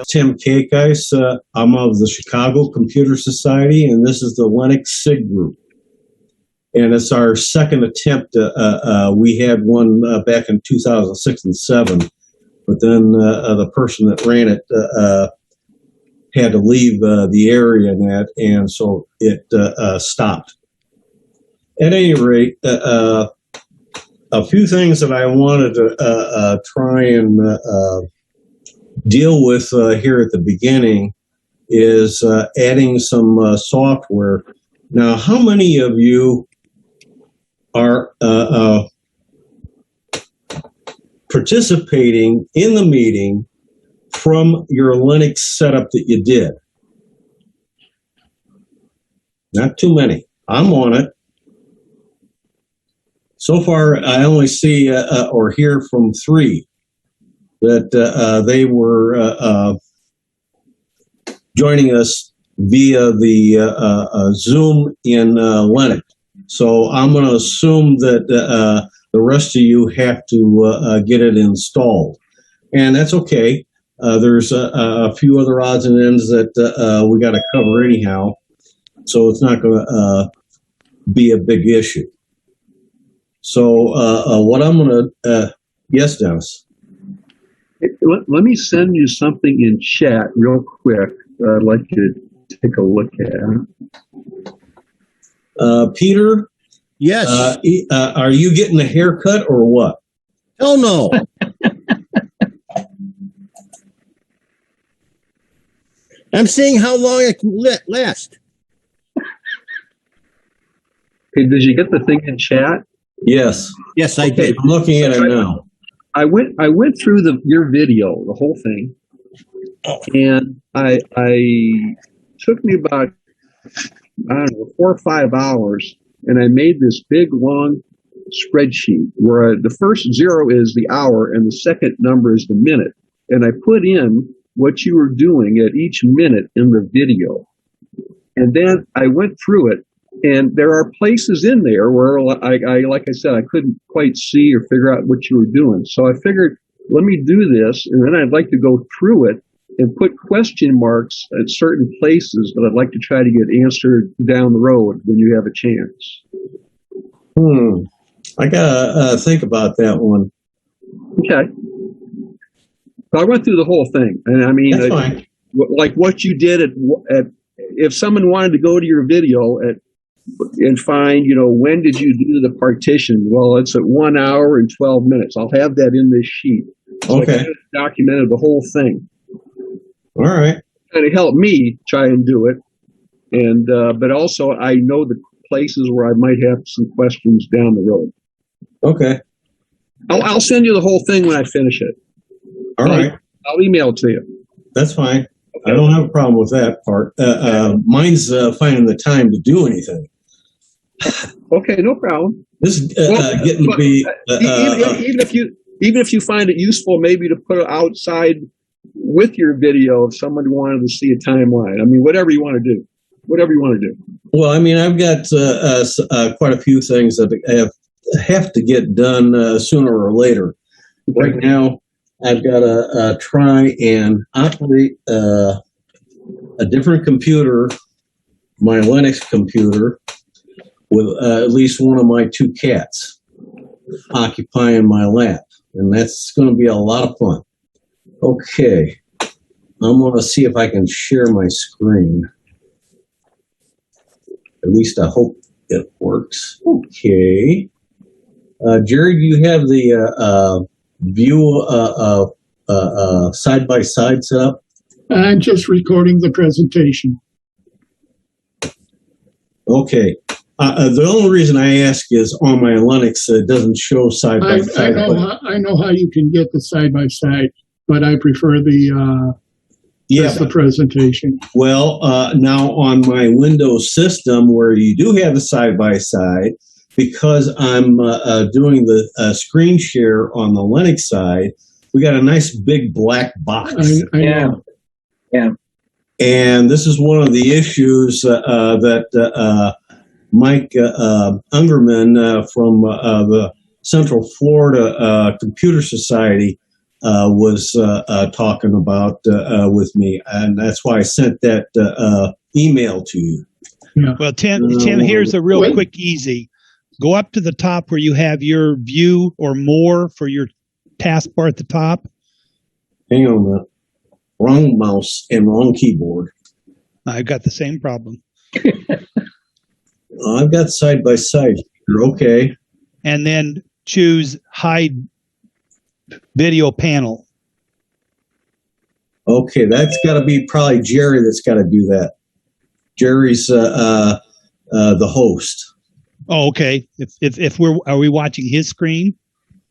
Tim Cakeis. I'm of the Chicago Computer Society, and this is the Linux SIG group. And it's our second attempt. We had one back in 2006 and 7, but then the person that ran it had to leave the area and so it stopped. At any rate, a few things that I wanted to try and deal with here at the beginning is adding some software. Now, how many of you are participating in the meeting from your Linux setup that you did? Not too many. I'm on it. So far, I only see or hear from 3 that they were joining us via the Zoom in Linux. So I'm going to assume that the rest of you have to get it installed. And that's okay. There's a few other odds and ends that we got to cover anyhow. So it's not going to be a big issue. So what I'm going to, yes, Dennis? Let me send you something in chat real quick that I'd like you to take a look at. Peter? Yes. Are you getting a haircut or what? Hell no. I'm seeing how long I can last. Okay, did you get the thing in chat? Yes. Yes, I did. I'm looking at it now. I went through your video, the whole thing, and I took me about, I don't know, 4 or 5 hours, and I made this big long spreadsheet where the first 0 is the hour and the second number is the minute, and I put in what you were doing at each minute in the video, and then I went through it. And there are places in there where, like I said, I couldn't quite see or figure out what you were doing. So I figured, let me do this, and then I'd like to go through it and put question marks at certain places that I'd like to try to get answered down the road when you have a chance. I gotta think about that one. Okay. So I went through the whole thing, and I mean, that's fine. Like what you did at if someone wanted to go to your video and find, when did you do the partition? Well, it's at 1 hour and 12 minutes. I'll have that in this sheet. So okay. I documented the whole thing. All right. And it helped me try and do it. And, but also I know the places where I might have some questions down the road. Okay. I'll send you the whole thing when I finish it. All right. I'll email it to you. That's fine. Okay. I don't have a problem with that part. Mine's finding the time to do anything. Okay, no problem. This is getting to be even if you find it useful, maybe to put it outside with your video if somebody wanted to see a timeline. I mean, whatever you want to do. Whatever you want to do. Well, I mean, I've got quite a few things that have to get done sooner or later. Right now, I've got to try and operate a different computer, my Linux computer, with at least one of my 2 cats occupying my lap. And that's going to be a lot of fun. Okay. I'm going to see if I can share my screen. At least I hope it works. Okay. Jerry, do you have the view side-by-side set up? I'm just recording the presentation. Okay. The only reason I ask is on my Linux, it doesn't show side-by-side. I know how you can get the side-by-side, but I prefer the presentation. Well, now on my Windows system where you do have the side-by-side, because I'm doing the screen share on the Linux side, we got a nice big black box. I know. Yeah. And this is one of the issues that Mike Ungerman from the Central Florida Computer Society was talking about with me, and that's why I sent that email to you. Yeah. Well, Tim, here's a real quick, easy. Go up to the top where you have your view or more for your taskbar at the top. Hang on a minute. Wrong mouse and wrong keyboard. I've got the same problem. I've got side by side here. Okay. And then choose hide video panel. Okay, that's got to be probably Jerry that's got to do that. Jerry's the host. Oh, okay. If are we watching his screen?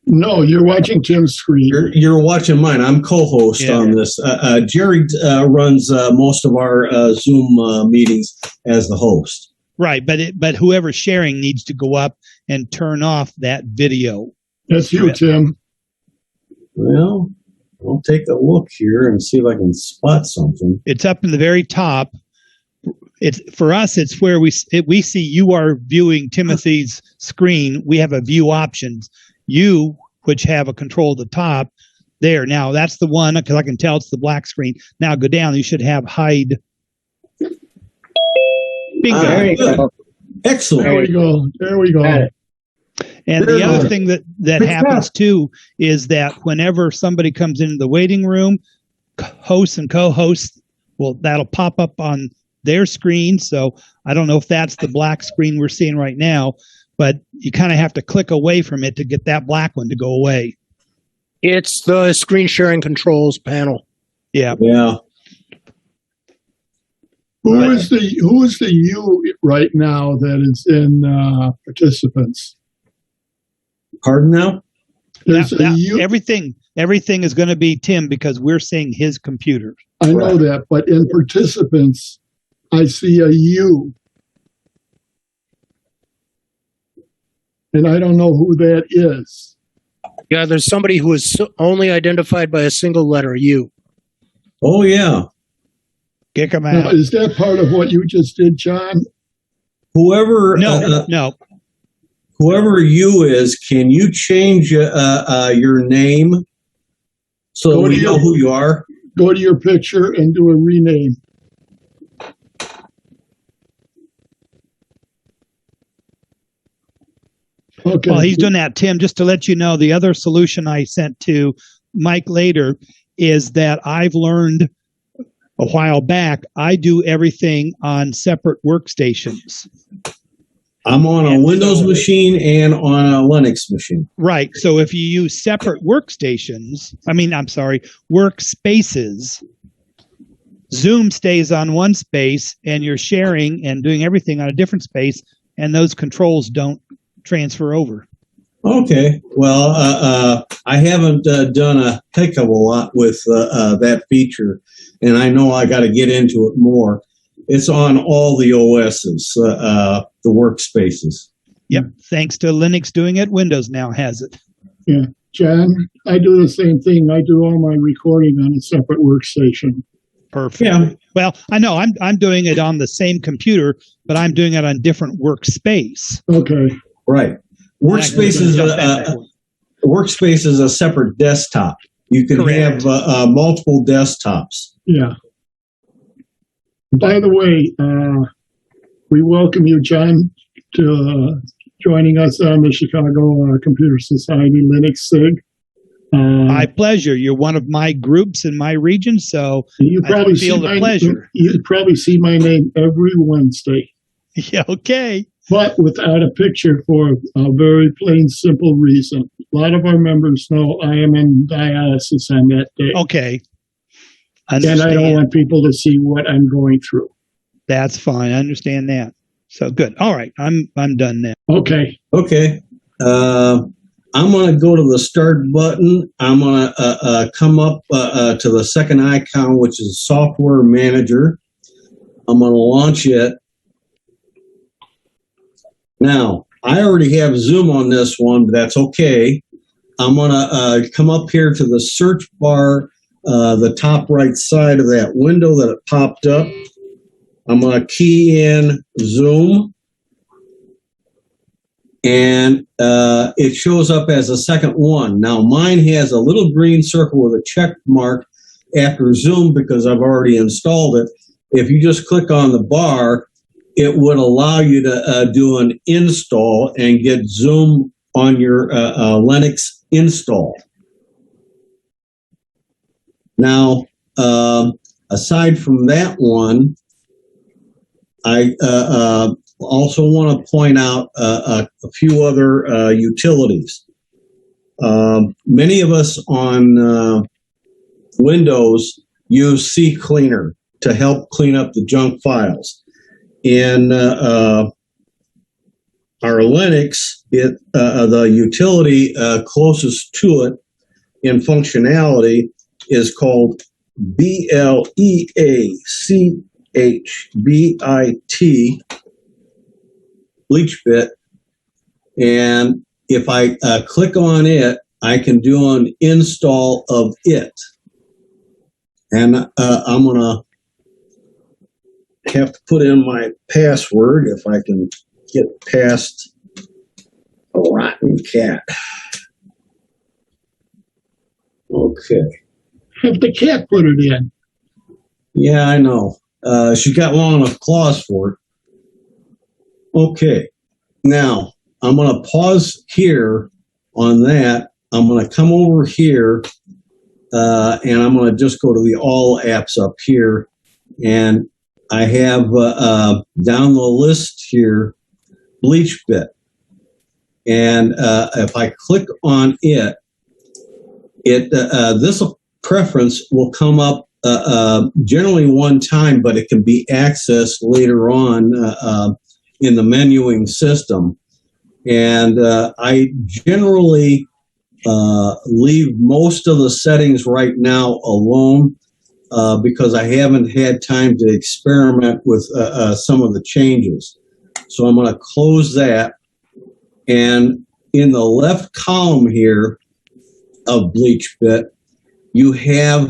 No, you're watching Tim's screen. You're watching mine. I'm co-host on this. Jerry runs most of our Zoom meetings as the host. Right, but whoever's sharing needs to go up and turn off that video. That's you, Tim. Well, I'll take a look here and see if I can spot something. It's up in the very top. It's for us. It's where we see you are viewing Timothy's screen. We have a view options. You, which have a control at the top, there. Now that's the one because I can tell it's the black screen. Now go down. You should have hide. Bingo. There you go. Excellent. There we go. And the other thing that happens too is that whenever somebody comes into the waiting room, hosts and co-hosts, well, that'll pop up on their screen. So I don't know if that's the black screen we're seeing right now, but you kind of have to click away from it to get that black one to go away. It's the screen sharing controls panel. Yeah. Yeah. Who is the you right now that is in participants? Pardon now? There's a you. Everything is going to be Tim because we're seeing his computer. I know that, but in participants, I see a you. And I don't know who that is. Yeah, there's somebody who is only identified by a single letter, U. Oh, yeah. Kick him Now, out. is that part of what you just did, John? Whoever No. whoever you is, can you change your name so we know who you are? Go to your picture and do a rename. Okay. Well, he's doing that, Tim. Just to let you know, the other solution I sent to Mike later is that I've learned a while back. I do everything on separate workstations. I'm on a Windows machine and on a Linux machine. Right. So if you use separate workstations, workspaces, Zoom stays on one space and you're sharing and doing everything on a different space, and those controls don't transfer over. Okay. Well, I haven't done a heck of a lot with that feature, and I know I got to get into it more. It's on all the OSs, the workspaces. Yep. Thanks to Linux doing it, Windows now has it. Yeah. John, I do the same thing. I do all my recording on a separate workstation. Perfect. Yeah. Well, I know I'm doing it on the same computer, but I'm doing it on different workspace. Okay. Right. Workspace is a separate desktop. You can Correct. have multiple desktops. Yeah. By the way, we welcome you, John, to joining us on the Chicago Computer Society Linux SIG. My pleasure. You're one of my groups in my region, so You probably I feel the pleasure. You probably see my name every Wednesday, Yeah, okay. but without a picture for a very plain, simple reason. A lot of our members know I am in dialysis on that day, Okay. and I don't want people to see what I'm going through. That's fine. I understand that. So good. All right. I'm done now. Okay. Okay. I'm going to go to the start button. I'm going to come up to the second icon, which is Software Manager. I'm going to launch it. Now, I already have Zoom on this one, but that's okay. I'm going to come up here to the search bar, the top right side of that window that it popped up. I'm going to key in Zoom. and it shows up as a second one. Now mine has a little green circle with a check mark after Zoom because I've already installed it. If you just click on the bar, it would allow you to do an install and get Zoom on your Linux install. Now, aside from that one, I also want to point out a few other utilities. Many of us on Windows use CCleaner to help clean up the junk files. In our Linux, the utility closest to it in functionality is called BLEACHBIT, bleachbit. And if I click on it, I can do an install of it. And I'm going to have to put in my password if I can get past a rotten cat. Okay. Have the cat put it in. Yeah, I know. She got long enough claws for it. Okay. Now, I'm going to pause here on that. I'm going to come over here, and I'm going to just go to the All Apps up here. And I have down the list here, bleachbit. And if I click on it, this preference will come up generally one time, but it can be accessed later on in the menuing system. And I generally leave most of the settings right now alone because I haven't had time to experiment with some of the changes. So I'm going to close that. And in the left column here of bleachbit, you have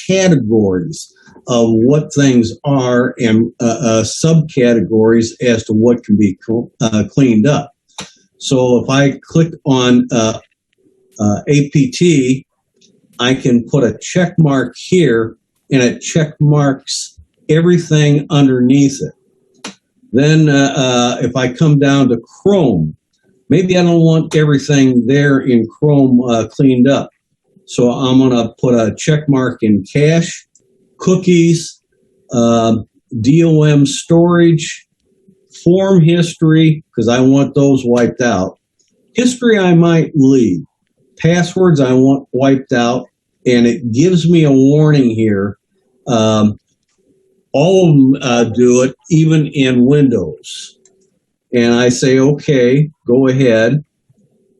categories of what things are and subcategories as to what can be cleaned up. So if I click on APT, I can put a check mark here, and it check marks everything underneath it. Then if I come down to Chrome, maybe I don't want everything there in Chrome cleaned up. So I'm going to put a check mark in cache, cookies, DOM storage, form history, because I want those wiped out. History I might leave. Passwords I want wiped out, and it gives me a warning here. All of them do it, even in Windows. And I say, okay, go ahead.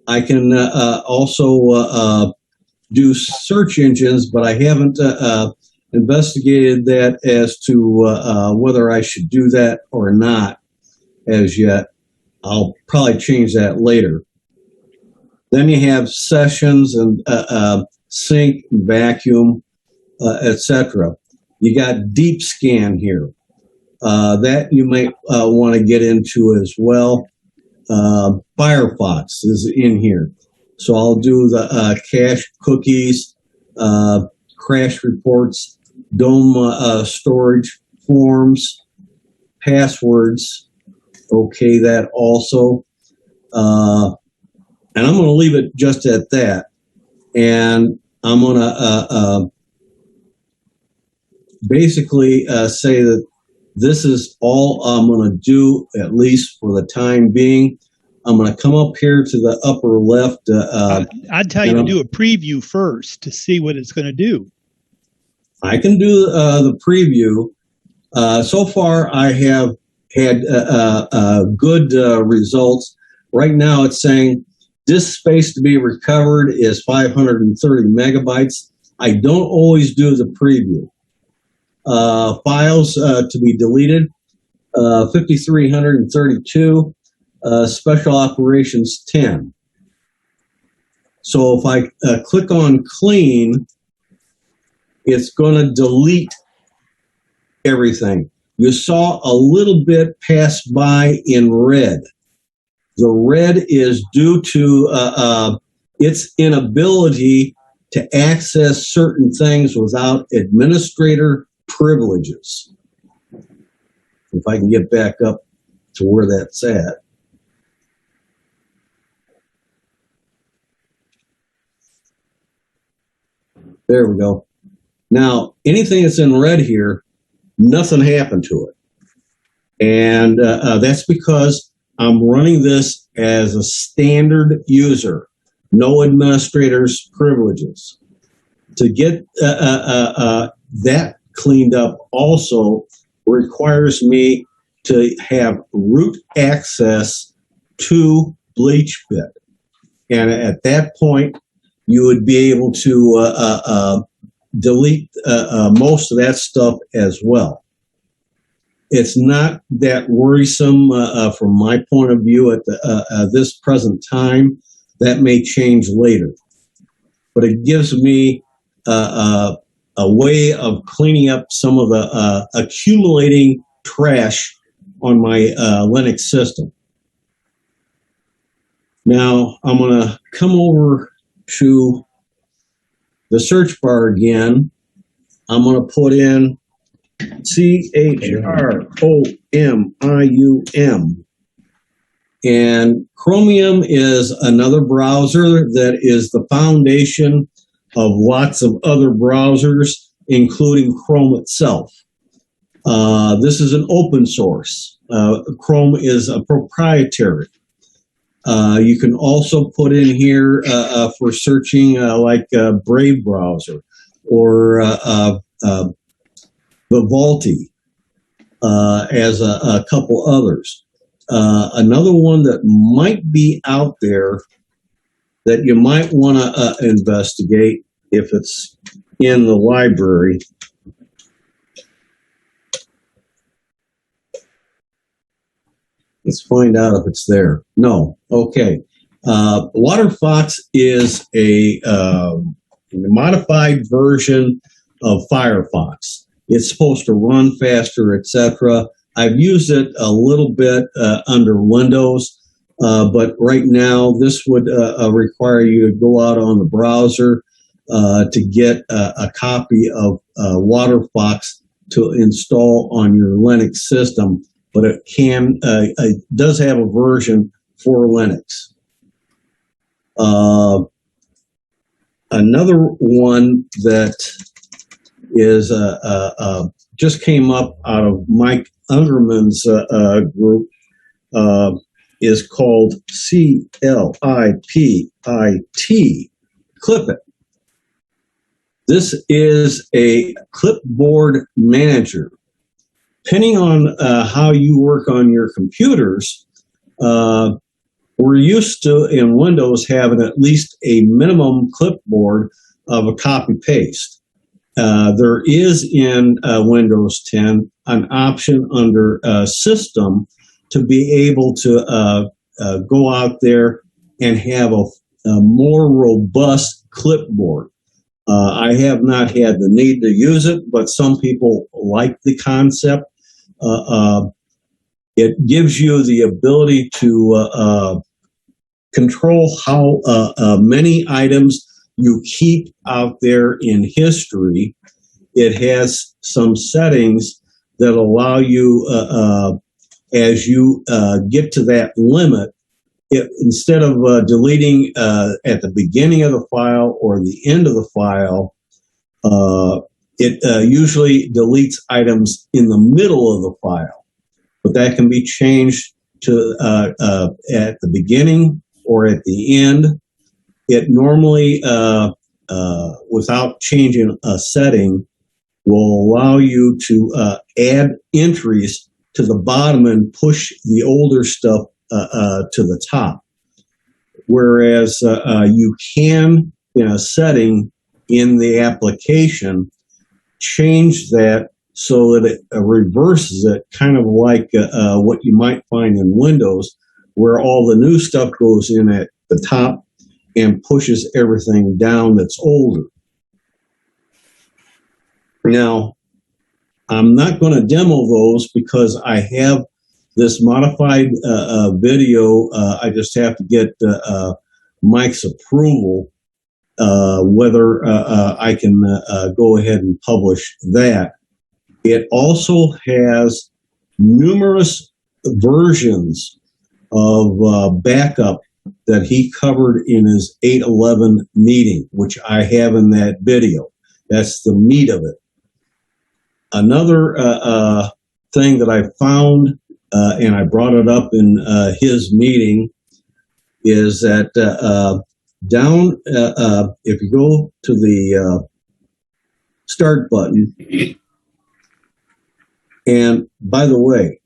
I can also do search engines, but I haven't investigated that as to whether I should do that or not as yet. I'll probably change that later. Then you have sessions and sync, vacuum, etc. You got deep scan here. That you might want to get into as well. Firefox is in here. So I'll do the cache, cookies, crash reports, DOM storage, forms, passwords. Okay, that also. And I'm going to leave it just at that. And I'm going to basically say that this is all I'm going to do, at least for the time being. I'm going to come up here to the upper left. I'd tell you to do a preview first to see what it's going to do. I can do the preview. So far, I have had good results. Right now, it's saying disk space to be recovered is 530 megabytes. I don't always do the preview. Files to be deleted, 5,332. Special operations 10. So if I click on clean, it's going to delete everything. You saw a little bit pass by in red. The red is due to its inability to access certain things without administrator privileges. If I can get back up to where that's at. There we go. Now, anything that's in red here, nothing happened to it. And that's because I'm running this as a standard user, no administrator's privileges. To get that cleaned up also requires me to have root access to bleachbit. And at that point, you would be able to delete most of that stuff as well. It's not that worrisome from my point of view at this present time. That may change later. But it gives me a way of cleaning up some of the accumulating trash on my Linux system. Now, I'm going to come over to the search bar again. I'm going to put in CHROMIUM. And Chromium is another browser that is the foundation of lots of other browsers, including Chrome itself. This is an open source. Chrome is a proprietary. You can also put in here for searching like Brave browser or Vivaldi as a couple others. Another one that might be out there that you might want to investigate if it's in the library. Let's find out if it's there. No. Okay. Waterfox is a modified version of Firefox. It's supposed to run faster, etc. I've used it a little bit under Windows, but right now this would require you to go out on the browser to get a copy of Waterfox to install on your Linux system. But it does have a version for Linux. Another one that is just came up out of Mike Ungerman's group is called CLIPIT, CLIPIT. This is a clipboard manager. Depending on how you work on your computers, we're used to, in Windows, having at least a minimum clipboard of a copy-paste. There is in Windows 10 an option under System to be able to go out there and have a more robust clipboard. I have not had the need to use it, but some people like the concept. It gives you the ability to control how many items you keep out there in history. It has some settings that allow you, as you get to that limit, instead of deleting at the beginning of the file or the end of the file, it usually deletes items in the middle of the file. But that can be changed to at the beginning or at the end. It normally, without changing a setting, will allow you to add entries to the bottom and push the older stuff to the top. Whereas you can, in a setting in the application, change that so that it reverses it, kind of like what you might find in Windows, where all the new stuff goes in at the top and pushes everything down that's older. Now, I'm not going to demo those because I have This modified video, I just have to get Mike's approval whether I can go ahead and publish that. It also has numerous versions of backup that he covered in his 811 meeting, which I have in that video. That's the meat of it. Another thing that I found, and I brought it up in his meeting, is that down, if you go to the start button, and by the way,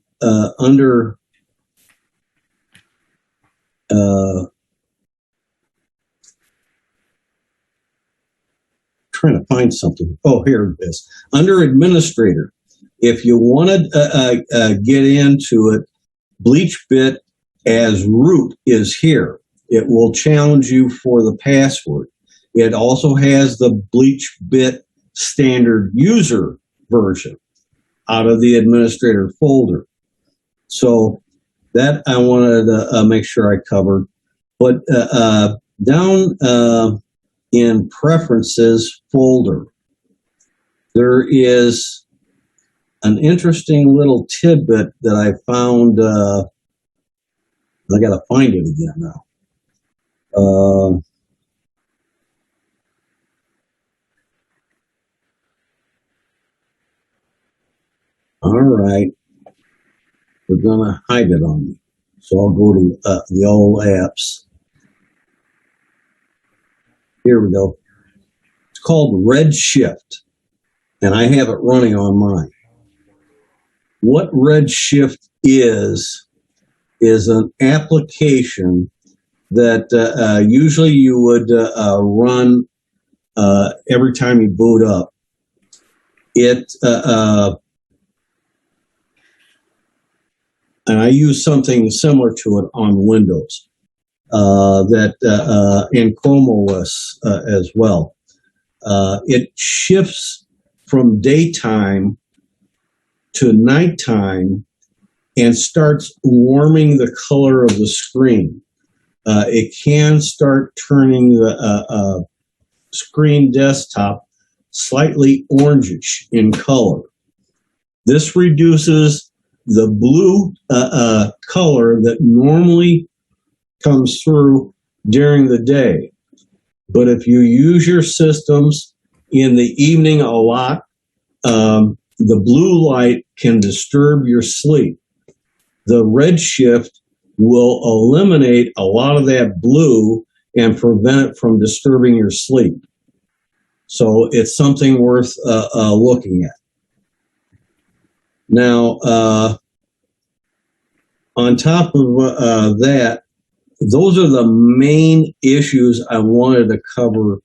under trying to find something. Oh, here it is. Under administrator, if you want to get into it, bleachbit as root is here. It will challenge you for the password. It also has the bleachbit standard user version out of the administrator folder. So that I wanted to make sure I covered. But down in preferences folder, there is an interesting little tidbit that I found. I got to find it again now. All right. They're going to hide it on me. So I'll go to the old apps. Here we go. It's called redshift, and I have it running on mine. What redshift is an application that usually you would run every time you boot up. It and I use something similar to it on Windows, and Chrome OS as well. It shifts from daytime to nighttime and starts warming the color of the screen. It can start turning the screen desktop slightly orangish in color. This reduces the blue color that normally comes through during the day. But if you use your systems in the evening a lot, the blue light can disturb your sleep. The redshift will eliminate a lot of that blue and prevent it from disturbing your sleep. So it's something worth looking at. Now, on top of that, those are the main issues I wanted to cover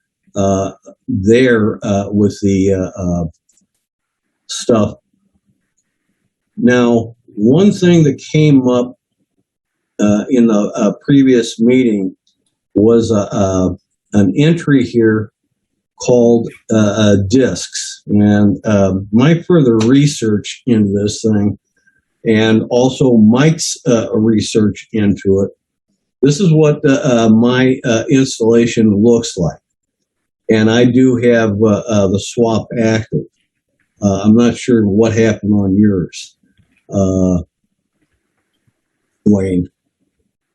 there with the stuff. Now, one thing that came up in the previous meeting was an entry here called disks. And my further research into this thing, and also Mike's research into it, this is what my installation looks like. And I do have the swap active. I'm not sure what happened on yours, Wayne.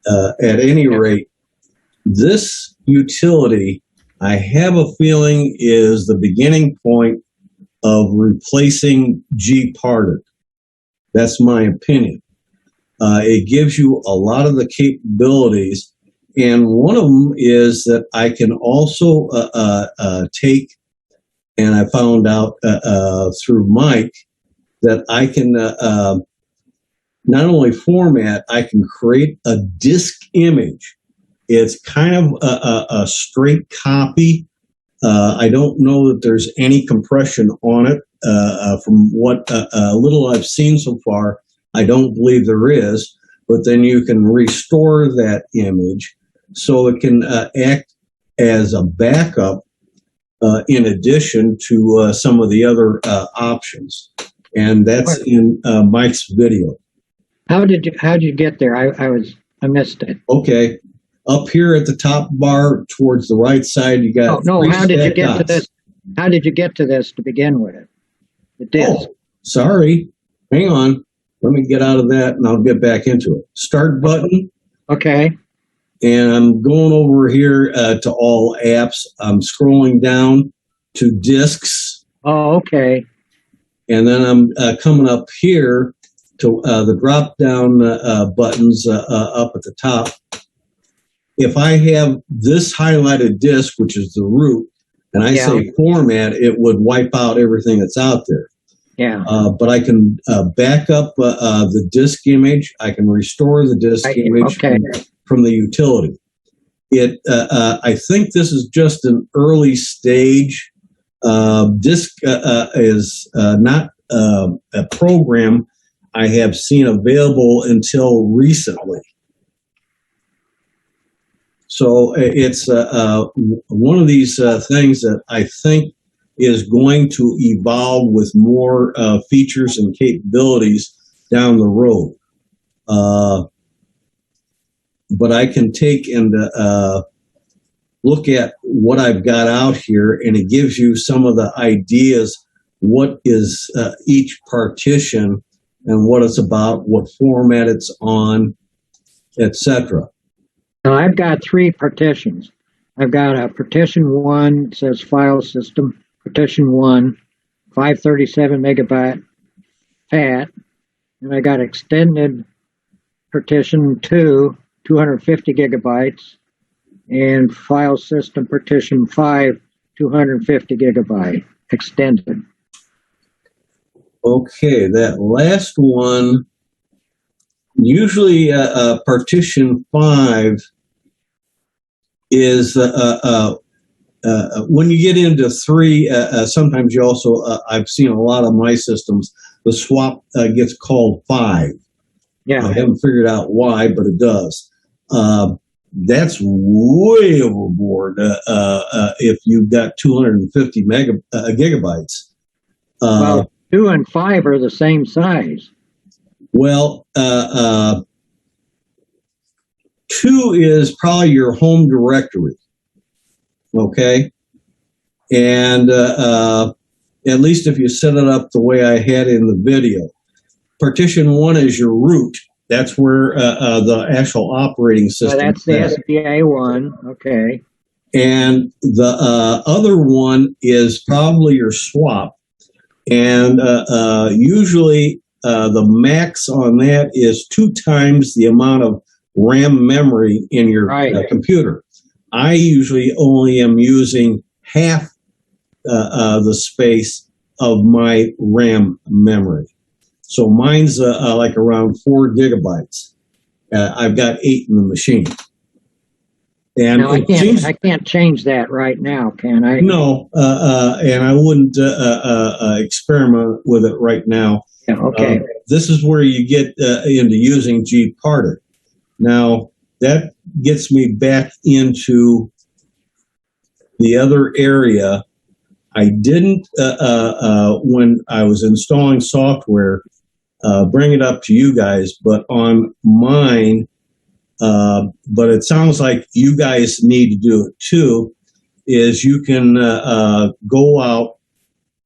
At any rate, this utility, I have a feeling, is the beginning point of replacing gparted. That's my opinion. It gives you a lot of the capabilities, and one of them is that I can also take, and I found out through Mike, that I can not only format, I can create a disk image. It's kind of a straight copy. I don't know that there's any compression on it. From what little I've seen so far, I don't believe there is. But then you can restore that image so it can act as a backup in addition to some of the other options. And that's in Mike's video. How'd you get there? I missed it. Okay. Up here at the top bar towards the right side, you got No, three how did you stacked get to dots. this? How did you get to this to begin with? The disk. Oh, sorry. Hang on. Let me get out of that and I'll get back into it. Start button. Okay. And I'm going over here to all apps. I'm scrolling down to disks. Oh, okay. And then I'm coming up here to the drop down buttons up at the top. If I have this highlighted disk, which is the root, and I say format, it would wipe out everything that's out there. Yeah. But I can back up the disk image. I can restore the disk image from the utility. I think this is just an early stage. Disk is not a program I have seen available until recently. So it's one of these things that I think is going to evolve with more features and capabilities down the road. But I can take and look at what I've got out here, and it gives you some of the ideas, what is each partition and what it's about, what format it's on, etc. Now I've got 3 partitions. I've got a partition 1, it says file system, partition 1, 537 megabyte FAT, and I got extended partition 2, 250 gigabytes, and file system partition 5, 250 gigabyte extended. Okay, that last one, usually partition 5 is when you get into 3, sometimes you also, I've seen a lot of my systems, the swap gets called 5. Yeah. I haven't figured out why, but it does. That's way overboard if you've got 250 gigabytes. Well, 2 and 5 are the same size. Well, 2 is probably your home directory, okay? And at least if you set it up the way I had in the video. Partition 1 is your root. That's where the actual operating system That's the SBA one, okay. And the other one is probably your swap. And usually the max on that is 2 times the amount of RAM memory in your computer. I usually only am using half the space of my RAM memory. So mine's like around 4 gigabytes. I've got 8 in the machine. And now, I can't change that right now, can I? No, and I wouldn't experiment with it right now. Yeah, okay. This is where you get into using gparted. Now, that gets me back into the other area. I didn't, when I was installing software, bring it up to you guys, but on mine, but it sounds like you guys need to do it too, is you can go out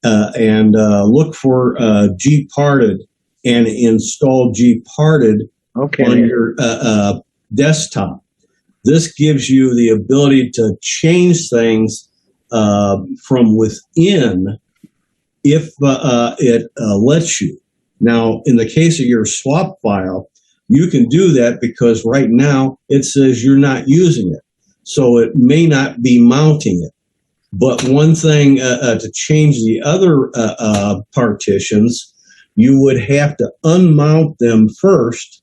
and look for gparted and install gparted on your desktop. This gives you the ability to change things from within if it lets you. Now, in the case of your swap file, you can do that because right now it says you're not using it. So it may not be mounting it. But one thing to change the other partitions, you would have to unmount them first,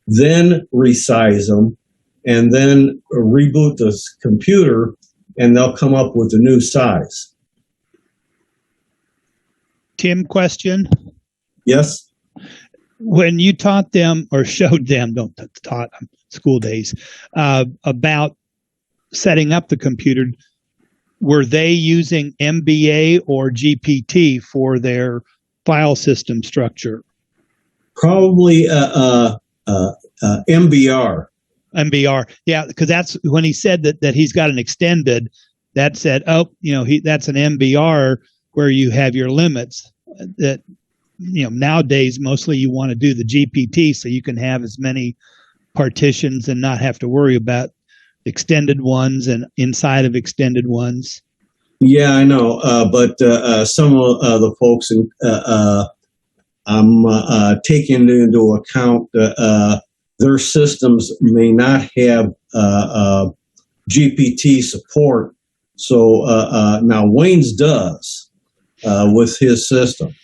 then resize them, and then reboot the computer, and they'll come up with a new size. Tim, question? Yes? When you taught them or showed them, don't taught school days, about setting up the computer, were they using MBA or GPT for their file system structure? Probably MBR. MBR. Yeah, because that's when he said that he's got an extended. That said, that's an MBR where you have your limits. That nowadays mostly you want to do the GPT so you can have as many partitions and not have to worry about extended ones and inside of extended ones. Yeah, I know, but some of the folks, I'm taking into account their systems may not have GPT support. So now Wayne's does with his system,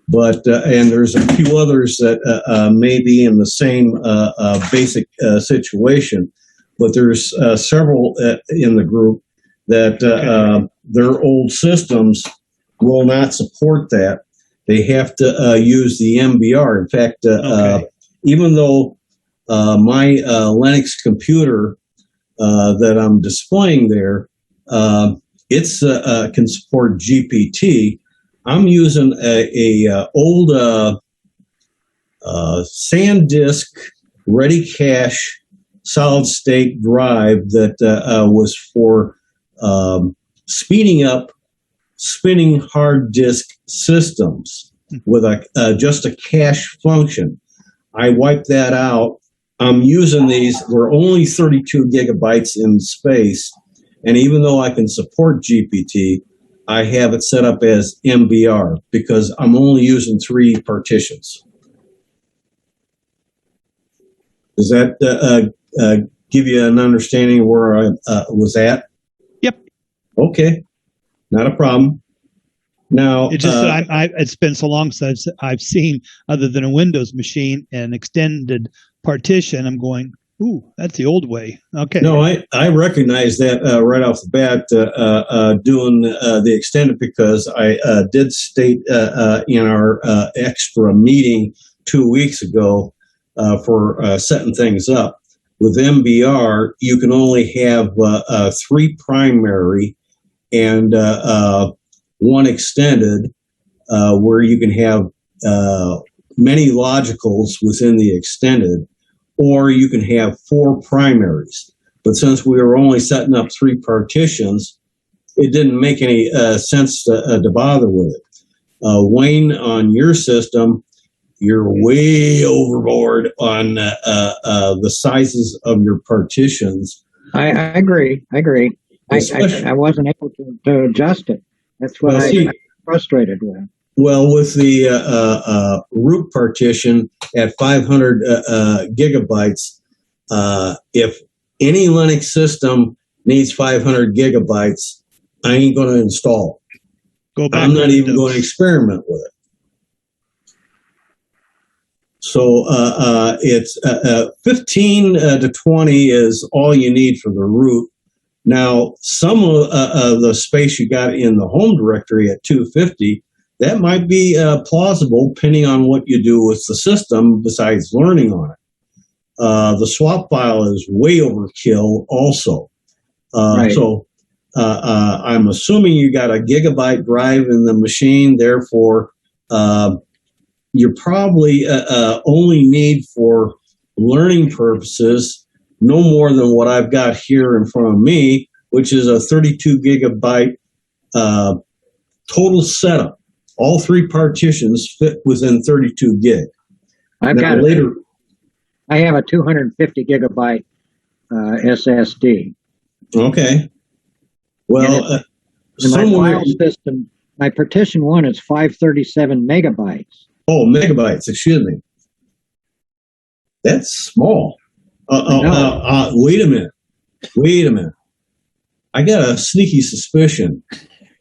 but and there's a few others that may be in the same basic situation, but there's several in the group that their old systems will not support that. They have to use the MBR. In fact, even though my Linux computer that I'm displaying there, it's can support GPT. I'm using a old SanDisk ready cache solid state drive that was for speeding up spinning hard disk systems with just a cache function. I wiped that out. I'm using these. They're only 32 gigabytes in space. And even though I can support GPT, I have it set up as MBR because I'm only using 3 partitions. Does that give you an understanding of where I was at? Yep. Okay. Not a problem. Now, it's just that it's been so long since I've seen, other than a Windows machine, an extended partition. I'm going, ooh, that's the old way. Okay. No, I recognize that right off the bat doing the extended because I did state in our extra meeting 2 weeks ago for setting things up. With MBR, you can only have 3 primary and 1 extended, where you can have many logicals within the extended, or you can have 4 primaries. But since we were only setting up 3 partitions, it didn't make any sense to bother with it. Wayne, on your system, you're way overboard on the sizes of your partitions. I agree. I wasn't able to adjust it. That's what I'm frustrated with. Well, with the root partition at 500 gigabytes, if any Linux system needs 500 gigabytes, I ain't going to install it. I'm not even going to experiment with it. So it's 15 to 20 is all you need for the root. Now, some of the space you got in the home directory at 250, that might be plausible depending on what you do with the system besides learning on it. The swap file is way overkill also. Right. So I'm assuming you got a gigabyte drive in the machine, therefore you probably only need for learning purposes no more than what I've got here in front of me, which is a 32 gigabyte total setup. All 3 partitions fit within 32 gig. I have a 250 gigabyte SSD. Okay. Well, my file system, my partition 1 is 537 megabytes. Oh, megabytes, excuse me. That's small. Wait a minute. I got a sneaky suspicion.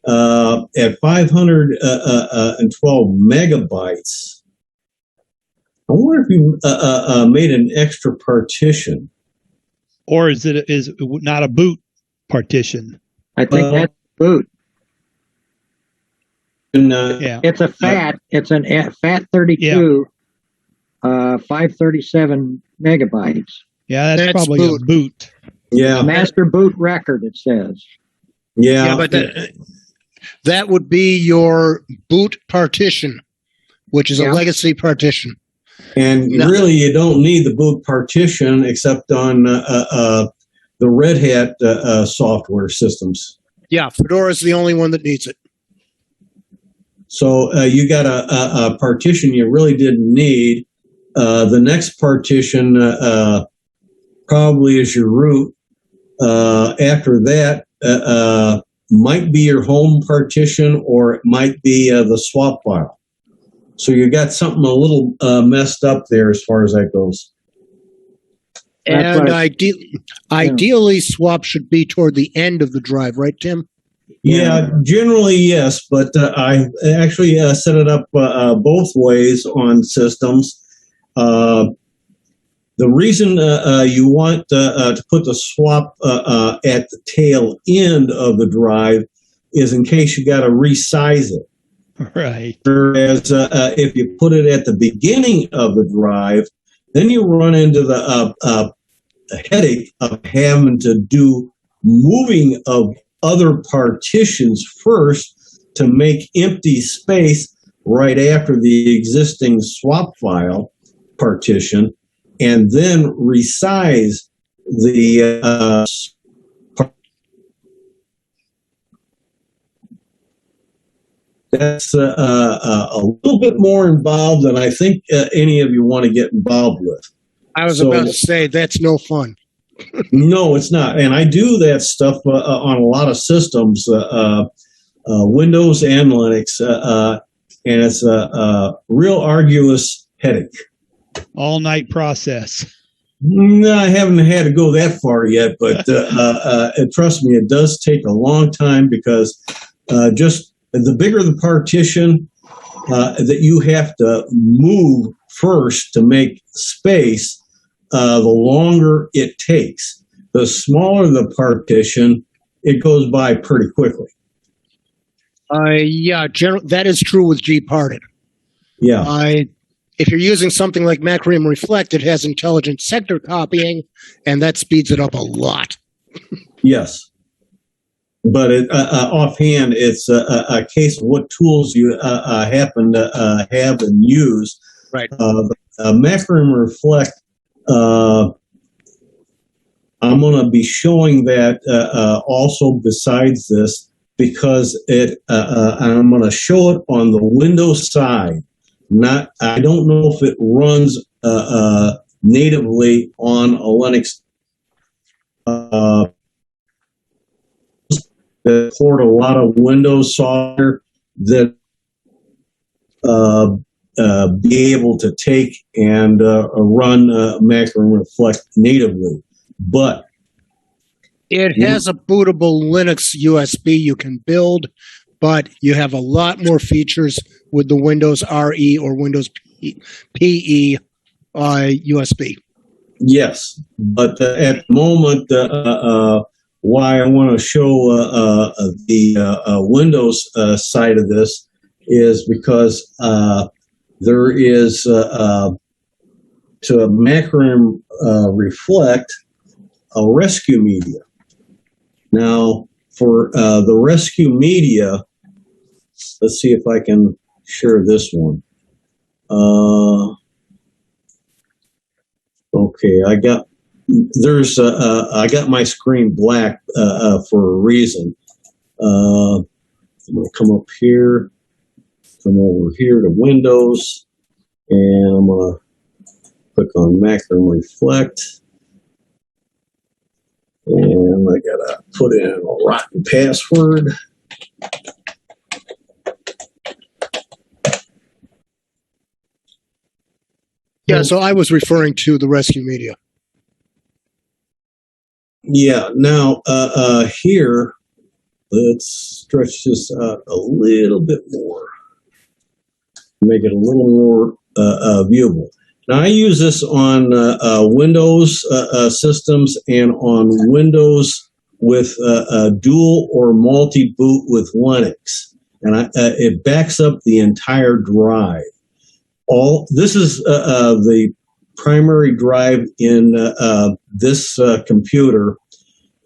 At 512 megabytes, I wonder if you made an extra partition. Or is it not a boot partition? I think that's boot. And, it's a FAT. It's an FAT32, 537 megabytes. Yeah, that's probably boot. a boot. Yeah, master boot record. It says. Yeah, but that would be your boot partition, which is a legacy partition. And really, you don't need the boot partition except on the Red Hat software systems. Yeah, Fedora is the only one that needs it. So you got a partition you really didn't need. The next partition probably is your root. After that, might be your home partition, or it might be the swap file. So you got something a little messed up there as far as that goes. And ideally, swap should be toward the end of the drive, right, Tim? Yeah, generally yes, but I actually set it up both ways on systems. The reason you want to put the swap at the tail end of the drive is in case you got to resize it. Right. Whereas if you put it at the beginning of the drive, then you run into the headache of having to do moving of other partitions first to make empty space right after the existing swap file partition, and then resize the that's a little bit more involved than I think any of you want to get involved with. I was about to say, that's no fun. No, it's not. And I do that stuff on a lot of systems, Windows and Linux, and it's a real arduous headache. All-night process. No, I haven't had to go that far yet, but trust me, it does take a long time because just the bigger the partition that you have to move first to make space, the longer it takes. The smaller the partition, it goes by pretty quickly. Yeah, that is true with gparted. Yeah. If you're using something like Macrium Reflect, it has intelligent sector copying, and that speeds it up a lot. Yes. But offhand, it's a case of what tools you happen to have and use. Right. Macrium Reflect, I'm going to be showing that also besides this, because I'm going to show it on the Windows side. I don't know if it runs natively on a Linux that port a lot of Windows software that be able to take and run Macrium Reflect natively. But it has a bootable Linux USB you can build, but you have a lot more features with the Windows RE or Windows PE USB. Yes, but at the moment, why I want to show the Windows side of this is because there is to Macrium Reflect a rescue media. Now, for the rescue media, let's see if I can share this one. Okay, I got my screen black for a reason. I'm going to come up here, come over here to Windows, and I'm going to click on Macrium Reflect. And I got to put in a rotten password. Yeah, so I was referring to the rescue media. Yeah, now here, let's stretch this out a little bit more. Make it a little more viewable. Now I use this on Windows systems and on Windows with dual or multi-boot with Linux. And it backs up the entire drive. This is the primary drive in this computer,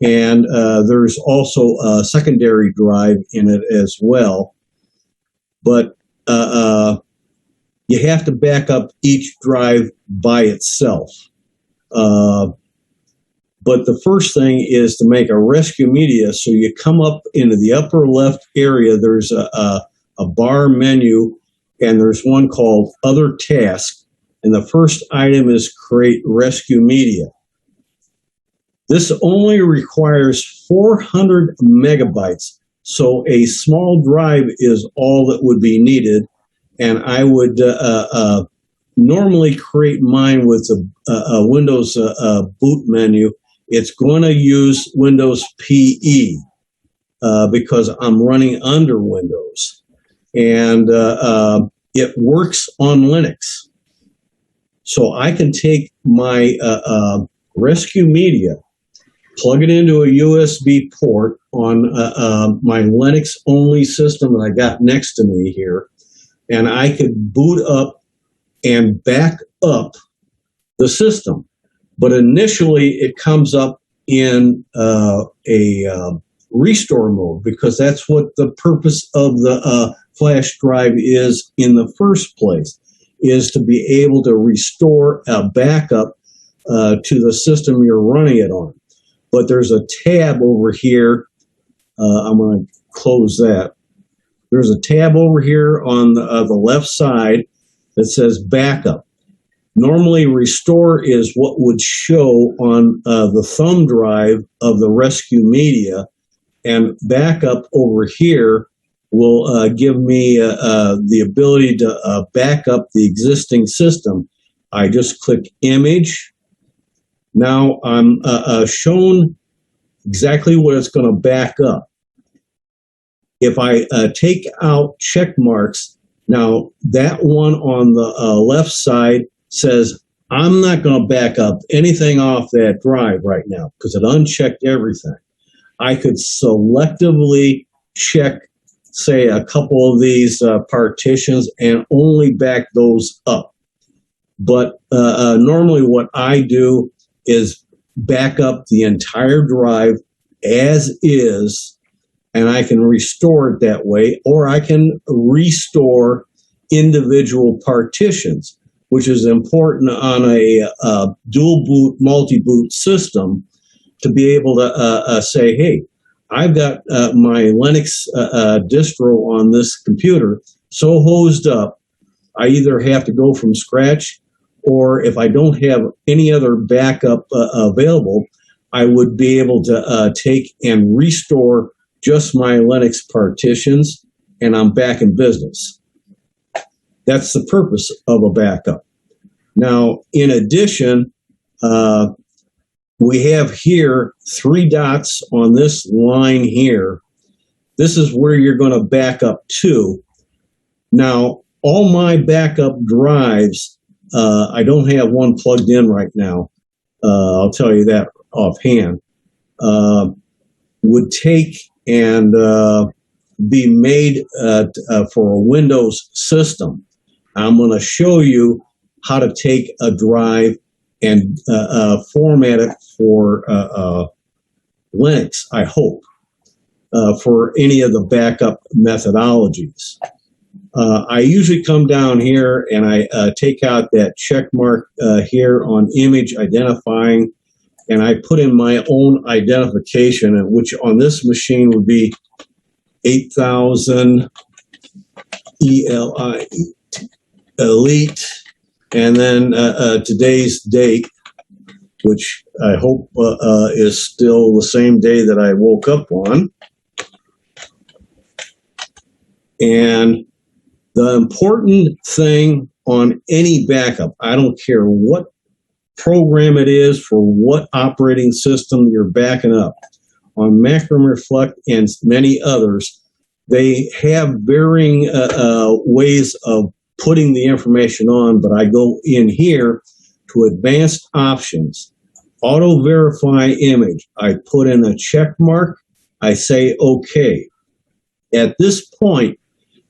and there's also a secondary drive in it as well. But you have to back up each drive by itself. But the first thing is to make a rescue media. So you come up into the upper left area, there's a bar menu, and there's one called Other Tasks. And the first item is Create Rescue Media. This only requires 400 megabytes. So a small drive is all that would be needed. And I would normally create mine with a Windows boot menu. It's going to use Windows PE because I'm running under Windows. And it works on Linux. So I can take my rescue media, plug it into a USB port on my Linux-only system that I got next to me here, and I could boot up and back up the system. But initially, it comes up in a restore mode because that's what the purpose of the flash drive is in the first place, is to be able to restore a backup to the system you're running it on. But there's a tab over here. I'm going to close that. There's a tab over here on the left side that says backup. Normally, restore is what would show on the thumb drive of the rescue media, and backup over here will give me the ability to back up the existing system. I just click Image. Now I'm shown exactly what it's going to back up. If I take out check marks, now that one on the left side says I'm not going to back up anything off that drive right now because it unchecked everything. I could selectively check, say, a couple of these partitions and only back those up. But normally what I do is back up the entire drive as is, and I can restore it that way, or I can restore individual partitions, which is important on a dual boot, multi-boot system to be able to say, hey, I've got my Linux distro on this computer so hosed up, I either have to go from scratch, or if I don't have any other backup available, I would be able to take and restore just my Linux partitions, and I'm back in business. That's the purpose of a backup. Now, in addition, we have here 3 dots on this line here. This is where you're going to back up to. Now, all my backup drives, I don't have one plugged in right now. I'll tell you that offhand. Would take and be made for a Windows system. I'm going to show you how to take a drive and format it for Linux, I hope, for any of the backup methodologies. I usually come down here and I take out that check mark here on image identifying, and I put in my own identification, which on this machine would be 8000 ELI Elite, and then today's date, which I hope is still the same day that I woke up on. And the important thing on any backup, I don't care what program it is for what operating system you're backing up, on Macro Reflect and many others, they have varying ways of putting the information on, but I go in here to advanced options, auto verify image. I put in a check mark. I say OK. At this point,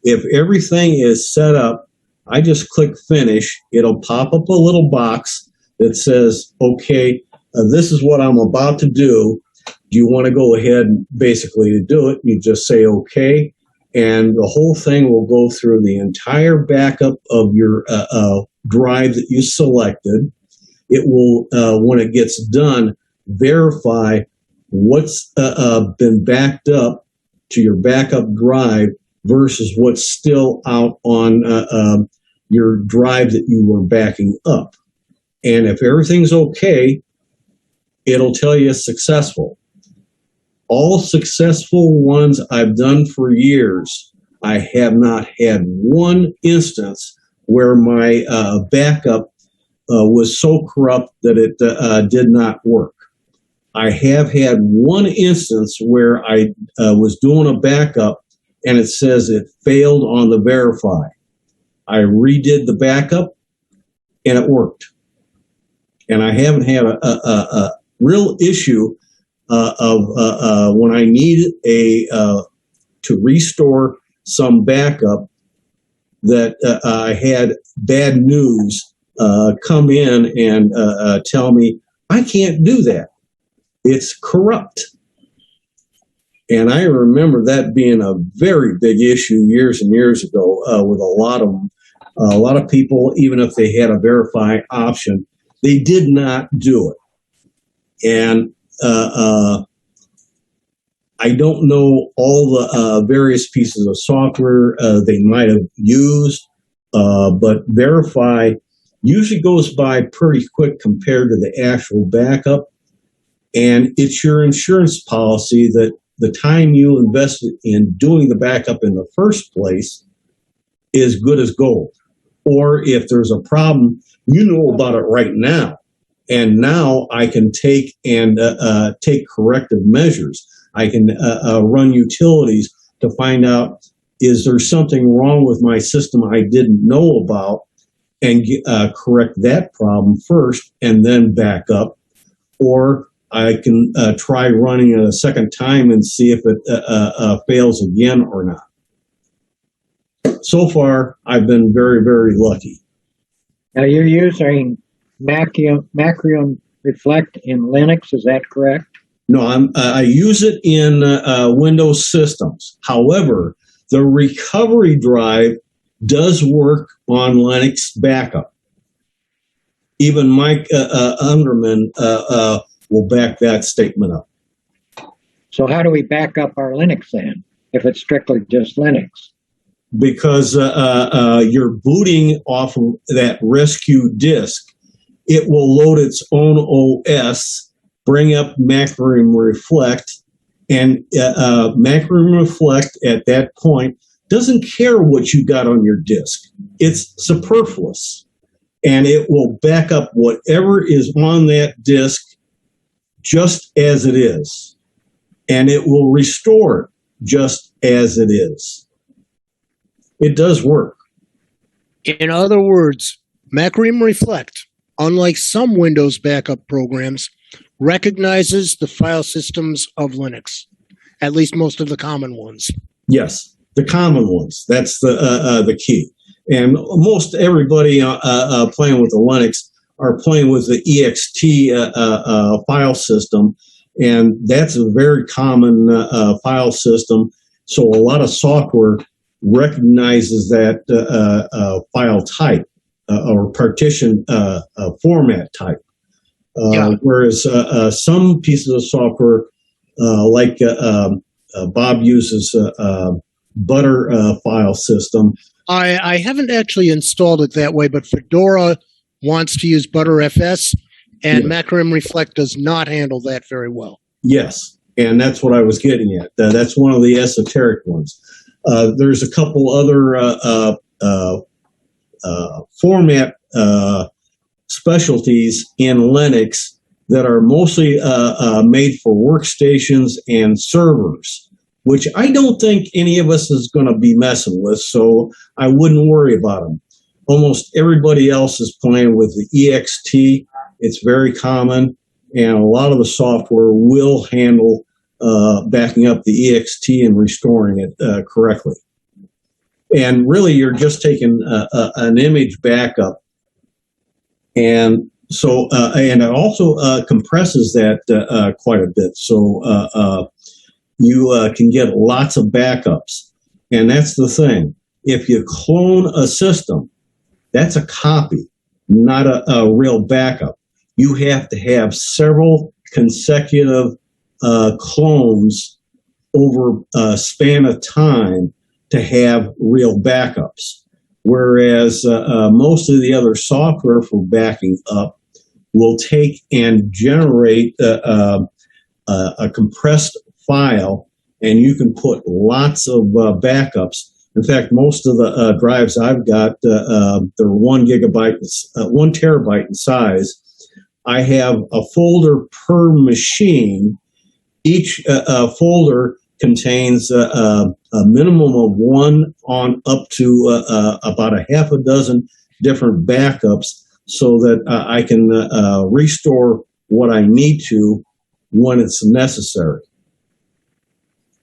if everything is set up, I just click finish. It'll pop up a little box that says, OK, this is what I'm about to do. Do you want to go ahead and basically to do it? You just say OK, and the whole thing will go through the entire backup of your drive that you selected. It will, when it gets done, verify what's been backed up to your backup drive versus what's still out on your drive that you were backing up. And if everything's okay, it'll tell you it's successful. All successful ones I've done for years, I have not had one instance where my backup was so corrupt that it did not work. I have had one instance where I was doing a backup and it says it failed on the verify. I redid the backup and it worked. And I haven't had a real issue of when I need to restore some backup that I had bad news come in and tell me I can't do that. It's corrupt. And I remember that being a very big issue years and years ago with a lot of them. A lot of people, even if they had a verify option, they did not do it. And I don't know all the various pieces of software they might have used, but verify usually goes by pretty quick compared to the actual backup. And it's your insurance policy that the time you invested in doing the backup in the first place is good as gold. Or if there's a problem, you know about it right now. And now I can take corrective measures. I can run utilities to find out, is there something wrong with my system I didn't know about, and correct that problem first and then back up. Or I can try running it a second time and see if it fails again or not. So far, I've been very, very lucky. Now you're using Macrium Reflect in Linux, is that correct? No, I use it in Windows systems. However, the recovery drive does work on Linux backup. Even Mike Ungerman will back that statement up. So how do we back up our Linux then, if it's strictly just Linux? Because you're booting off of that rescue disk. It will load its own OS, bring up Macrium Reflect, and Macrium Reflect at that point doesn't care what you got on your disk. It's superfluous. And it will back up whatever is on that disk just as it is. And it will restore it just as it is. It does work. In other words, Macrium Reflect, unlike some Windows backup programs, recognizes the file systems of Linux, at least most of the common ones. Yes, the common ones. That's the key. And most everybody playing with the Linux are playing with the ext file system, and that's a very common file system. So a lot of software recognizes that file type or partition format type. Whereas some pieces of software, like Bob uses Butter file system. I haven't actually installed it that way, but Fedora wants to use Btrfs, and Macrium Reflect does not handle that very well. Yes, and that's what I was getting at. That's one of the esoteric ones. There's a couple other format specialties in Linux that are mostly made for workstations and servers, which I don't think any of us is going to be messing with, so I wouldn't worry about them. Almost everybody else is playing with the ext. It's very common, and a lot of the software will handle backing up the ext and restoring it correctly. And really, you're just taking an image backup, and so and it also compresses that quite a bit. So you can get lots of backups. And that's the thing. If you clone a system, that's a copy, not a real backup. You have to have several consecutive clones over a span of time to have real backups. Whereas most of the other software for backing up will take and generate a compressed file, and you can put lots of backups. In fact, most of the drives I've got, they're 1 terabyte in size. I have a folder per machine. Each folder contains a minimum of 1 on up to about a half a dozen different backups, so that I can restore what I need to when it's necessary.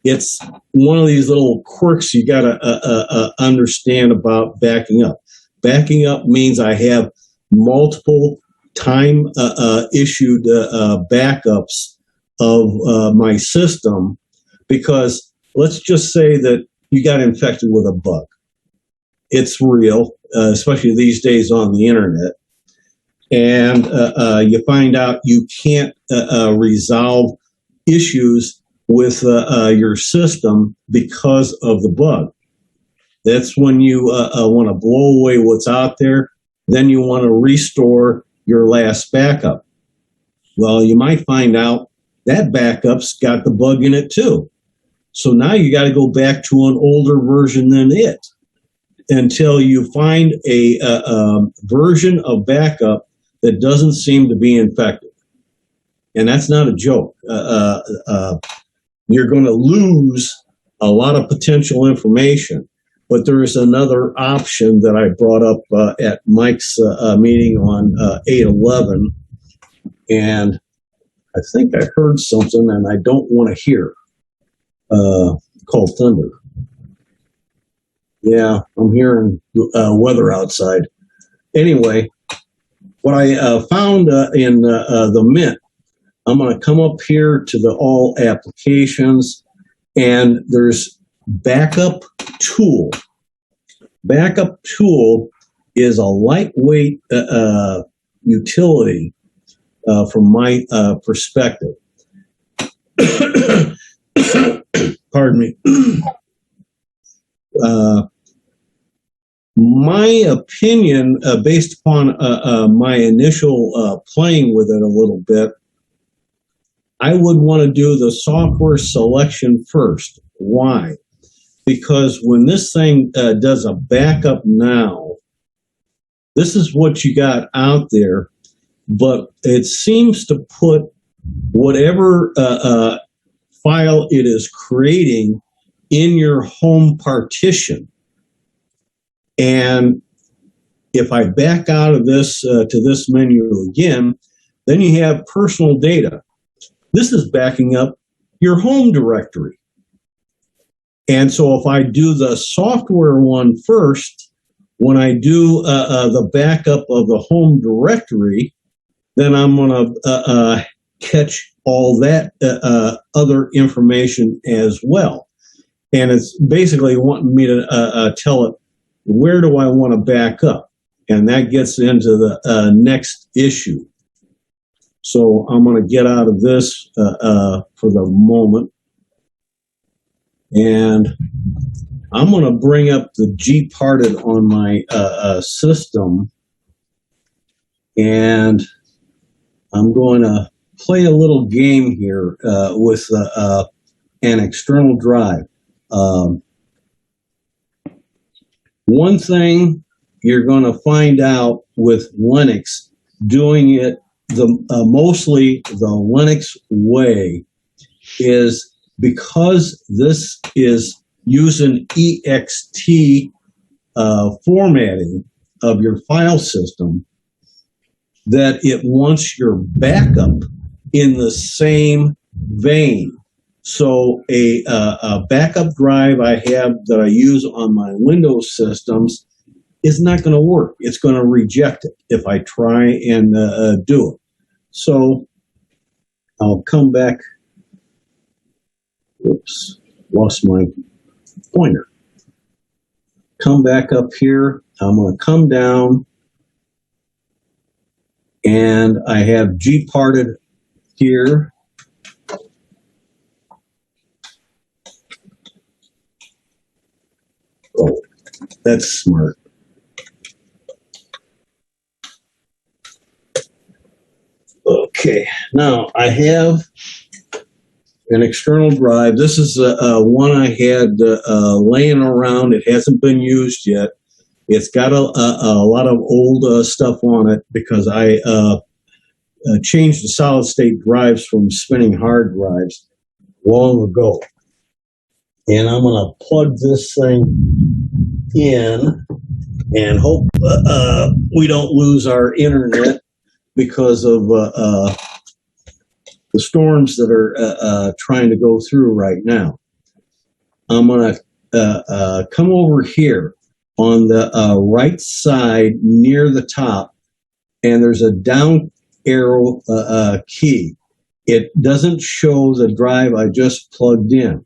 It's one of these little quirks you got to understand about backing up. Backing up means I have multiple time issued backups of my system, because let's just say that you got infected with a bug. It's real, especially these days on the internet. And you find out you can't resolve issues with your system because of the bug. That's when you want to blow away what's out there. Then you want to restore your last backup. Well, you might find out that backup's got the bug in it too. So now you got to go back to an older version than it until you find a version of backup that doesn't seem to be infected. And that's not a joke. You're going to lose a lot of potential information. But there is another option that I brought up at Mike's meeting on 8/11. And I think I heard something and I don't want to hear, called thunder. Yeah, I'm hearing weather outside. Anyway, what I found in the Mint, I'm going to come up here to the All Applications, and there's Backup Tool. Backup Tool is a lightweight utility from my perspective. Pardon me. My opinion, based upon my initial playing with it a little bit, I would want to do the software selection first. Why? Because when this thing does a backup now, this is what you got out there, but it seems to put whatever file it is creating in your home partition. And if I back out of this to this menu again, then you have personal data. This is backing up your home directory. And so if I do the software one first, when I do the backup of the home directory, then I'm going to catch all that other information as well. And it's basically wanting me to tell it, where do I want to back up? And that gets into the next issue. So I'm going to get out of this for the moment. And I'm going to bring up the Gparted on my system. And I'm going to play a little game here with an external drive. One thing you're going to find out with Linux, doing it mostly the Linux way, is because this is using ext formatting of your file system, that it wants your backup in the same vein. So a backup drive I have that I use on my Windows systems is not going to work. It's going to reject it if I try and do it. So I'll come back. Whoops, lost my pointer. come back up here. I'm going to come down, and I have G parted here. Oh, that's smart. Okay, now I have an external drive. This is one I had laying around. It hasn't been used yet. It's got a lot of old stuff on it because I changed the solid state drives from spinning hard drives long ago. And I'm going to plug this thing in and hope we don't lose our internet because of the storms that are trying to go through right now. I'm going to come over here on the right side near the top, and there's a down arrow key. It doesn't show the drive I just plugged in.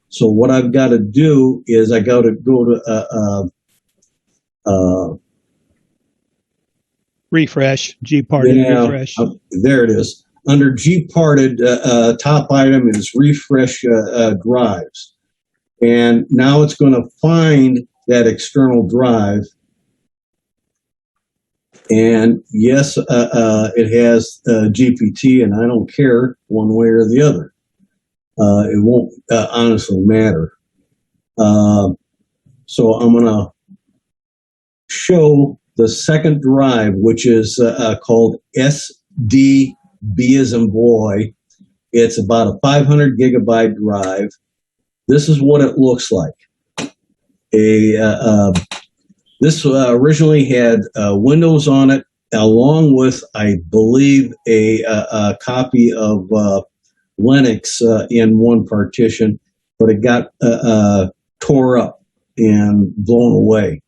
So what I've got to do is I got to go to refresh, G-parted refresh. There it is. Under G-parted, top item is refresh drives. And now it's going to find that external drive. And yes, it has GPT, and I don't care one way or the other. It won't honestly matter. So I'm going to show the second drive, which is called SDB as in boy. It's about a 500 gigabyte drive. This is what it looks like. This originally had Windows on it, along with, I believe, a copy of Linux in one partition, but it got tore up and blown away.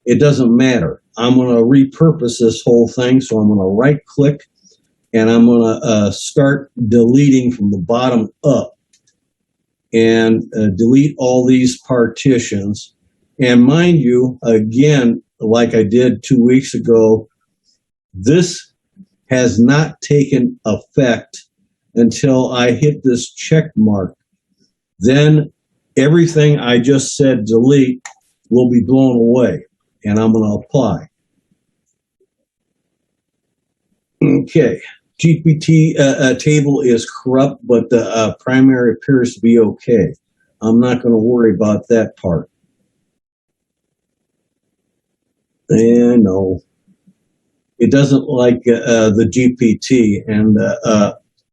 It doesn't matter. I'm going to repurpose this whole thing, so I'm going to right-click, and I'm going to start deleting from the bottom up and delete all these partitions. And mind you, again, like I did 2 weeks ago, this has not taken effect until I hit this check mark. Then everything I just said delete will be blown away, and I'm going to apply. Okay, GPT table is corrupt, but the primary appears to be okay. I'm not going to worry about that part. And no, it doesn't like the GPT, and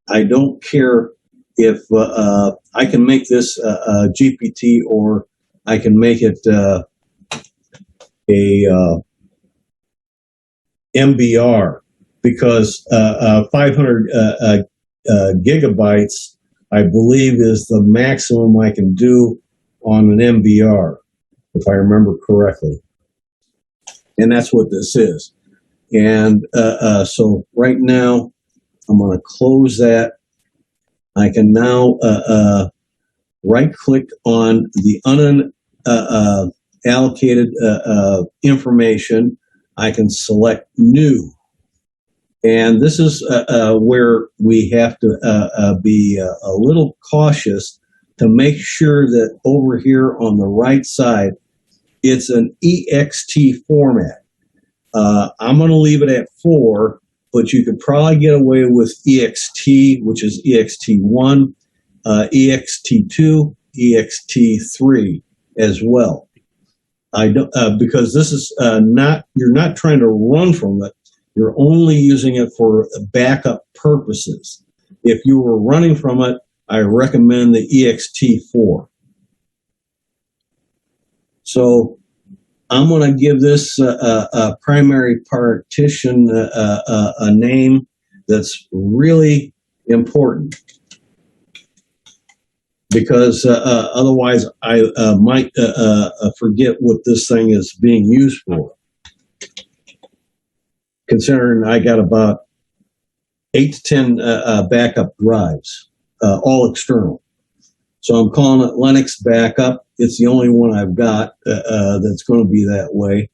I don't care if I can make this GPT or I can make it a MBR, because 500 gigabytes, I believe, is the maximum I can do on an MBR, if I remember correctly. And that's what this is. And so right now, I'm going to close that. I can now right-click on the unallocated information. I can select New. And this is where we have to be a little cautious to make sure that over here on the right side, it's an EXT format. I'm going to leave it at 4, but you could probably get away with EXT, which is EXT1, EXT2, EXT3 as well. I don't, because this is you're not trying to run from it. You're only using it for backup purposes. If you were running from it, I recommend the EXT4. So I'm going to give this a primary partition a name that's really important, because otherwise I might forget what this thing is being used for. Considering I got about 8 to 10 backup drives, all external. So I'm calling it Linux Backup. It's the only one I've got that's going to be that way.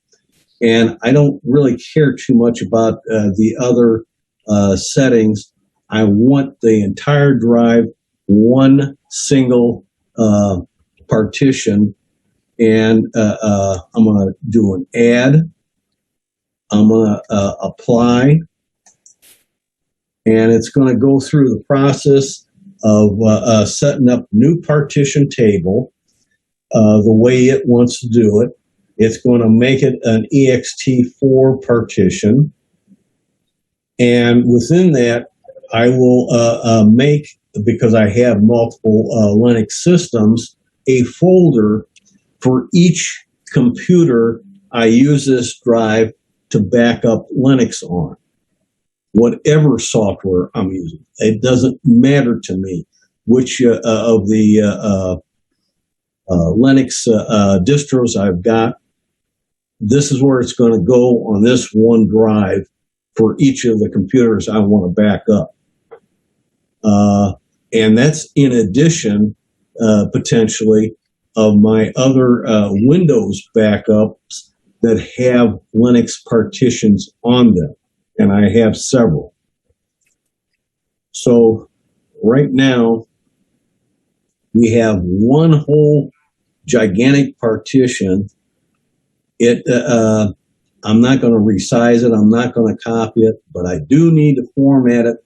And I don't really care too much about the other settings. I want the entire drive, one single partition, and I'm going to do an add. I'm going to apply, and it's going to go through the process of setting up new partition table the way it wants to do it. It's going to make it an ext4 partition, and within that, I will make, because I have multiple Linux systems, a folder for each computer I use this drive to back up Linux on. Whatever software I'm using, it doesn't matter to me which of the Linux distros I've got. This is where it's going to go on this one drive for each of the computers I want to back up. And that's in addition, potentially, of my other Windows backups that have Linux partitions on them. And I have several. So right now, we have one whole gigantic partition. I'm not going to resize it. I'm not going to copy it, but I do need to format it.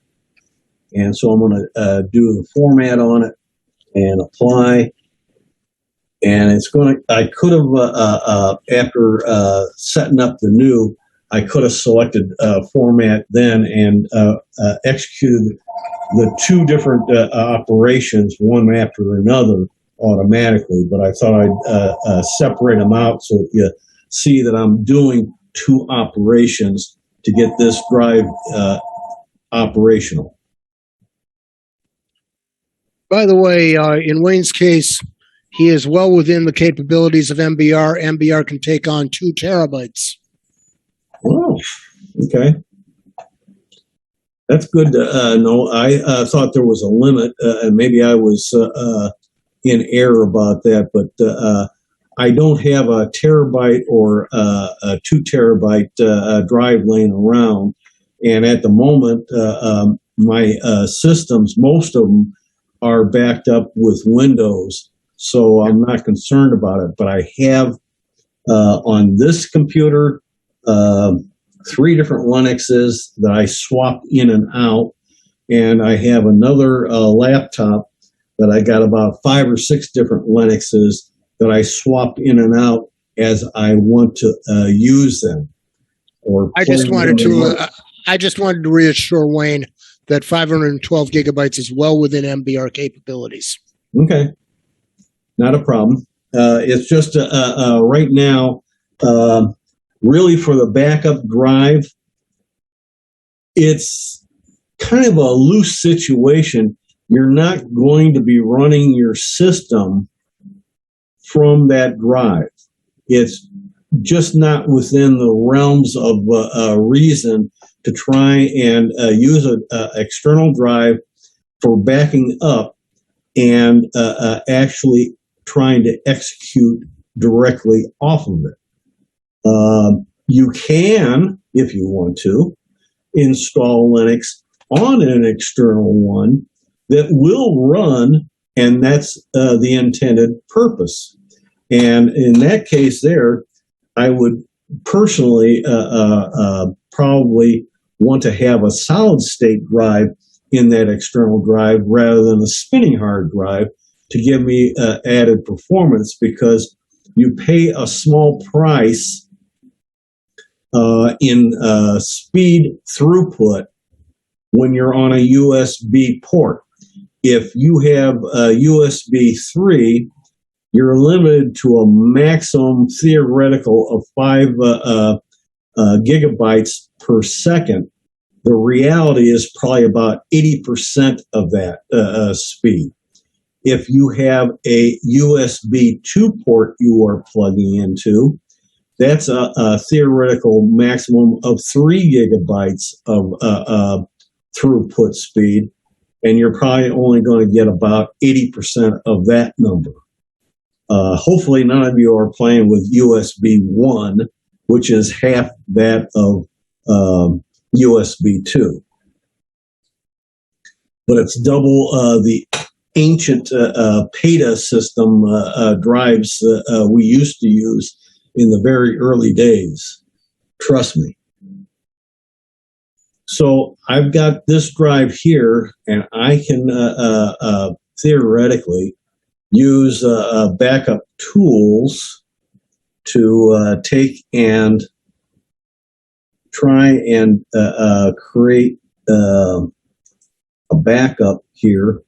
And so I'm going to do the format on it and apply. And it's going to, I could have, after setting up the new, I could have selected format then and executed the two different operations, one after another, automatically. But I thought I'd separate them out so that you see that I'm doing two operations to get this drive operational. By the way, in Wayne's case, he is well within the capabilities of MBR. MBR can take on 2 terabytes. Oh, okay. That's good to know. I thought there was a limit, and maybe I was in error about that, but I don't have a terabyte or a 2 terabyte drive laying around. And at the moment, my systems, most of them are backed up with Windows, so I'm not concerned about it. But I have on this computer 3 different Linuxes that I swap in and out, and I have another laptop that I got about 5 or 6 different Linuxes that I swap in and out as I want to use them. Or I just wanted to reassure Wayne that 512 gigabytes is well within MBR capabilities. Okay, not a problem. It's just right now, really for the backup drive, it's kind of a loose situation. You're not going to be running your system from that drive. It's just not within the realms of reason to try and use an external drive for backing up and actually trying to execute directly off of it. You can, if you want to, install Linux on an external one that will run, and that's the intended purpose. And in that case there, I would personally probably want to have a solid state drive in that external drive rather than a spinning hard drive to give me added performance, because you pay a small price in speed throughput when you're on a USB port. If you have a USB 3, you're limited to a maximum theoretical of 5 gigabytes per second. The reality is probably about 80% of that speed. If you have a USB 2 port you are plugging into, that's a theoretical maximum of 3 gigabytes of throughput speed. and you're probably only going to get about 80% of that number. Hopefully none of you are playing with USB 1, which is half that of USB 2. But it's double the ancient PATA system drives we used to use in the very early days. Trust me. So I've got this drive here, and I can theoretically use backup tools to take and try and create a backup here.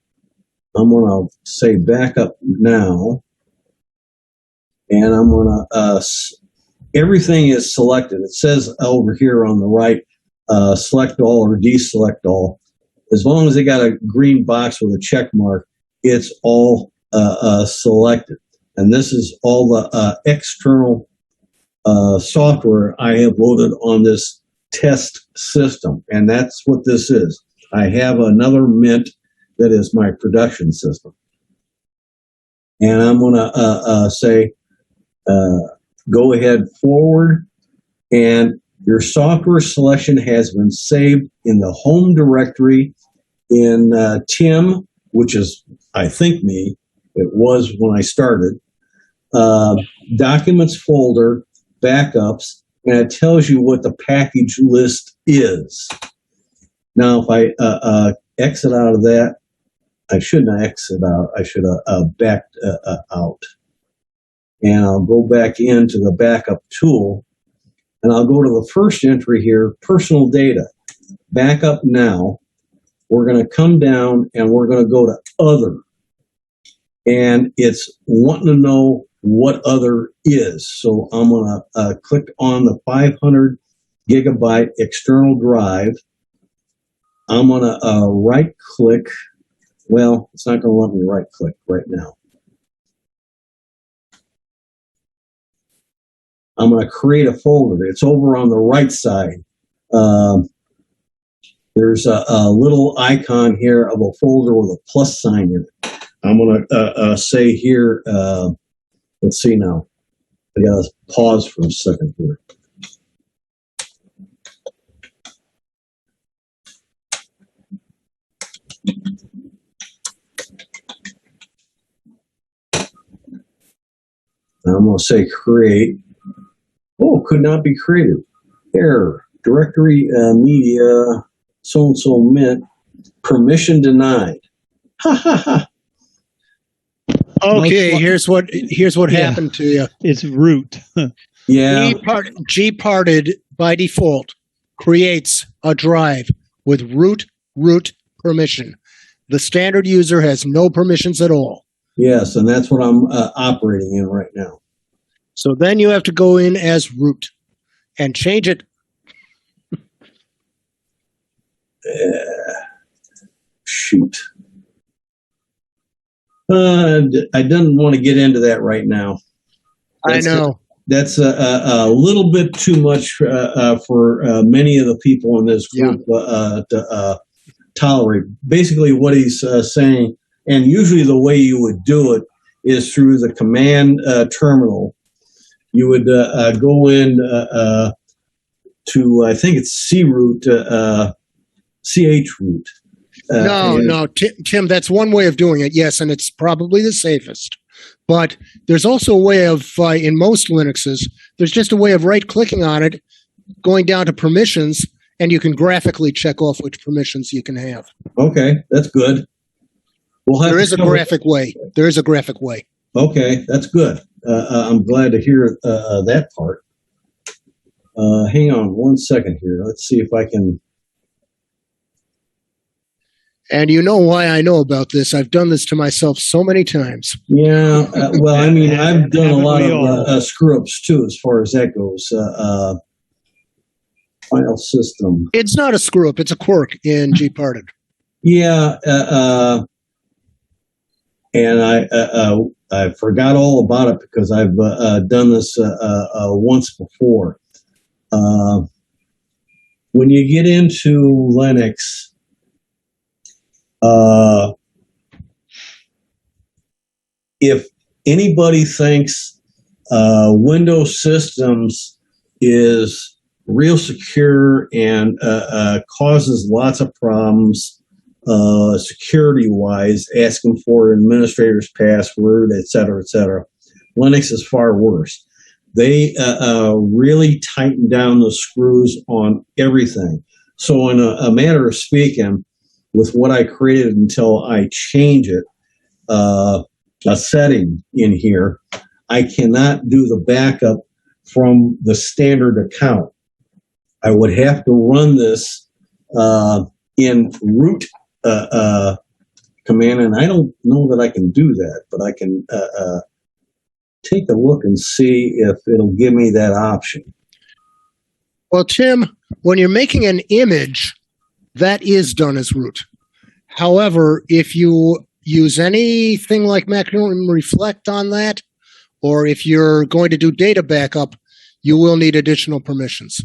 I'm going to say backup now, and I'm going to, everything is selected. It says over here on the right, select all or deselect all. As long as they got a green box with a check mark, it's all selected. And this is all the external software I have loaded on this test system. And that's what this is. I have another Mint that is my production system. And I'm going to say, go ahead forward, and your software selection has been saved in the home directory in Tim, which is, I think, me. It was when I started. Documents folder, backups, and it tells you what the package list is. Now, if I exit out of that, I shouldn't exit out. I should have backed out. And I'll go back into the backup tool, and I'll go to the first entry here, personal data. Backup now. We're going to come down, and we're going to go to other. And it's wanting to know what other is. So I'm going to click on the 500 gigabyte external drive. I'm going to right click. Well, it's not going to let me right click right now. I'm going to create a folder. It's over on the right side. There's a little icon here of a folder with a plus sign in it. I'm going to say here, let's see now. I got to pause for a second here. I'm going to say create. Oh, could not be created. Error. Directory media, so-and-so Mint, permission denied. Ha ha ha. Okay, here's what happened to you. It's root. Yeah. Gparted by default creates a drive with root permission. The standard user has no permissions at all. Yes, and that's what I'm operating in right now. So then you have to go in as root and change it. Shoot. I didn't want to get into that right now. I know. That's a little bit too much for many of the people in this group to tolerate. Basically, what he's saying, and usually the way you would do it is through the command terminal. You would go in to, I think it's chroot. No, Tim, that's one way of doing it, yes, and it's probably the safest. But there's also a way of, in most Linuxes, there's just a way of right-clicking on it, going down to permissions, and you can graphically check off which permissions you can have. Okay, that's good. There is a graphic way. There is a graphic way. Okay, that's good. I'm glad to hear that part. Hang on one second here. Let's see if I can... And you know why I know about this. I've done this to myself so many times. Yeah, well, I mean, I've done a lot of screw-ups, too, as far as that goes. File system. It's not a screw-up. It's a quirk in Gparted. Yeah, and I forgot all about it because I've done this once before. When you get into Linux, If anybody thinks Windows systems is real secure and causes lots of problems security-wise, asking for administrator's password, et cetera, Linux is far worse. They really tighten down the screws on everything. So in a matter of speaking, with what I created until I change it, a setting in here, I cannot do the backup from the standard account. I would have to run this in root command, and I don't know that I can do that, but I can take a look and see if it'll give me that option. Well, Tim, when you're making an image, that is done as root. However, if you use anything like Chromium Reflect on that, or if you're going to do data backup, you will need additional permissions.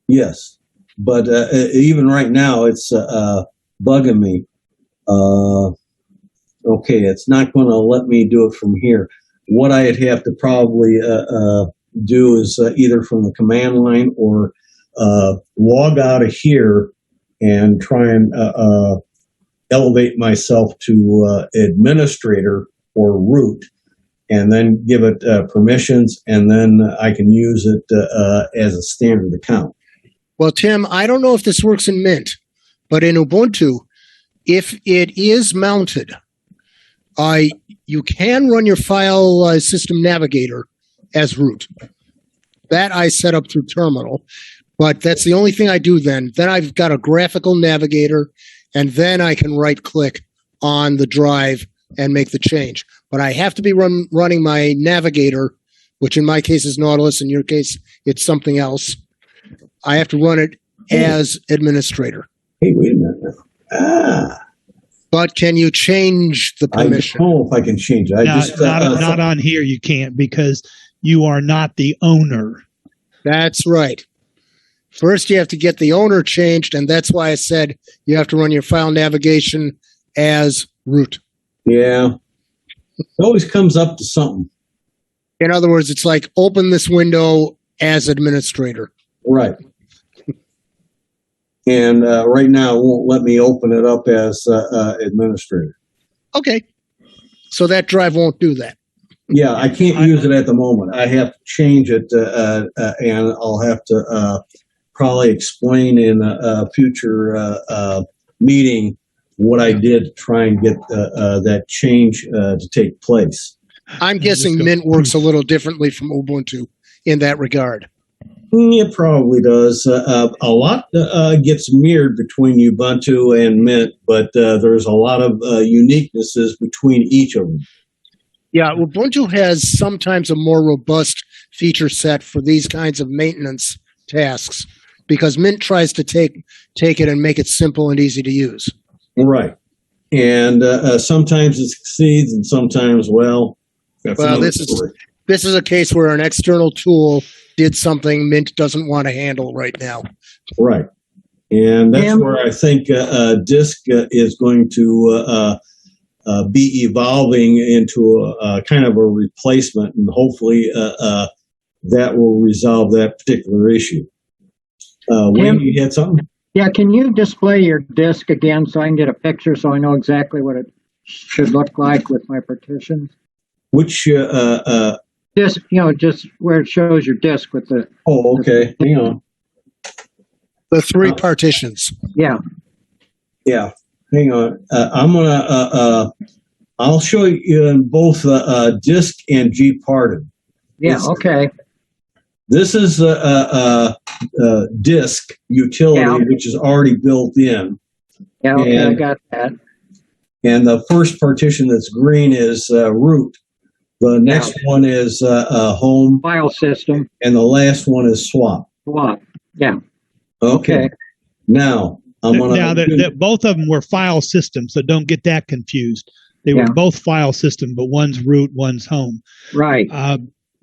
Yes, but even right now, it's bugging me. Okay, it's not going to let me do it from here. What I'd have to probably do is either from the command line or log out of here and try and elevate myself to administrator or root, and then give it permissions, and then I can use it as a standard account. Well, Tim, I don't know if this works in Mint, but in Ubuntu, if it is mounted, you can run your file system navigator as root. That I set up through terminal, but that's the only thing I do then. Then I've got a graphical navigator, and then I can right-click on the drive and make the change. But I have to be running my navigator, which in my case is Nautilus, in your case it's something else. I have to run it as administrator. Hey, wait a minute now. But can you change the permission? I don't know if I can change it. Not on here you can't, because you are not the owner. That's right. First, you have to get the owner changed, and that's why I said you have to run your file navigation as root. Yeah. It always comes up to something. In other words, it's like open this window as administrator. Right. And right now, it won't let me open it up as administrator. Okay. So that drive won't do that. Yeah, I can't use it at the moment. I have to change it, and I'll have to probably explain in a future meeting what I did to try and get that change to take place. I'm guessing Mint works a little differently from Ubuntu in that regard. It probably does. A lot gets mirrored between Ubuntu and Mint, but there's a lot of uniquenesses between each of them. Yeah, Ubuntu has sometimes a more robust feature set for these kinds of maintenance tasks, because Mint tries to take it and make it simple and easy to use. Right. And sometimes it succeeds, and sometimes, that's another story. This is a case where an external tool did something Mint doesn't want to handle right now. Right. And that's where I think disk is going to be evolving into a kind of a replacement, and hopefully that will resolve that particular issue. Wayne, you had something? Yeah, can you display your disk again so I can get a picture so I know exactly what it should look like with my partitions? Which Just, just where it shows your disk with the... Oh, okay. Hang on. The three partitions. Yeah. Yeah. Hang on. I'm going to... I'll show you in both disk and gparted. Yeah, okay. This is disk utility, which is already built in. Yeah, okay, I got that. And the first partition that's green is root. The next one is home. File system. And the last one is swap. Swap, yeah. Okay. Now, I'm going to... Now, both of them were file systems, so don't get that confused. They were both file system, but one's root, one's home. Right.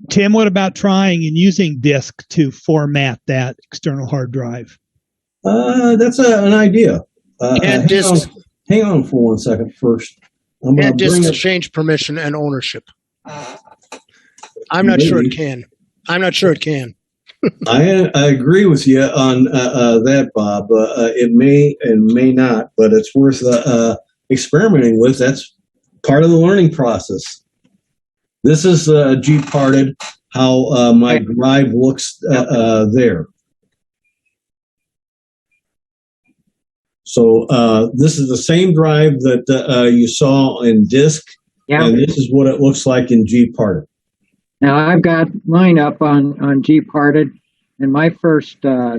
Tim, what about trying and using disk to format that external hard drive? That's an idea. And hang on for 1 second first. I'm going And to bring disk up. change permission and ownership. I'm not sure it Maybe. can. I'm not sure it can. I agree with you on that, Bob. It may and may not, but it's worth experimenting with. That's part of the learning process. This is G-parted, how my drive looks there. So this is the same drive that you saw in disk, and this is what it looks like in G-parted. Now I've got mine up on G-parted, and my first SDA1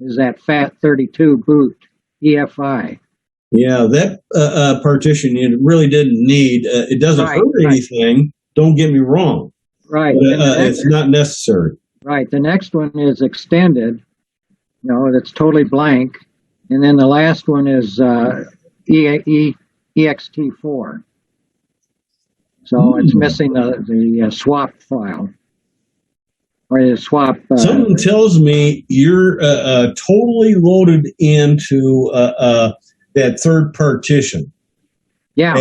is that FAT32 boot, EFI. Yeah, that partition you really didn't need. It doesn't hurt anything. Don't get me wrong. Right. But, it's not necessary. Right. The next one is extended. That's totally blank. And then the last one is EXT4. So it's missing the swap file. Or the swap. Something tells me you're totally loaded into that third partition. Yeah.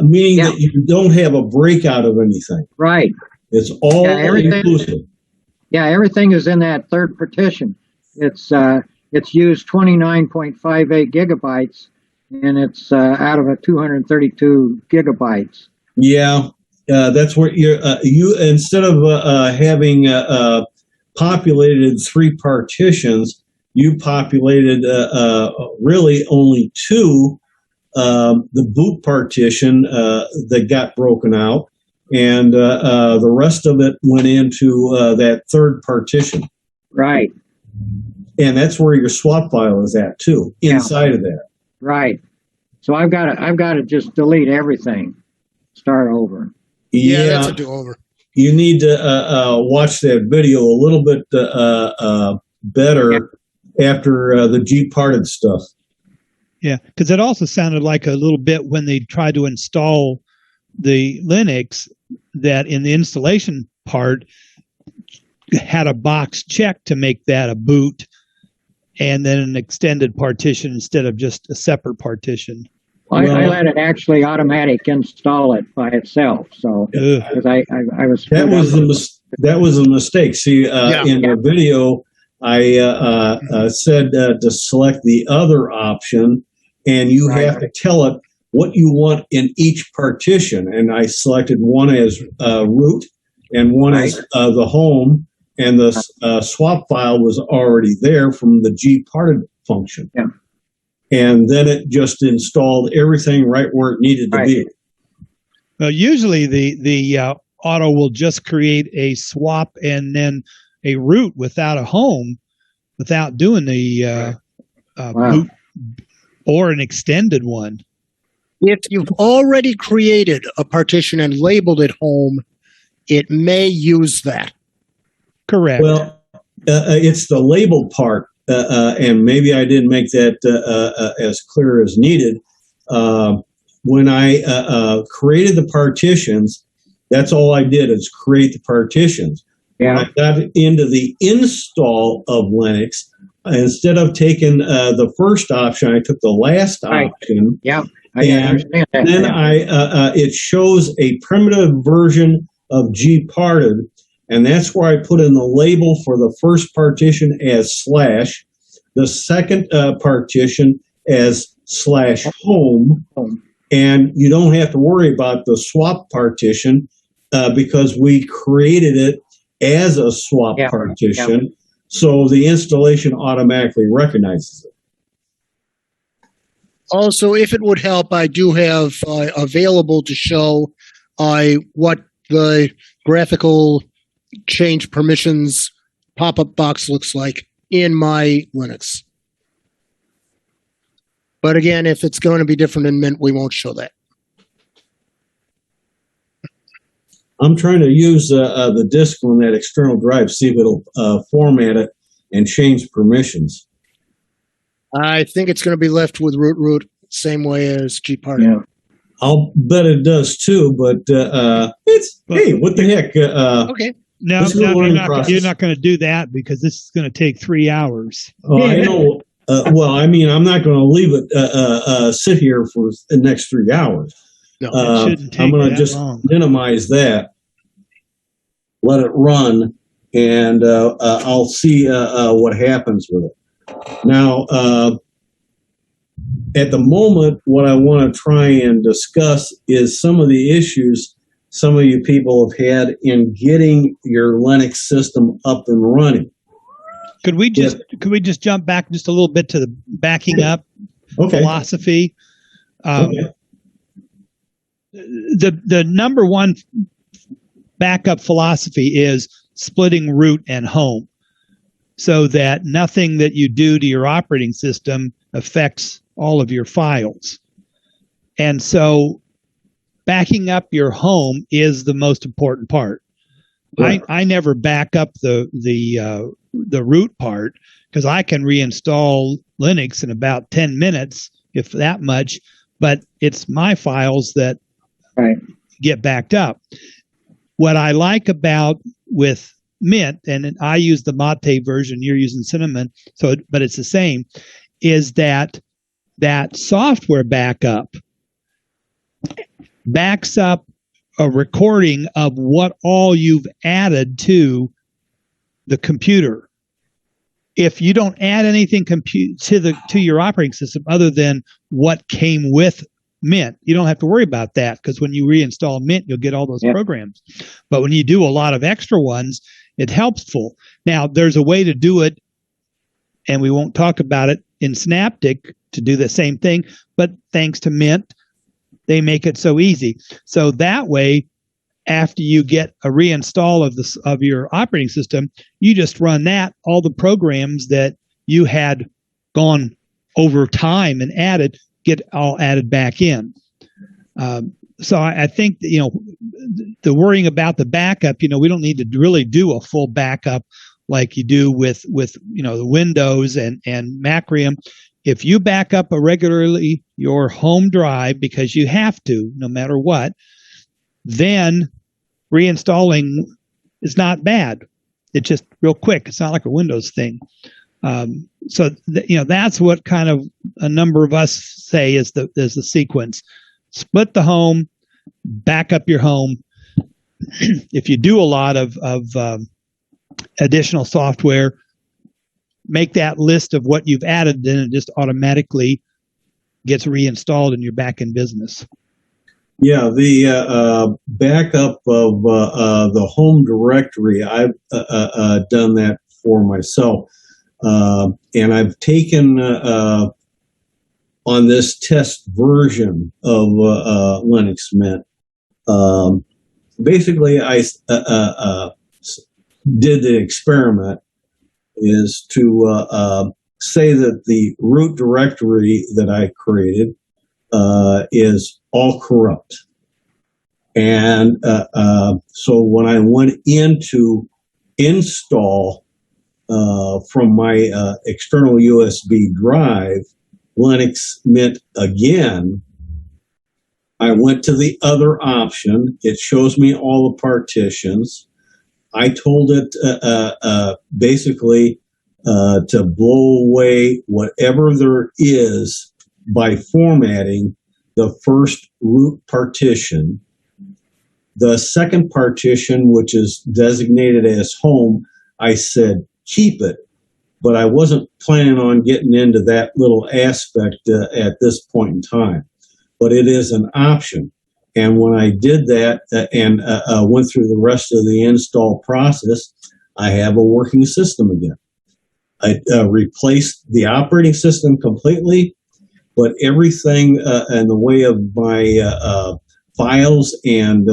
Meaning that you don't have a breakout of anything. Right. It's all inclusive. Yeah, everything is in that third partition. It's used 29.58 gigabytes, and it's out of a 232 gigabytes. Yeah, that's what you instead of having populated 3 partitions, you populated really only 2. The boot partition that got broken out, and the rest of it went into that third partition. Right. And that's where your swap file is at too, inside of that. Right. So I've got to just delete everything, start over. Yeah, that's a do-over. You need to watch that video a little bit better after the G-parted stuff. Yeah, because it also sounded like a little bit when they tried to install the Linux that in the installation part had a box check to make that a boot and then an extended partition instead of just a separate partition. Well, I let it actually automatic install it by itself. So because I was that was a mistake. See, in the video, I said to select the other option, and you have to tell it what you want in each partition. And I selected one as root and one as the home, and the swap file was already there from the G-parted function. Yeah. And then it just installed everything right where it needed to be. Well, usually the auto will just create a swap and then a root without a home, without doing the boot or an extended one. If you've already created a partition and labeled it home, it may use that. Correct. Well, it's the label part. And maybe I didn't make that as clear as needed. When I created the partitions, that's all I did is create the partitions. Yeah. When I got into the install of Linux, instead of taking the first option, I took the last option. Yeah, I understand that. Then it shows a primitive version of G-parted. And that's where I put in the label for the first partition as /, the second partition as /home, and you don't have to worry about the swap partition because we created it as a swap partition, so the installation automatically recognizes it. Also, if it would help, I do have available to show what the graphical change permissions pop-up box looks like in my Linux. But again, if it's going to be different in Mint, we won't show that. I'm trying to use the disk on that external drive, see if it'll format it and change permissions. I think it's going to be left with root, same way as G-Party. Yeah. I'll bet it does too, but hey, what the heck? Okay. No, you're not going to do that because this is going to take 3 hours. Oh, I know. Well, I mean, I'm not going to leave it sit here for the next 3 hours. No, it shouldn't take I'm going to that just long. minimize that, let it run, and I'll see what happens with it. Now, at the moment, what I want to try and discuss is some of the issues some of you people have had in getting your Linux system up and running. Could we just jump back just a little bit to the backing up philosophy? Okay. The number one backup philosophy is splitting root and home, so that nothing that you do to your operating system affects all of your files. And so backing up your home is the most important part. Right. I never back up the root part, because I can reinstall Linux in about 10 minutes, if that much, but it's my files that get backed up. What I like about with Mint, and I use the Mate version, you're using Cinnamon, but it's the same, is that software backup backs up a recording of what all you've added to the computer. If you don't add anything to your operating system other than what came with Mint, you don't have to worry about that, because when you reinstall Mint, you'll get all those programs. But when you do a lot of extra ones, it's helpful. Now, there's a way to do it, and we won't talk about it in Synaptic to do the same thing, but thanks to Mint, they make it so easy. So that way, after you get a reinstall of your operating system, you just run that, all the programs that you had gone over time and added, get all added back in. So I think that, the worrying about the backup, we don't need to really do a full backup like you do with the Windows and Macrium. If you back up regularly your home drive, because you have to, no matter what, then reinstalling is not bad. It's just real quick. It's not like a Windows thing. That's what kind of a number of us say is the sequence. Split the home, back up your home. If you do a lot of additional software, make that list of what you've added, then it just automatically gets reinstalled and you're back in business. Yeah, the backup of the home directory, I've done that for myself. And I've taken on this test version of Linux Mint. Basically, I did the experiment is to say that the root directory that I created is all corrupt. And so when I went in to install from my external USB drive Linux Mint again, I went to the other option. It shows me all the partitions. I told it basically to blow away whatever there is by formatting the first root partition. The second partition, which is designated as home, I said, keep it. But I wasn't planning on getting into that little aspect at this point in time. But it is an option. And when I did that and went through the rest of the install process, I have a working system again. I replaced the operating system completely, but everything in the way of my files and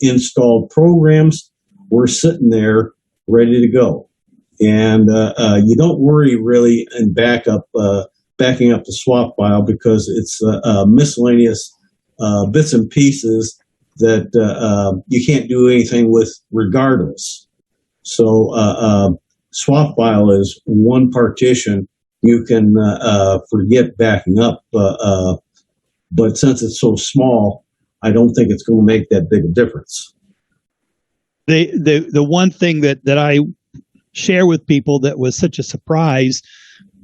installed programs were sitting there ready to go. And you don't worry really in backing up the swap file, because it's miscellaneous bits and pieces that you can't do anything with regardless. So swap file is one partition. You can forget backing up, but since it's so small, I don't think it's going to make that big a difference. The one thing that I share with people that was such a surprise,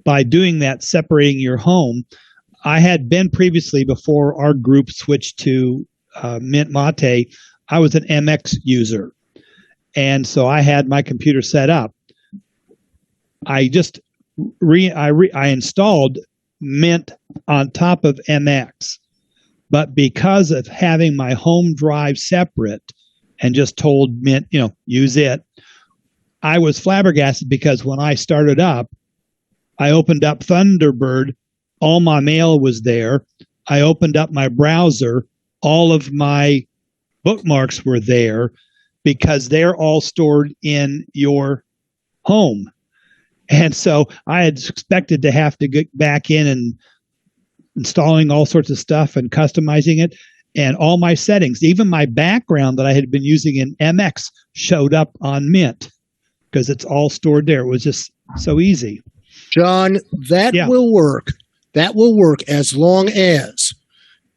by doing that, separating your home. I had been previously, before our group switched to Mint Mate, I was an MX user. And so I had my computer set up. I just I installed Mint on top of MX. But because of having my home drive separate and just told Mint, use it, I was flabbergasted because when I started up, I opened up Thunderbird, all my mail was there. I opened up my browser, all of my bookmarks were there because they're all stored in your home. And so I had expected to have to get back in and installing all sorts of stuff and customizing it. And all my settings, even my background that I had been using in MX, showed up on Mint because it's all stored there. It was just so easy. John, that will work. That will work as long as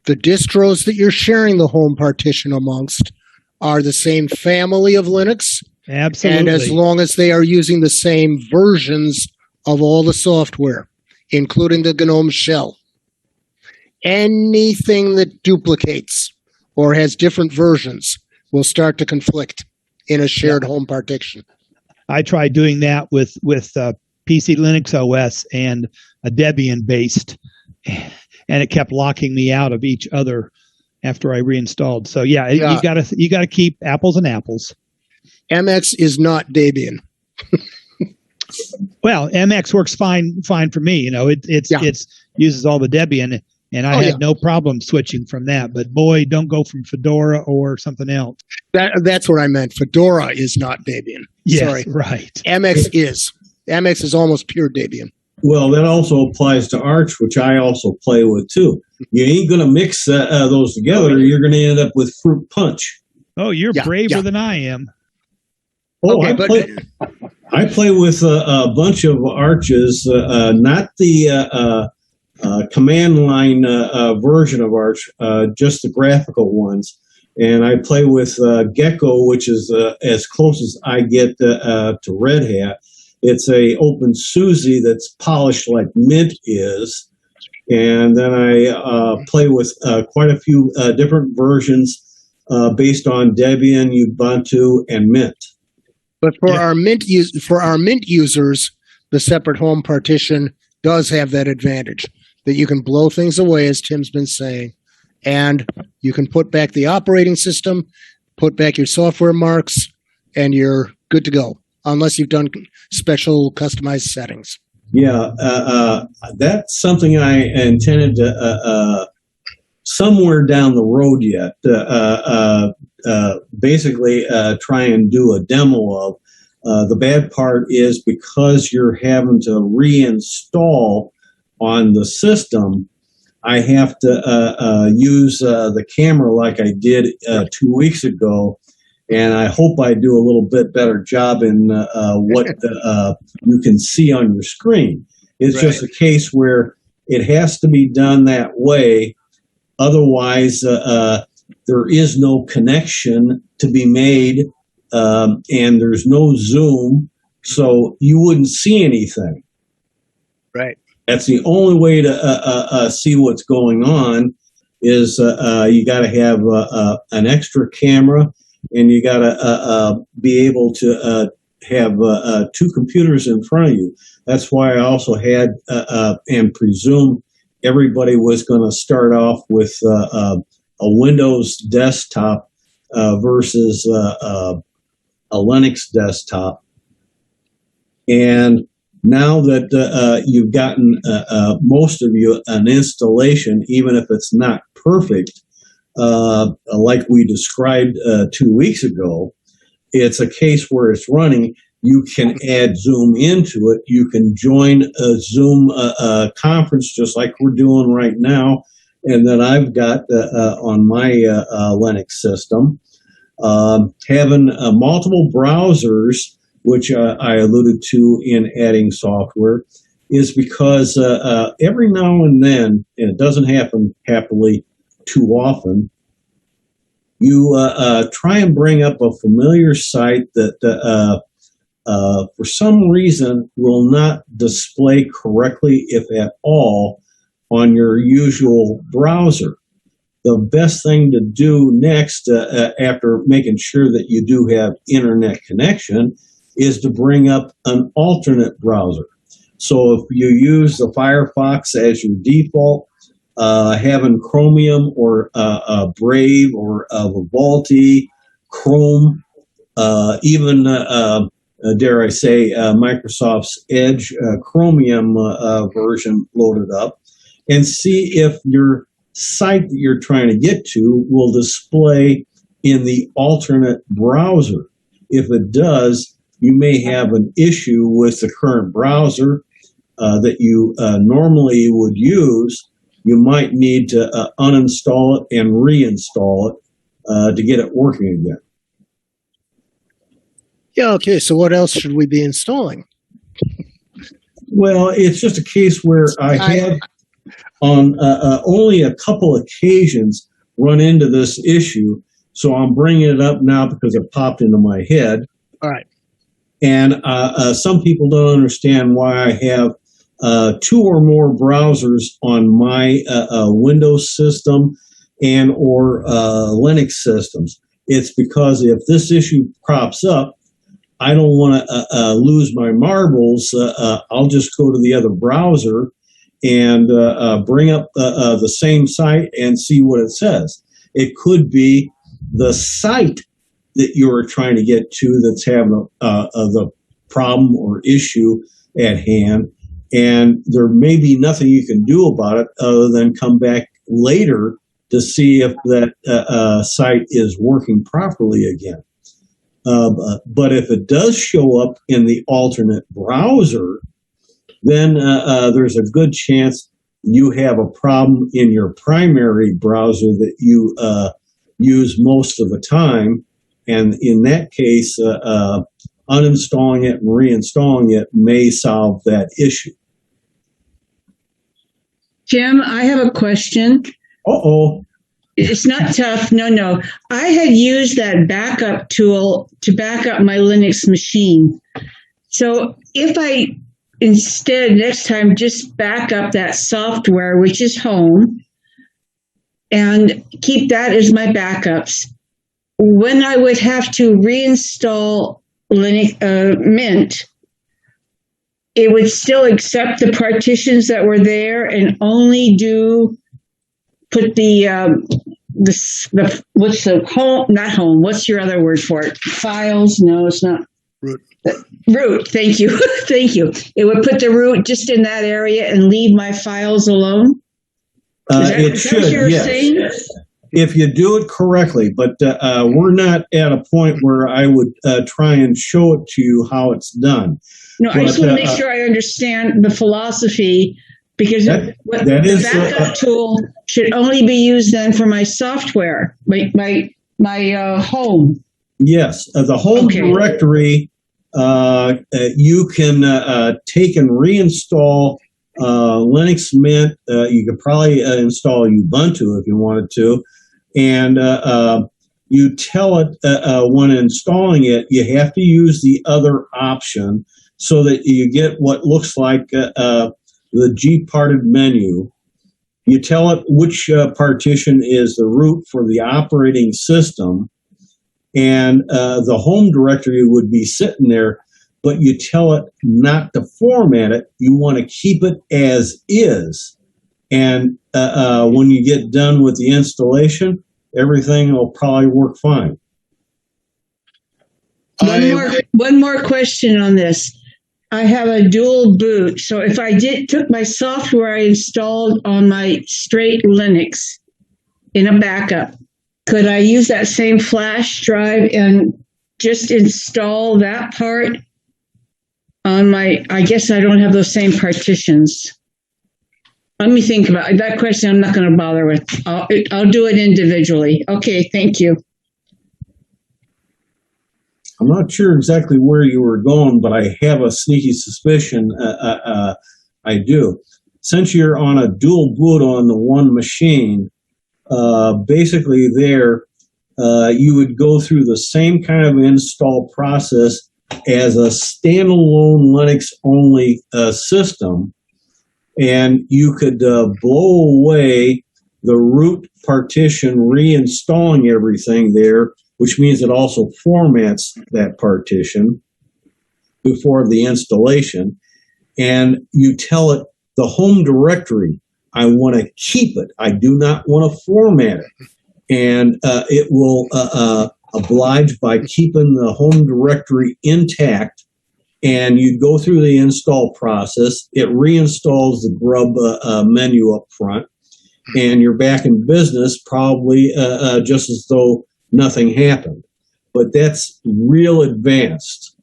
the distros that you're sharing the home partition amongst are the same family of Linux. Absolutely. And as long as they are using the same versions of all the software, including the GNOME shell. Anything that duplicates or has different versions will start to conflict in a shared home partition. I tried doing that with PC Linux OS and a Debian based, and it kept locking me out of each other after I reinstalled. So you gotta keep apples and apples. MX is not Debian. Well, MX works fine for me. It uses all the Debian, and I had no problem switching from that. But boy, don't go from Fedora or something else. That's what I meant. Fedora is not Debian. Yes, sorry. Right. MX is. MX is almost pure Debian. Well, that also applies to Arch, which I also play with too. You ain't going to mix those together. You're going to end up with fruit punch. Oh, you're braver than I am. Oh, okay, I play with a bunch of Arches, not the command line version of Arch, just the graphical ones. And I play with Gecko, which is as close as I get to Red Hat. It's a OpenSUSE that's polished like Mint is. And then I play with quite a few different versions based on Debian, Ubuntu, and Mint. But for our Mint users, the separate home partition does have that advantage that you can blow things away, as Tim's been saying, and you can put back the operating system, put back your software marks, and you're good to go, unless you've done special customized settings. Yeah, that's something I intended to somewhere down the road yet. Basically, try and do a demo of. The bad part is because you're having to reinstall on the system, I have to use the camera like I did 2 weeks ago, and I hope I do a little bit better job in what you can see on your screen. It's just a case where it has to be done that way. Otherwise, there is no connection to be made, and there's no zoom, so you wouldn't see anything. Right. That's the only way to see what's going on is you got to have an extra camera, and you got to be able to have two computers in front of you. That's why I also had and presume everybody was going to start off with a Windows desktop versus a Linux desktop. And now that you've gotten most of you an installation, even if it's not perfect, like we described 2 weeks ago, it's a case where it's running. You can add Zoom into it. You can join a Zoom conference just like we're doing right now, and then I've got on my Linux system having multiple browsers, which I alluded to in adding software, is because every now and then, and it doesn't happen happily too often, you try and bring up a familiar site that for some reason will not display correctly, if at all, on your usual browser. The best thing to do next, after making sure that you do have internet connection, is to bring up an alternate browser. So if you use the Firefox as your default, having Chromium or Brave or Vivaldi, Chrome, even dare I say Microsoft's Edge Chromium version loaded up, and see if your site that you're trying to get to will display in the alternate browser. If it does, you may have an issue with the current browser that you normally would use. You might need to uninstall it and reinstall it to get it working again. Yeah, okay, so what else should we be installing? Well, it's just a case where I have on only a couple occasions run into this issue, so I'm bringing it up now because it popped into my head. All right. And some people don't understand why I have two or more browsers on my Windows system and or Linux systems. It's because if this issue crops up, I don't want to lose my marbles. I'll just go to the other browser and bring up the same site and see what it says. It could be the site that you're trying to get to that's having the problem or issue at hand, and there may be nothing you can do about it other than come back later to see if that site is working properly again. But if it does show up in the alternate browser, then there's a good chance you have a problem in your primary browser that you use most of the time. And in that case, uninstalling it and reinstalling it may solve that issue. Jim, I have a question. Uh-oh. It's not tough. No. I had used that backup tool to back up my Linux machine. So if I instead next time just back up that software, which is home, and keep that as my backups, when I would have to reinstall Linux, Mint, it would still accept the partitions that were there and only put the what's the home, not home, what's your other word for it? Files? No, it's not. Root. Thank you. Thank you. It would put the root just in that area and leave my files alone. It should, yes. Saying? If you do it correctly, but we're not at a point where I would try and show it to you how it's done. No, I just want to make sure I understand the philosophy, because the backup tool should only be used then for my software, my home. Yes, the home directory, you can take and reinstall Linux Mint. You could probably install Ubuntu if you wanted to. And you tell it when installing it, you have to use the other option so that you get what looks like the G-parted menu. You tell it which partition is the root for the operating system, and the home directory would be sitting there, but you tell it not to format it. You want to keep it as is. And when you get done with the installation, everything will probably work fine. One more question on this. I have a dual boot, so if I took my software I installed on my straight Linux in a backup, could I use that same flash drive and just install that part on my, I guess I don't have those same partitions. Let me think about it. That question I'm not going to bother with. I'll do it individually. Okay, thank you. I'm not sure exactly where you were going, but I have a sneaky suspicion I do. Since you're on a dual boot on the one machine, basically there, you would go through the same kind of install process as a standalone Linux-only system, and you could blow away the root partition, reinstalling everything there, which means it also formats that partition before the installation, and you tell it the home directory, I want to keep it. I do not want to format it. And it will oblige by keeping the home directory intact. And you go through the install process. It reinstalls the grub menu up front. And you're back in business probably just as though nothing happened. But that's real advanced.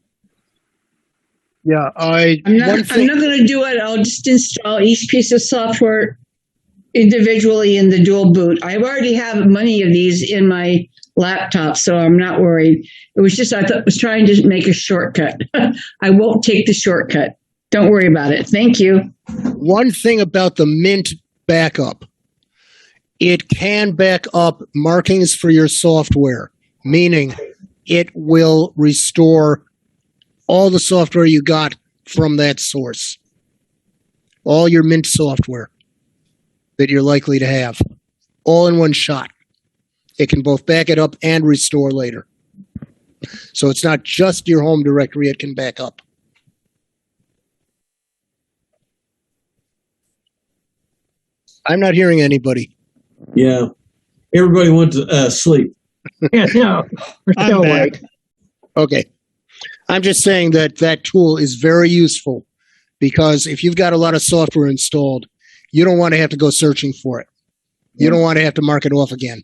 Yeah, I'm not going to do it. I'll just install each piece of software individually in the dual boot. I already have many of these in my laptop, so I'm not worried. It was just, I was trying to make a shortcut. I won't take the shortcut. Don't worry about it. Thank you. One thing about the Mint backup, it can back up markings for your software, meaning it will restore all the software you got from that source. All your Mint software that you're likely to have, all in one shot. It can both back it up and restore later. So it's not just your home directory it can back up. I'm not hearing anybody. Yeah. Everybody went to sleep. Yeah, no, we're I'm still back. awake. Okay. I'm just saying that that tool is very useful because if you've got a lot of software installed, you don't want to have to go searching for it. You don't want to have to mark it off again.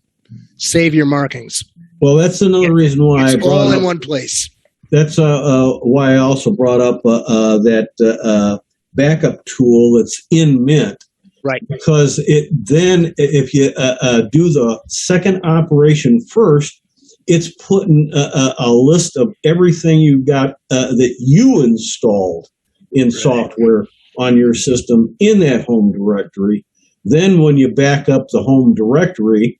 Save your markings. Well, that's another reason why I It's all brought in up. one place. That's why I also brought up that backup tool that's in Mint. Right. Because it then, if you do the second operation first, it's putting a list of everything you got that you installed in software on your system in that home directory. Then when you back up the home directory,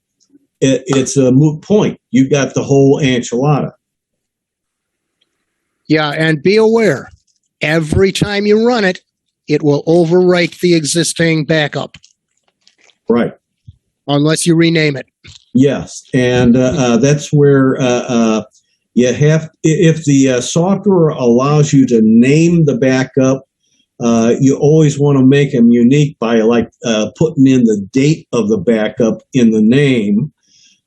it's a moot point. You got the whole enchilada. Yeah, and be aware, every time you run it, it will overwrite the existing backup. Right. Unless you rename it. Yes, and that's where you have, if the software allows you to name the backup, you always want to make them unique by putting in the date of the backup in the name.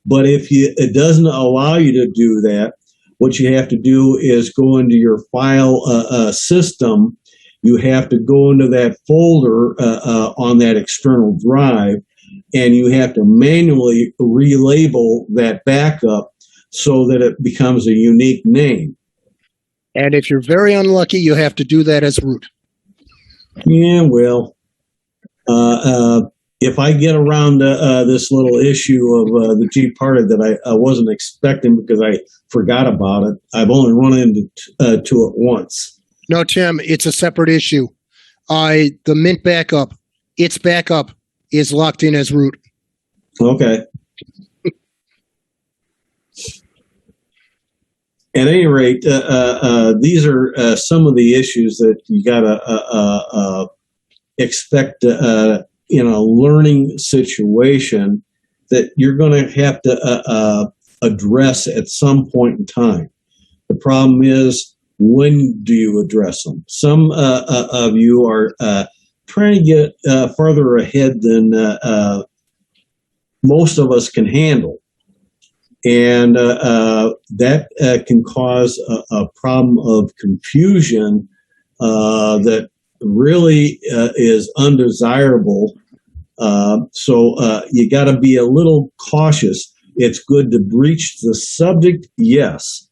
But if it doesn't allow you to do that, what you have to do is go into your file system. You have to go into that folder on that external drive, and you have to manually relabel that backup so that it becomes a unique name. And if you're very unlucky, you have to do that as root. Yeah, well, if I get around this little issue of the G-Parted that I wasn't expecting because I forgot about it, I've only run into it once. No, Tim, it's a separate issue. The Mint backup, its backup is locked in as root. Okay. At any rate, these are some of the issues that you got to expect in a learning situation that you're going to have to address at some point in time. The problem is, when do you address them? Some of you are trying to get further ahead than most of us can handle. And that can cause a problem of confusion that really is undesirable. So you got to be a little cautious. It's good to breach the subject, yes.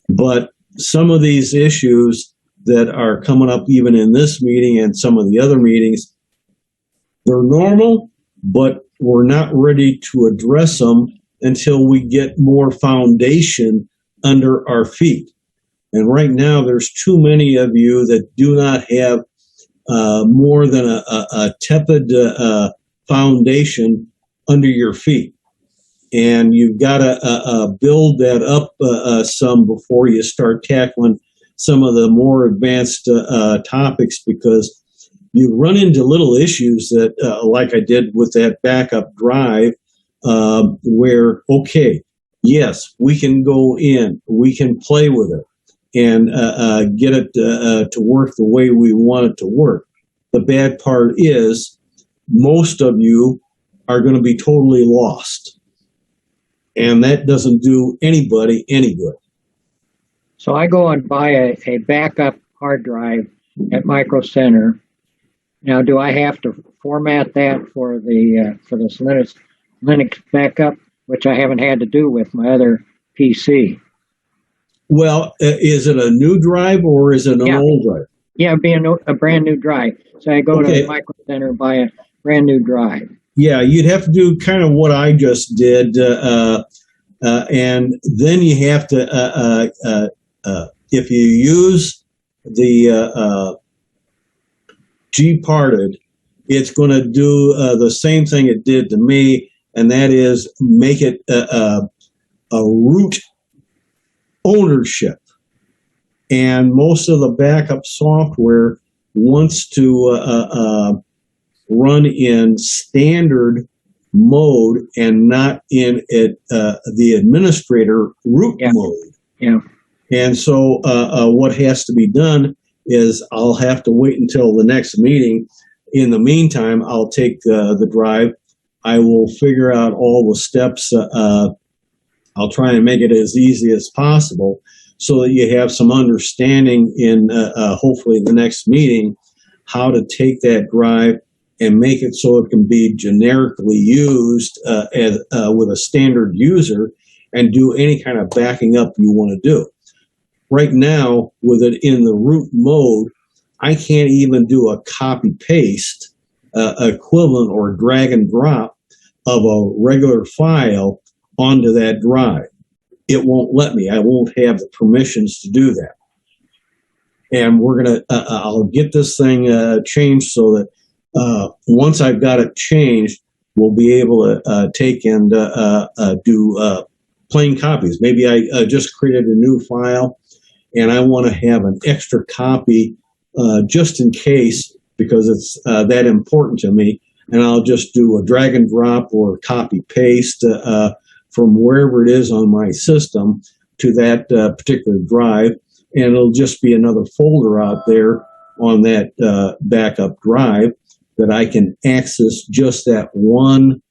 But some of these issues that are coming up even in this meeting and some of the other meetings, they're normal, but we're not ready to address them until we get more foundation under our feet. And right now, there's too many of you that do not have more than a tepid foundation under your feet. And you've got to build that up some before you start tackling some of the more advanced topics, because you run into little issues that, like I did with that backup drive, where, okay, yes, we can go in, we can play with it and get it to work the way we want it to work. The bad part is most of you are going to be totally lost. And that doesn't do anybody any good. So I go and buy a backup hard drive at Micro Center. Now, do I have to format that for this Linux backup, which I haven't had to do with my other PC? Well, is it a new drive or is it an old drive? Yeah, it'd be a brand new drive. So I go to the Micro Center and buy a brand new drive. Yeah, you'd have to do kind of what I just did, and then you have to, if you use the Gparted, it's going to do the same thing it did to me, and that is make it a root ownership. And most of the backup software wants to run in standard mode and not in the administrator root mode. Yeah. And so what has to be done is I'll have to wait until the next meeting. In the meantime, I'll take the drive. I will figure out all the steps. I'll try and make it as easy as possible so that you have some understanding in hopefully the next meeting how to take that drive and make it so it can be generically used with a standard user and do any kind of backing up you want to do. Right now, with it in the root mode, I can't even do a copy-paste equivalent or drag and drop of a regular file onto that drive. It won't let me. I won't have the permissions to do that. And we're going to, I'll get this thing changed so that once I've got it changed, we'll be able to take and do plain copies. Maybe I just created a new file and I want to have an extra copy just in case, because it's that important to me. And I'll just do a drag and drop or copy paste from wherever it is on my system to that particular drive. And it'll just be another folder out there on that backup drive that I can access just that one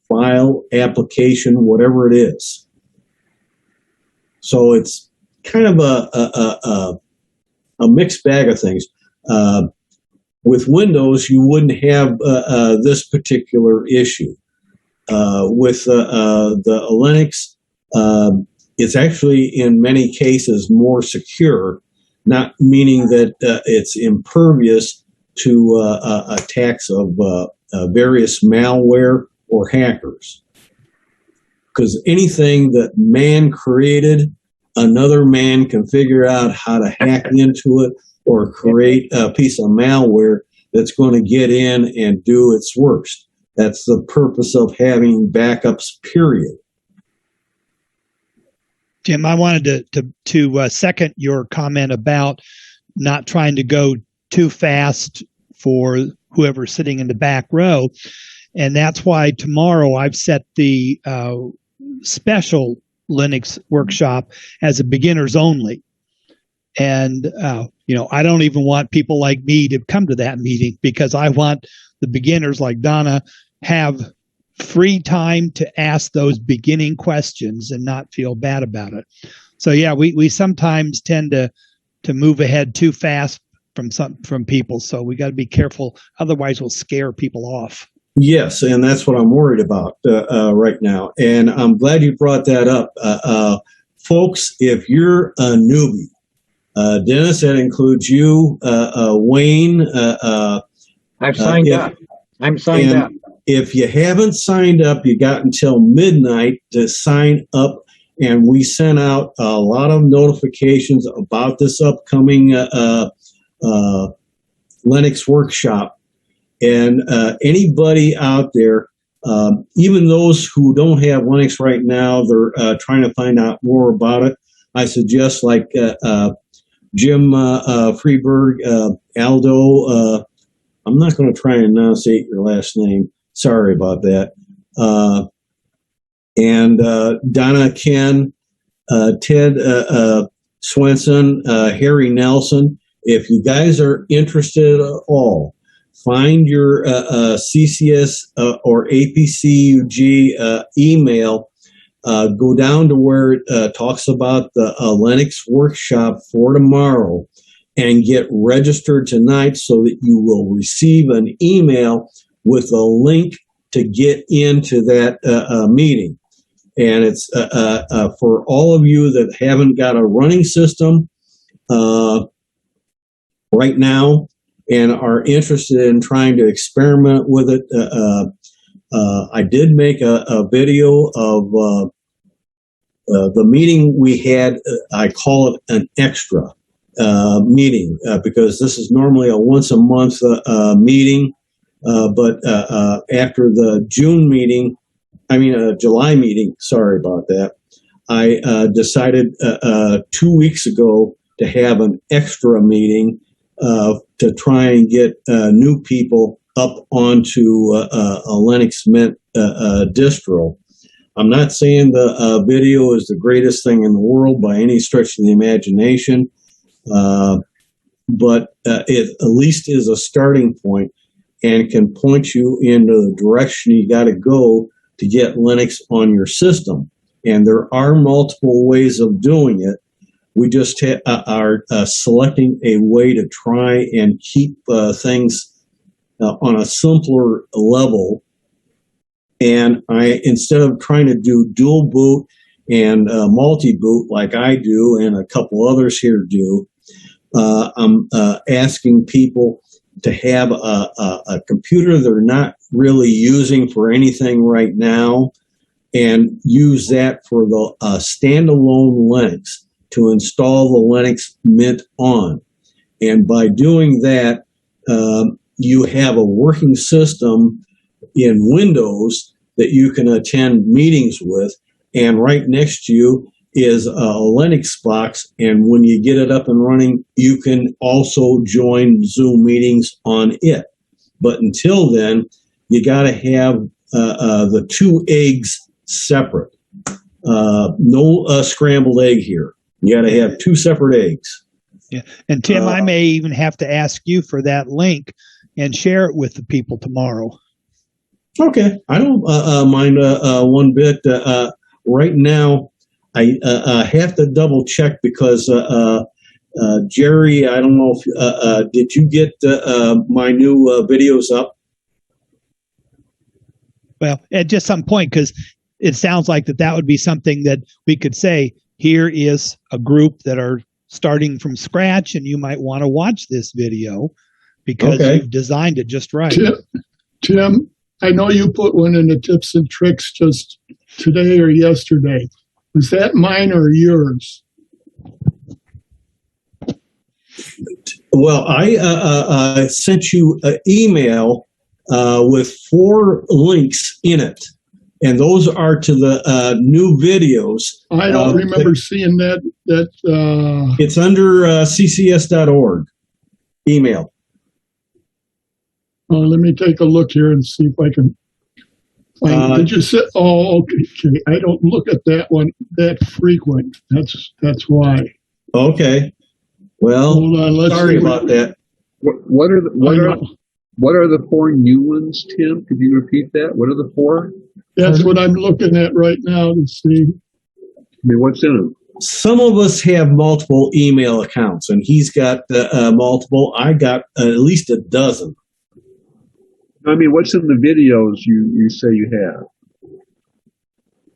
file, application, whatever it is. So it's kind of a mixed bag of things. With Windows, you wouldn't have this particular issue. With the Linux, it's actually in many cases more secure, not meaning that it's impervious to attacks of various malware or hackers. Because anything that man created, another man can figure out how to hack into it or create a piece of malware that's going to get in and do its worst. That's the purpose of having backups, period. Jim, I wanted to second your comment about not trying to go too fast for whoever's sitting in the back row. And that's why tomorrow I've set the special Linux workshop as a beginners only. And, I don't even want people like me to come to that meeting because I want the beginners like Donna have free time to ask those beginning questions and not feel bad about it. So yeah, we sometimes tend to move ahead too fast from people. So we got to be careful. Otherwise we'll scare people off. Yes. And that's what I'm worried about right now. And I'm glad you brought that up. Folks, if you're a newbie, Dennis, that includes you, Wayne. I've signed up. I'm signed up. If you haven't signed up, you got until midnight to sign up. And we sent out a lot of notifications about this upcoming Linux workshop. And anybody out there, even those who don't have Linux right now, they're trying to find out more about it. I suggest, like Jim Freeberg, Aldo. I'm not going to try and enunciate your last name. Sorry about that. And Donna Ken, Ted Swenson, Harry Nelson. If you guys are interested at all, find your CCS or APCUG email. Go down to where it talks about the Linux workshop for tomorrow and get registered tonight so that you will receive an email with a link to get into that meeting. And it's for all of you that haven't got a running system right now and are interested in trying to experiment with it. I did make a video of the meeting we had. I call it an extra meeting because this is normally a once a month meeting. But after the July meeting, sorry about that, I decided 2 weeks ago to have an extra meeting to try and get new people up onto a Linux Mint distro. I'm not saying the video is the greatest thing in the world by any stretch of the imagination, but it at least is a starting point and can point you into the direction you got to go to get Linux on your system. And there are multiple ways of doing it. We just are selecting a way to try and keep things on a simpler level. And instead of trying to do dual boot and multi-boot like I do and a couple others here do, I'm asking people to have a computer they're not really using for anything right now and use that for the standalone Linux to install the Linux Mint on. And by doing that, you have a working system in Windows that you can attend meetings with, and right next to you is a Linux box, and when you get it up and running, you can also join Zoom meetings on it. But until then, you got to have the two eggs separate. No scrambled egg here. You got to have two separate eggs. Yeah. And Tim, I may even have to ask you for that link and share it with the people tomorrow. Okay, I don't mind one bit. Right now, I have to double check because Jerry, I don't know if did you get my new videos up? Well, at just some point, because it sounds like that would be something that we could say, here is a group that are starting from scratch, and you might want to watch this video because you've designed it just right. Tim, I know you put one in the tips and tricks just today or yesterday. Was that mine or yours? Well, I sent you an email with 4 links in it, and those are to the new videos. I don't remember seeing that. It's under ccs.org email. Oh, let me take a look here and see if I can. Did you say? Oh, okay. I don't look at that one that frequent. That's why. Okay. Well, hold on, sorry about that. What are the 4 new ones, Tim? Could you repeat that? What are the 4? That's what I'm looking at right now to see. I mean, what's in them? Some of us have multiple email accounts, and he's got multiple. I got at least a dozen. I mean, what's in the videos you say you have?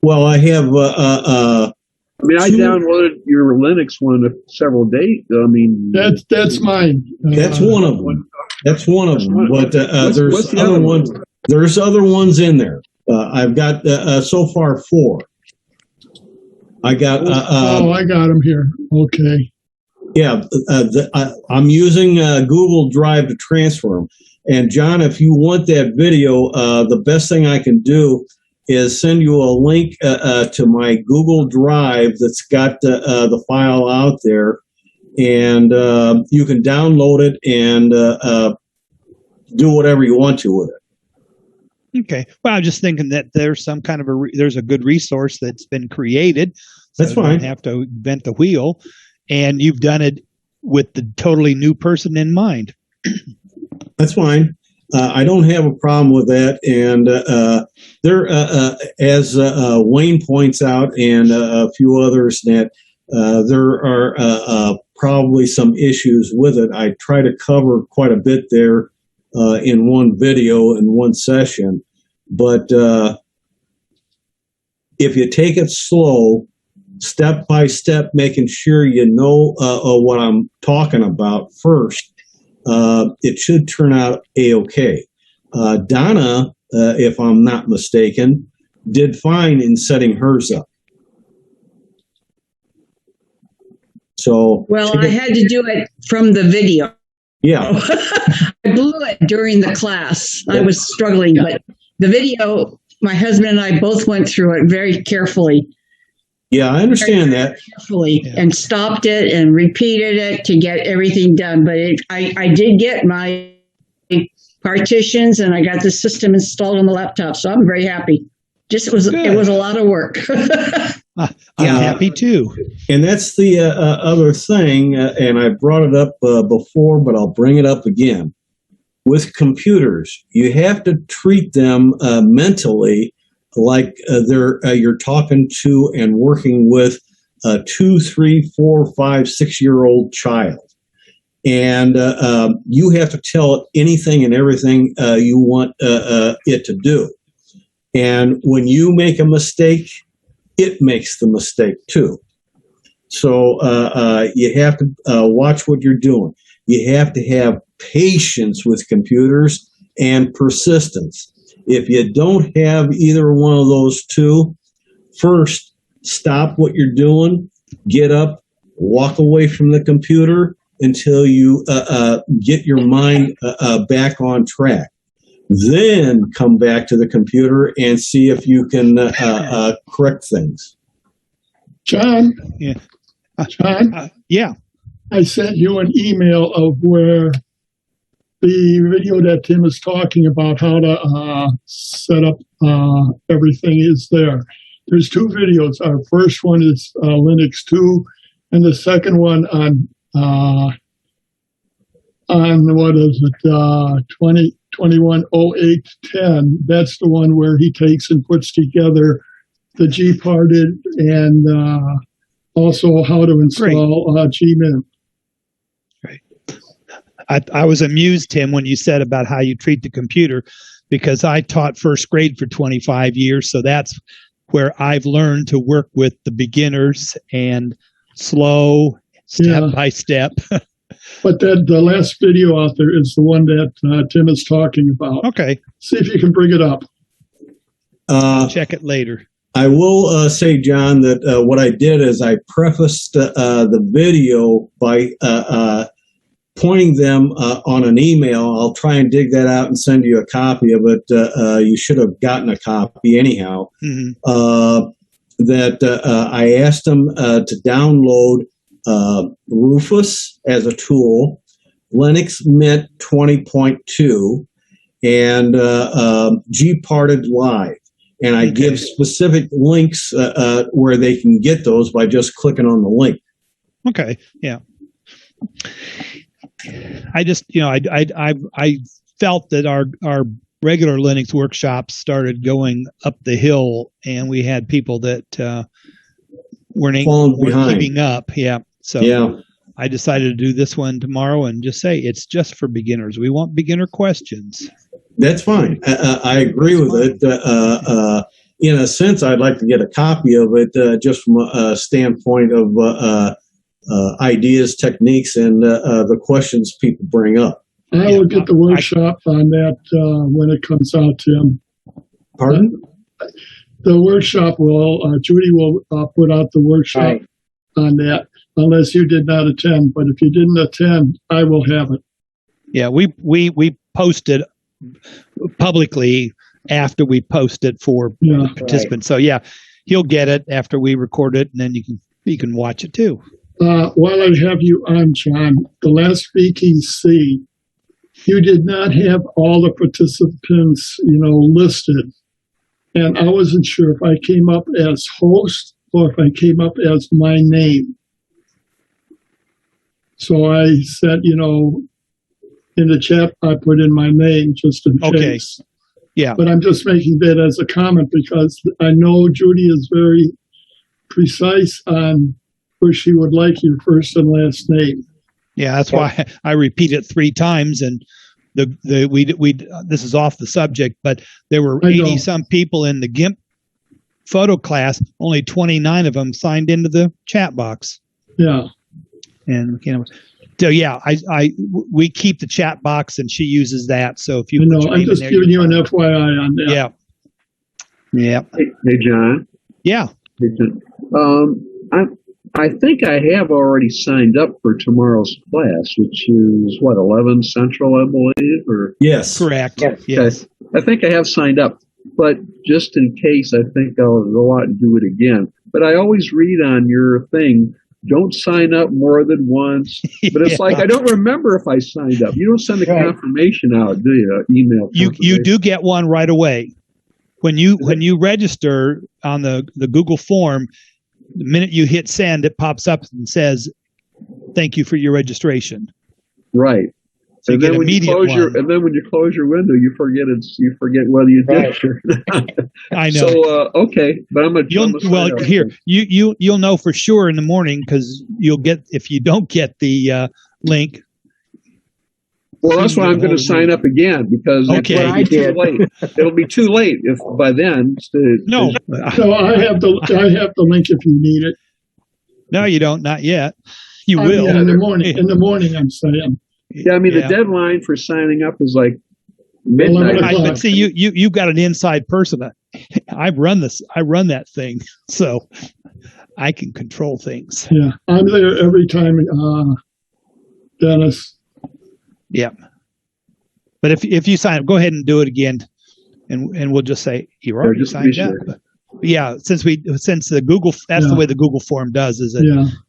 Well, I have. I downloaded your Linux one several days. I mean, that's mine. That's one of them. That's one of them. But there's the other ones. There's other ones in there. I've got so far 4. I got. I got them here. Okay. Yeah, I'm using Google Drive to transfer them. And John, if you want that video, the best thing I can do is send you a link to my Google Drive that's got the file out there. and you can download it and do whatever you want to with it. Okay. Well, I'm just thinking that there's some kind of there's a good resource that's been created. So That's you fine. don't have to invent the wheel, and you've done it with the totally new person in mind. That's fine. I don't have a problem with that. And there, as Wayne points out, and a few others, that there are probably some issues with it. I try to cover quite a bit there in one video in one session. But if you take it slow, step by step, making sure you know what I'm talking about first, it should turn out a-okay. Donna, if I'm not mistaken, did fine in setting hers up. So, Well, I had to do it from the video. yeah, I blew it during the class. I was struggling, but the video, my husband and I both went through it very carefully. yeah, I understand that. And stopped it and repeated it to get everything done. But I did get my partitions and I got the system installed on the laptop, so I'm very happy. It was a lot of work. I'm happy too. And that's the other thing, and I brought it up before, but I'll bring it up again. With computers, you have to treat them mentally like you're talking to and working with a 2, 3, 4, 5, 6-year-old child. And you have to tell it anything and everything you want it to do. And when you make a mistake, it makes the mistake too. So you have to watch what you're doing. You have to have patience with computers and persistence. If you don't have either one of those two, first, stop what you're doing, get up, walk away from the computer until you get your mind back on track. Then come back to the computer and see if you can correct things. John? Yeah. John? Yeah. I sent you an email of where the video that Tim is talking about, how to set up everything, is there. There's two videos. Our first one is Linux 2, and the second one on what is it, 210810. That's the one where he takes and puts together the Gparted and also how to install Gmin. I was amused, Tim, when you said about how you treat the computer, because I taught first grade for 25 years. So that's where I've learned to work with the beginners and slow, step by step. But the last video out there is the one that Tim is talking about. Okay. See if you can bring it up. I'll check it later. I will say, John, that what I did is I prefaced the video by pointing them on an email. I'll try and dig that out and send you a copy of it. You should have gotten a copy anyhow. Mm-hmm. That I asked them to download Rufus as a tool, Linux Mint 20.2, and Gparted Live. And I give specific links where they can get those by just clicking on the link. Okay. Yeah. I just, I felt that our regular Linux workshops started going up the hill, and we had people that weren't keeping up. Yeah. So I decided to do this one tomorrow and just say it's just for beginners. We want beginner questions. That's fine. I agree with it. In a sense, I'd like to get a copy of it just from a standpoint of ideas, techniques, and the questions people bring up. I will get the workshop on that when it comes out, Tim. Pardon? The workshop Judy will put out the workshop on that, unless you did not attend. But if you didn't attend, I will have it. Yeah, we posted publicly after we post it for participants. So he'll get it after we record it, and then you can watch it too. While I have you on, John, the last VTC, you did not have all the participants, listed. And I wasn't sure if I came up as host or if I came up as my name. So I said, in the chat, I put in my name just in case. Yeah. But I'm just making that as a comment because I know Judy is very precise on where she would like your first and last name. Yeah, that's why I repeat it 3 times. And this is off the subject, but there were 80 some people in the GIMP photo class. Only 29 of them signed into the chat box. Yeah. And so yeah, we keep the chat box, and she uses that. So if you, I'm just giving you an FYI on that. Yeah. Yeah. Hey, John. Yeah. Hey, John. I think I have already signed up for tomorrow's class, which is 11 Central, I believe, or Yes. Correct. Yes. I think I have signed up, but just in case, I think I'll go out and do it again. But I always read on your thing, don't sign up more than once. But it's like I don't remember if I signed up. You don't send a confirmation out, do you? Email. You do get one right away when you register on the Google form. The minute you hit send, it pops up and says, "Thank you for your registration." Right. So and then when you close your window, you forget whether you did or not. I know. So okay, but you'll know for sure in the morning because you'll get, if you don't get the link. Well, that's why I'm going to sign up again because it'll be too late. It'll be too late if by then. No. So I have the link if you need it. No, you don't. Not yet. You will in the morning. In the morning, I'm saying. Yeah, I mean the deadline for signing up is like midnight. But see, you've got an inside person. I run that thing, so I can control things. Yeah, I'm there every time, Dennis. Yeah, but if you sign up, go ahead and do it again, and we'll just say you're already signed up. Sure. Yeah, since the Google, that's the way the Google form does, is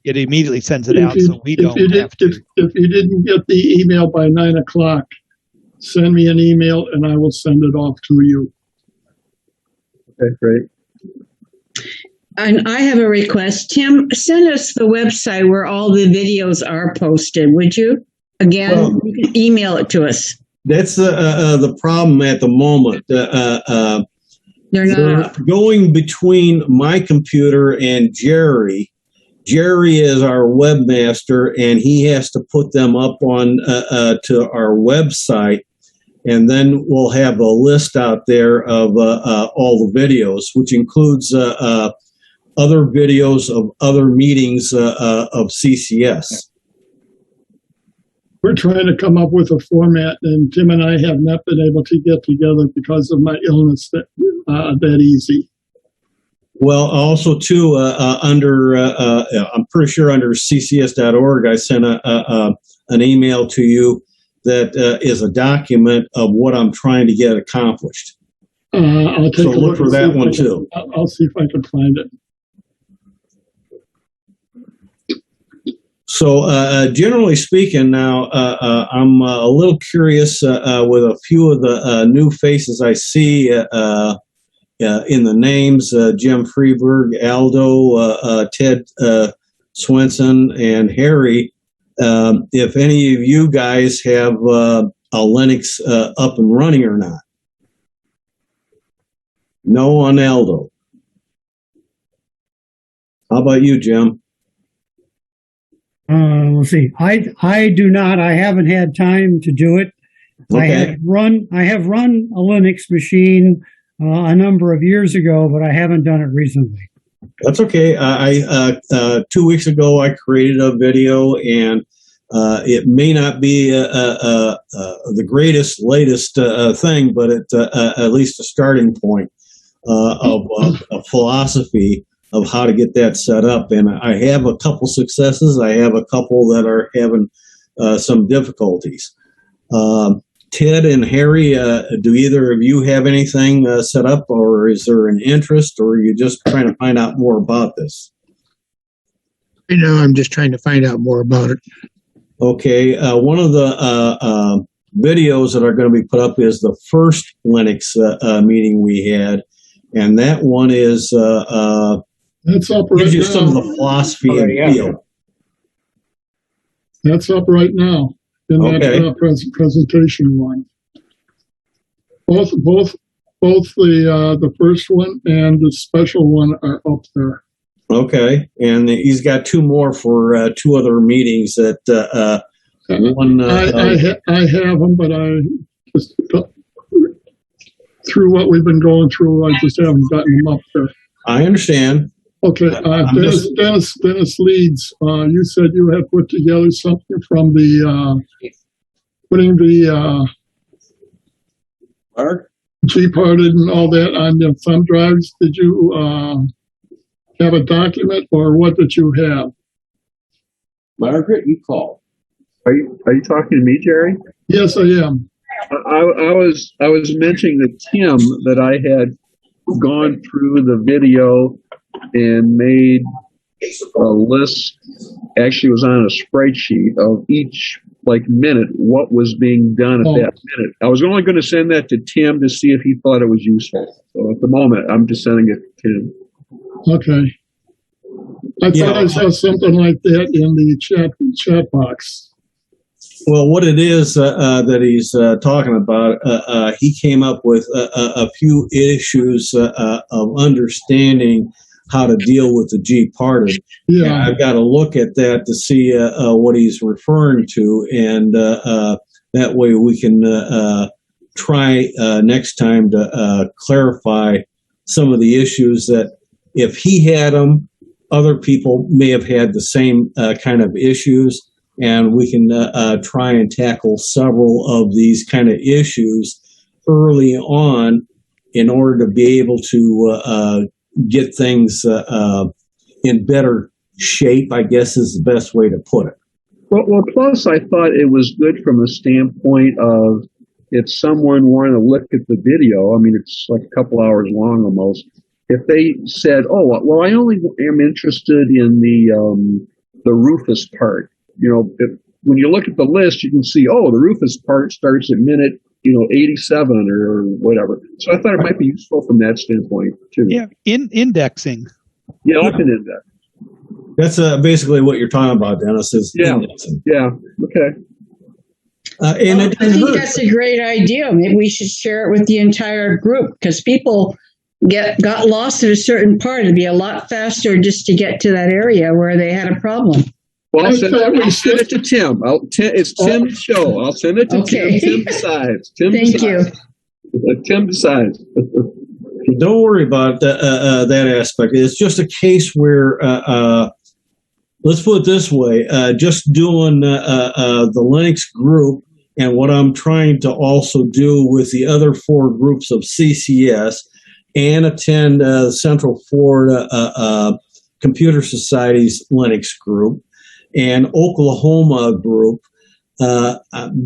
it immediately sends it out, so we don't have to. If you didn't get the email by 9 o'clock, send me an email and I will send it off to you. Okay, great. And I have a request. Tim, send us the website where all the videos are posted, would you? Again, you can email it to us. That's the problem at the moment. They're not going between my computer and Jerry. Jerry is our webmaster, and he has to put them up on to our website, and then we'll have a list out there of all the videos, which includes other videos of other meetings of CCS. We're trying to come up with a format, and Tim and I have not been able to get together because of my illness that easy. Well, also too, under I'm pretty sure under ccs.org, I sent an email to you that is a document of what I'm trying to get accomplished. I'll take a look for that one too. I'll see if I can find it. So generally speaking, now I'm a little curious with a few of the new faces I see in the names: Jim Freeberg, Aldo, Ted Swenson, and Harry. If any of you guys have a Linux up and running or not. No on Aldo. How about you, Jim? Let's see. I do not. I haven't had time to do it. Okay. I have run a Linux machine a number of years ago, but I haven't done it recently. That's okay. I 2 weeks ago I created a video, and it may not be the greatest, latest thing, but it's at least a starting point of a philosophy of how to get that set up. And I have a couple successes. I have a couple that are having some difficulties. Ted and Harry, do either of you have anything set up, or is there an interest, or are you just trying to find out more about this? Right now, I'm just trying to find out more about it. Okay, one of the videos that are going to be put up is the first Linux meeting we had, and that one is That's up right gives you some of now. the philosophy and feel. That's up right now in that presentation one. Both the first one and the special one are up there. Okay, and he's got two more for two other meetings. That one. I have them, but I just through what we've been going through, I just haven't gotten them up there. I understand. Okay, Dennis Leeds, you said you had put together something from the putting the G-parted and all that on the thumb drives. Did you have a document, or what did you have? Margaret, you call. Are you talking to me, Jerry? Yes, I am. I was mentioning to Tim that I had gone through the video and made a list. Actually, it was on a spreadsheet of each minute what was being done at that minute. I was only going to send that to Tim to see if he thought it was useful. So at the moment, I'm just sending it to Tim. Okay. I thought I saw something like that in the chat box. Well, what it is that he's talking about, he came up with a few issues of understanding how to deal with the G-parted. Yeah, I've got to look at that to see what he's referring to, and that way we can try next time to clarify some of the issues that if he had them, other people may have had the same kind of issues. And we can try and tackle several of these kind of issues early on in order to be able to get things in better shape, I guess is the best way to put it. Well, plus I thought it was good from the standpoint of if someone wanted to look at the video, I mean, it's like a couple hours long almost. If they said, oh, well, I only am interested in the Rufus part. You know, when you look at the list, you can see, oh, the Rufus part starts at minute, 87 or whatever. So I thought it might be useful from that standpoint too. Yeah, indexing. Yeah, I can index. That's basically what you're talking about, Dennis. Is indexing. Yeah. Okay. And I think that's a great idea. Maybe we should share it with the entire group because people got lost at a certain part. It'd be a lot faster just to get to that area where they had a problem. Well, I'll send it to Tim. It's Tim's show. I'll send it to Tim. Tim decides. Thank you. Tim decides. Don't worry about that aspect. It's just a case where, let's put it this way, just doing the Linux group and what I'm trying to also do with the other four groups of CCS and attend Central Florida Computer Society's Linux group and Oklahoma group,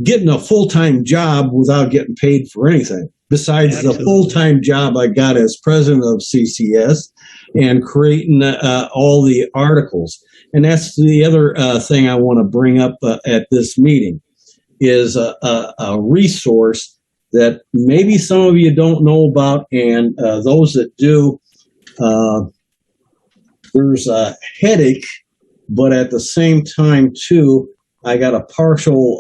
getting a full-time job without getting paid for anything, besides the full-time job I got as president of CCS and creating all the articles. And that's the other thing I want to bring up at this meeting is a resource that maybe some of you don't know about, and those that do, there's a headache. But at the same time, too, I got a partial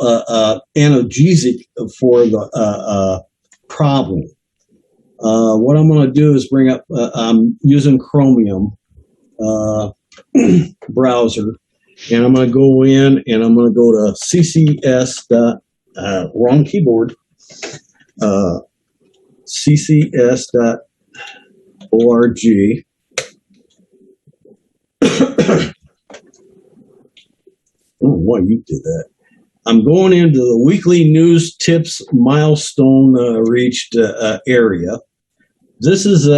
analgesic for the problem. What I'm going to do is bring up, I'm using Chromium browser, and I'm going to go in and I'm going to go to ccs. Wrong keyboard. ccs.org. Oh, why you did that. I'm going into the weekly news tips milestone reached area. This is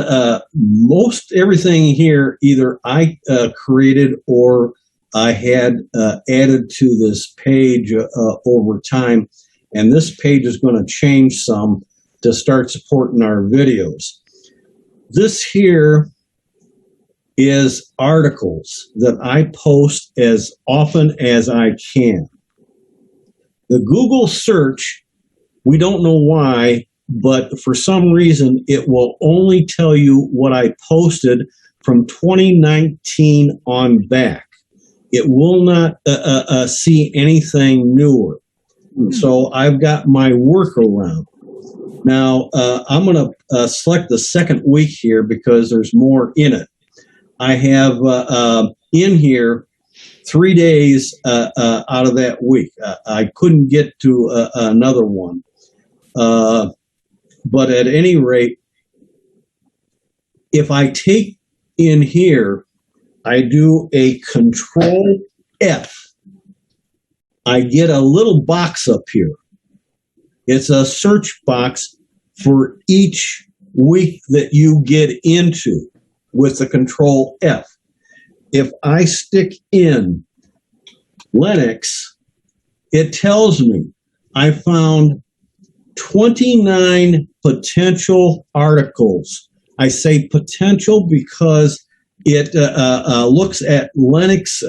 most everything here either I created or I had added to this page over time. And this page is going to change some to start supporting our videos. This here is articles that I post as often as I can. The Google search, we don't know why, but for some reason, it will only tell you what I posted from 2019 on back. It will not see anything newer. So I've got my workaround. Now, I'm going to select the second week here because there's more in it. I have in here 3 days out of that week. I couldn't get to another one. But at any rate, if I take in here, I do a Control F. I get a little box up here. It's a search box for each week that you get into with the Control F. If I stick in Linux, it tells me I found 29 potential articles. I say potential because it looks at Linux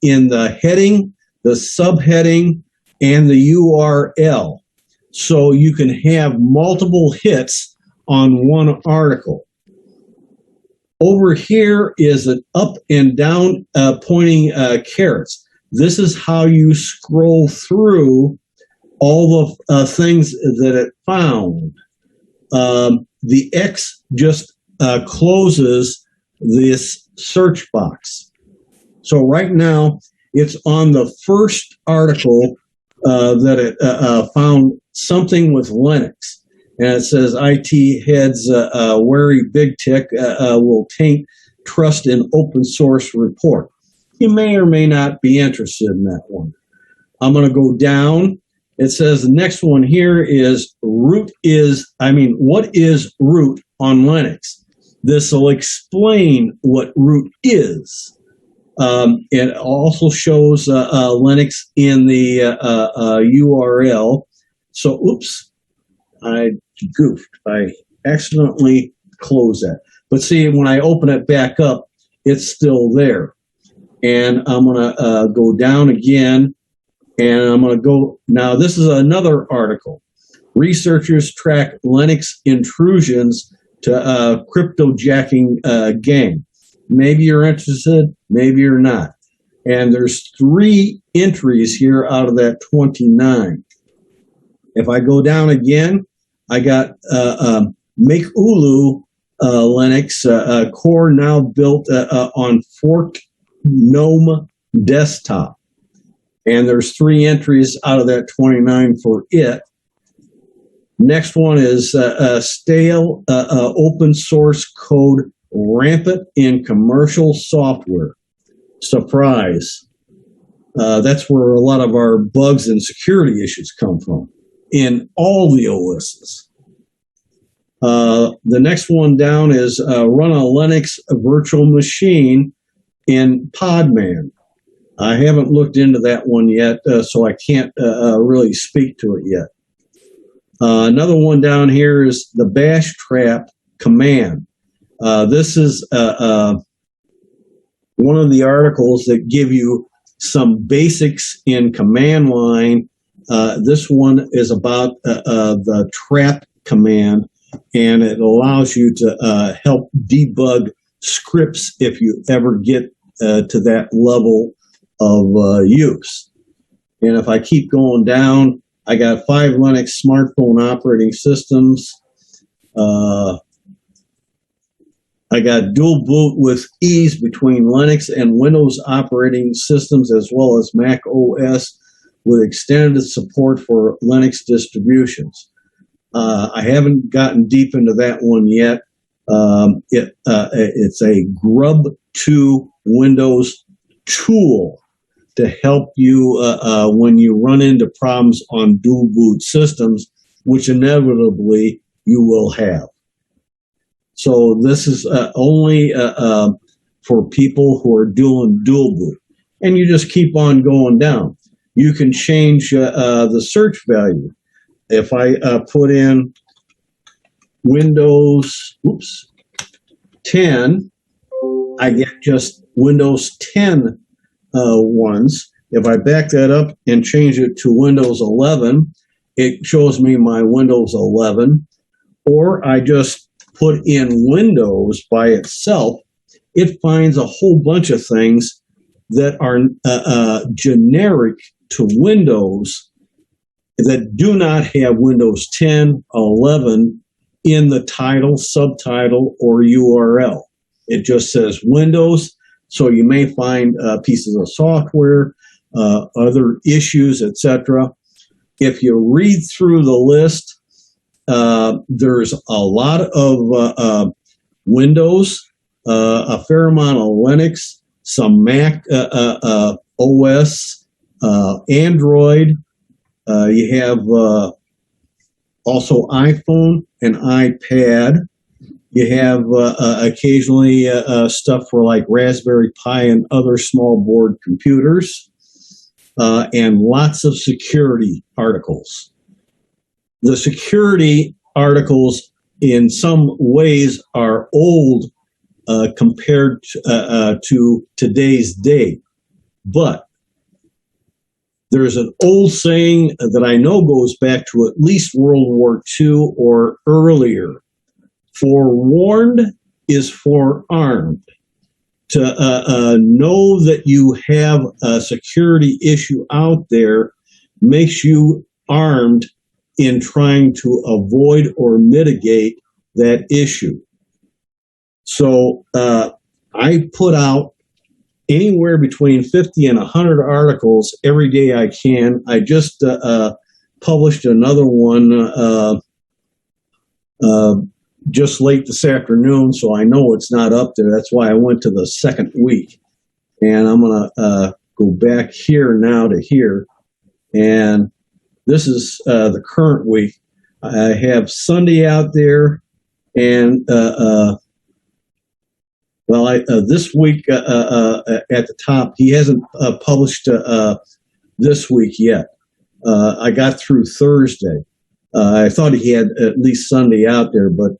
in the heading, the subheading, and the URL. So you can have multiple hits on one article. Over here is an up and down pointing carrots. This is how you scroll through all the things that it found. The X just closes this search box. So right now, it's on the first article that it found something with Linux. And it says, IT heads wary big tech will taint trust in open source report. You may or may not be interested in that one. I'm going to go down. It says the next one here is what is root on Linux? This will explain what root is. It also shows Linux in the URL. So, oops, I goofed. I accidentally closed that. But see, when I open it back up, it's still there. And I'm going to go down again. And I'm going to go, now this is another article. Researchers track Linux intrusions to cryptojacking gang. Maybe you're interested, maybe you're not. And there's 3 entries here out of that 29. If I go down again, I got Make Ulu Linux core now built on forked GNOME desktop. And there's 3 entries out of that 29 for it. Next one is stale open source code rampant in commercial software. Surprise. That's where a lot of our bugs and security issues come from in all the OSs. The next one down is run a Linux virtual machine in Podman. I haven't looked into that one yet, so I can't really speak to it yet. Another one down here is the bash trap command. This is one of the articles that give you some basics in command line. This one is about the trap command, and it allows you to help debug scripts if you ever get to that level of use. And if I keep going down, I got 5 Linux smartphone operating systems. I got dual boot with ease between Linux and Windows operating systems, as well as Mac OS with extended support for Linux distributions. I haven't gotten deep into that one yet. It's a Grub2 Windows tool to help you when you run into problems on dual boot systems, which inevitably you will have. So this is only for people who are doing dual boot. And you just keep on going down. You can change the search value. If I put in Windows 10, I get just Windows 10 ones. If I back that up and change it to Windows 11, it shows me my Windows 11. Or I just put in Windows by itself, it finds a whole bunch of things that are generic to Windows that do not have Windows 10, 11 in the title, subtitle, or URL. It just says Windows, so you may find pieces of software, other issues, etc. If you read through the list, there's a lot of Windows, a fair amount of Linux, some Mac OS, Android. You have also iPhone and iPad. You have occasionally stuff for like Raspberry Pi and other small board computers, and lots of security articles. The security articles in some ways are old compared to today's day, but there's an old saying that I know goes back to at least World War II or earlier. Forewarned is forearmed. To know that you have a security issue out there makes you armed in trying to avoid or mitigate that issue. So I put out anywhere between 50 and 100 articles every day I can. I just published another one just late this afternoon, so I know it's not up there. That's why I went to the second week. And I'm going to go back here now to here. And this is the current week. I have Sunday out there, and this week at the top, he hasn't published this week yet. I got through Thursday. I thought he had at least Sunday out there, but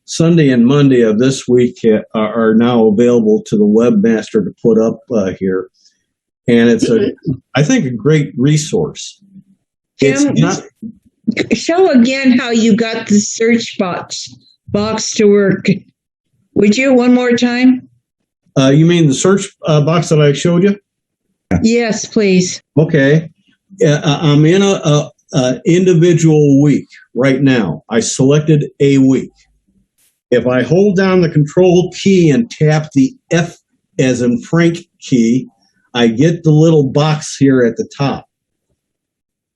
Sunday and Monday of this week are now available to the webmaster to put up here. And it's, I think, a great resource. Jim, show again how you got the search box to work. Would you one more time? You mean the search box that I showed you? Yes, please. Okay. I'm in a individual week right now. I selected a week. If I hold down the control key and tap the F as in Frank key, I get the little box here at the top.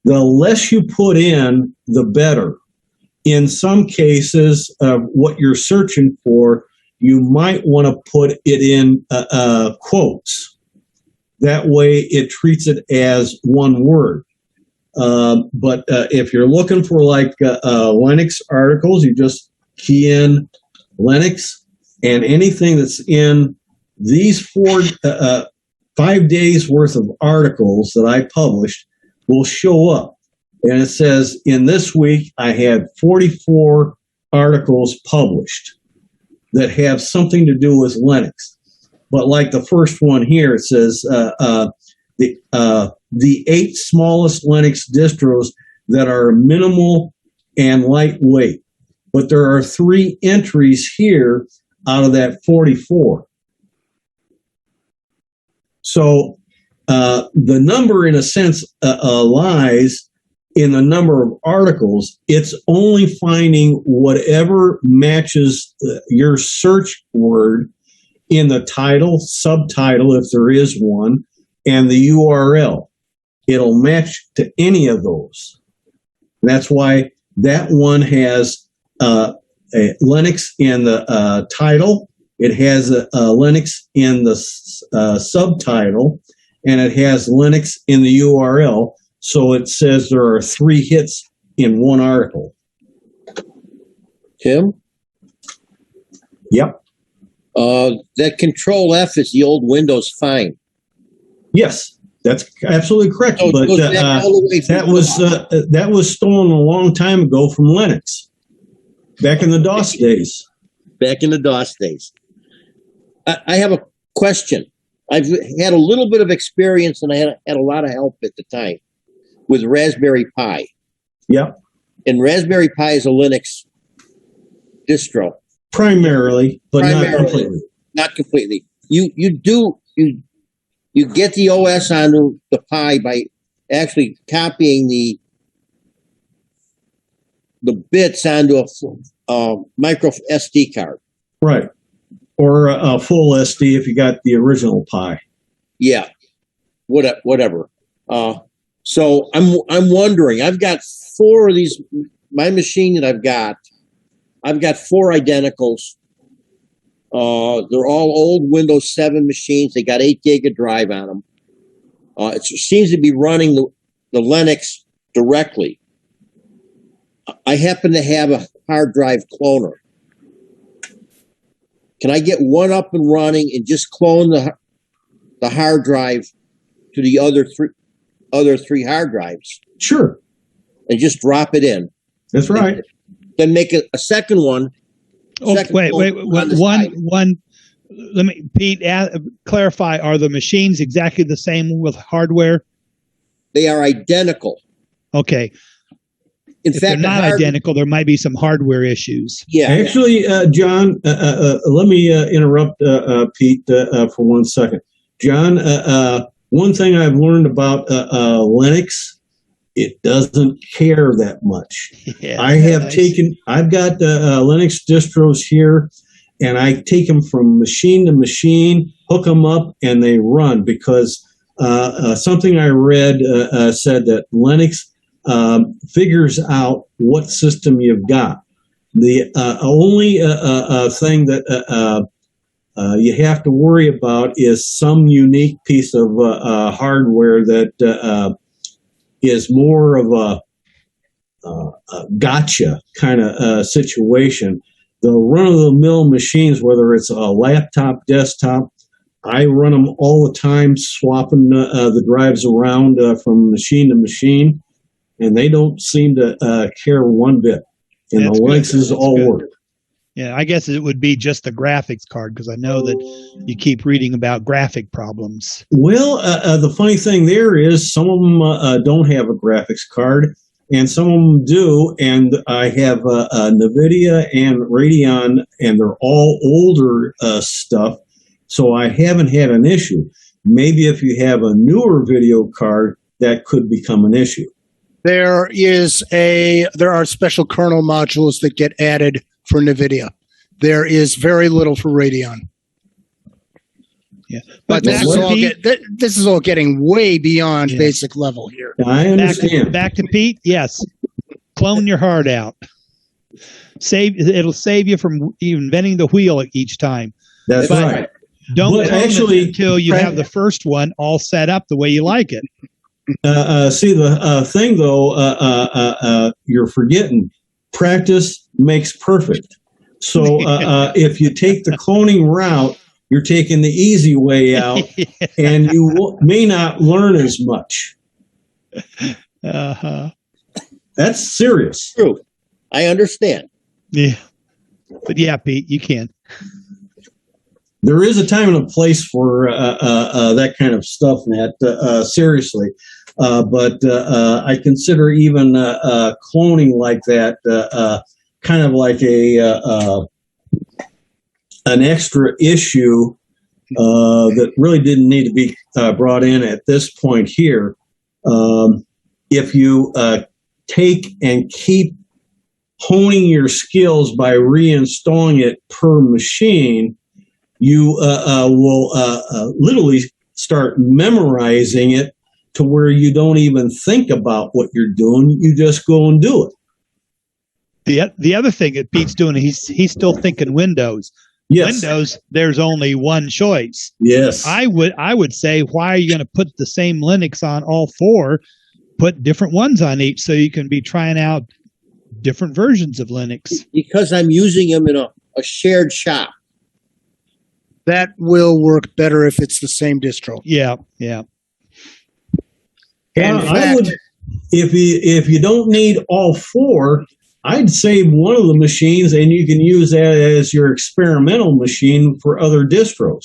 The less you put in, the better. In some cases, what you're searching for, you might want to put it in quotes. That way it treats it as one word. But if you're looking for like Linux articles, you just key in Linux, and anything that's in these 5 days worth of articles that I published will show up. And it says in this week, I had 44 articles published that have something to do with Linux. But like the first one here, it says the 8 smallest Linux distros that are minimal and lightweight. But there are 3 entries here out of that 44. So the number, in a sense, lies in the number of articles. It's only finding whatever matches your search word in the title, subtitle, if there is one, and the URL. It'll match to any of those. That's why that one has a Linux in the title, it has a Linux in the subtitle, and it has Linux in the URL. So it says there are 3 hits in one article. Tim? Yep. That Control F is the old Windows find. Yes, that's absolutely correct. So but that was stolen a long time ago from Linux, back in the DOS days. Back in the DOS days. I have a question. I've had a little bit of experience, and I had a lot of help at the time with Raspberry Pi. Yep. And Raspberry Pi is a Linux distro. Primarily, but not completely. Not completely. You get the OS onto the Pi by actually copying the bits onto a micro SD card. Right. Or a full SD if you got the original Pi. Yeah. Whatever. So I'm wondering, I've got 4 of these, my machine that I've got 4 identicals. They're all old Windows 7 machines. They got 8 gig of drive on them. It seems to be running the Linux directly. I happen to have a hard drive cloner. Can I get one up and running and just clone the hard drive to the other three hard drives? Sure. And just drop it in. That's right. Then make a second one. Wait. One. Let me, Pete, clarify. Are the machines exactly the same with hardware? They are identical. Okay. In If fact, they're not identical, there might be some hardware issues. Yeah. Actually, John, let me interrupt Pete for 1 second. John, one thing I've learned about Linux, it doesn't care that much. Yeah, I've got Linux distros here, and I take them from machine to machine, hook them up, and they run because something I read said that Linux figures out what system you've got. The only thing that you have to worry about is some unique piece of hardware that is more of a gotcha kind of situation. The run-of-the-mill machines, whether it's a laptop, desktop, I run them all the time, swapping the drives around from machine to machine, and they don't seem to care one bit. And the Linuxes all work. Yeah, I guess it would be just the graphics card because I know that you keep reading about graphic problems. Well, the funny thing there is some of them don't have a graphics card, and some of them do. And I have NVIDIA and Radeon, and they're all older stuff, so I haven't had an issue. Maybe if you have a newer video card, that could become an issue. There are special kernel modules that get added for NVIDIA. There is very little for Radeon. Yeah, but this is all getting way beyond basic level here. I understand. Back to Pete. Yes, clone your heart out. It'll save you from inventing the wheel each time. That's right. Don't clone it until you have the first one all set up the way you like it. See, the thing, though, you're forgetting, practice makes perfect. So if you take the cloning route, you're taking the easy way out, and you may not learn as much. That's serious. True. I understand. Yeah. But yeah, Pete, you can. There is a time and a place for that kind of stuff, Matt, seriously. But I consider even cloning like that kind of like an extra issue that really didn't need to be brought in at this point here. If you take and keep honing your skills by reinstalling it per machine, you will literally start memorizing it to where you don't even think about what you're doing. You just go and do it. The other thing that Pete's doing, he's still thinking Windows. Yes. Windows, there's only one choice. Yes. I would say, why are you going to put the same Linux on all 4? Put different ones on each so you can be trying out different versions of Linux. Because I'm using them in a shared shop. That will work better if it's the same distro. Yeah, yeah. And I would, if you don't need all 4, I'd save one of the machines, and you can use that as your experimental machine for other distros.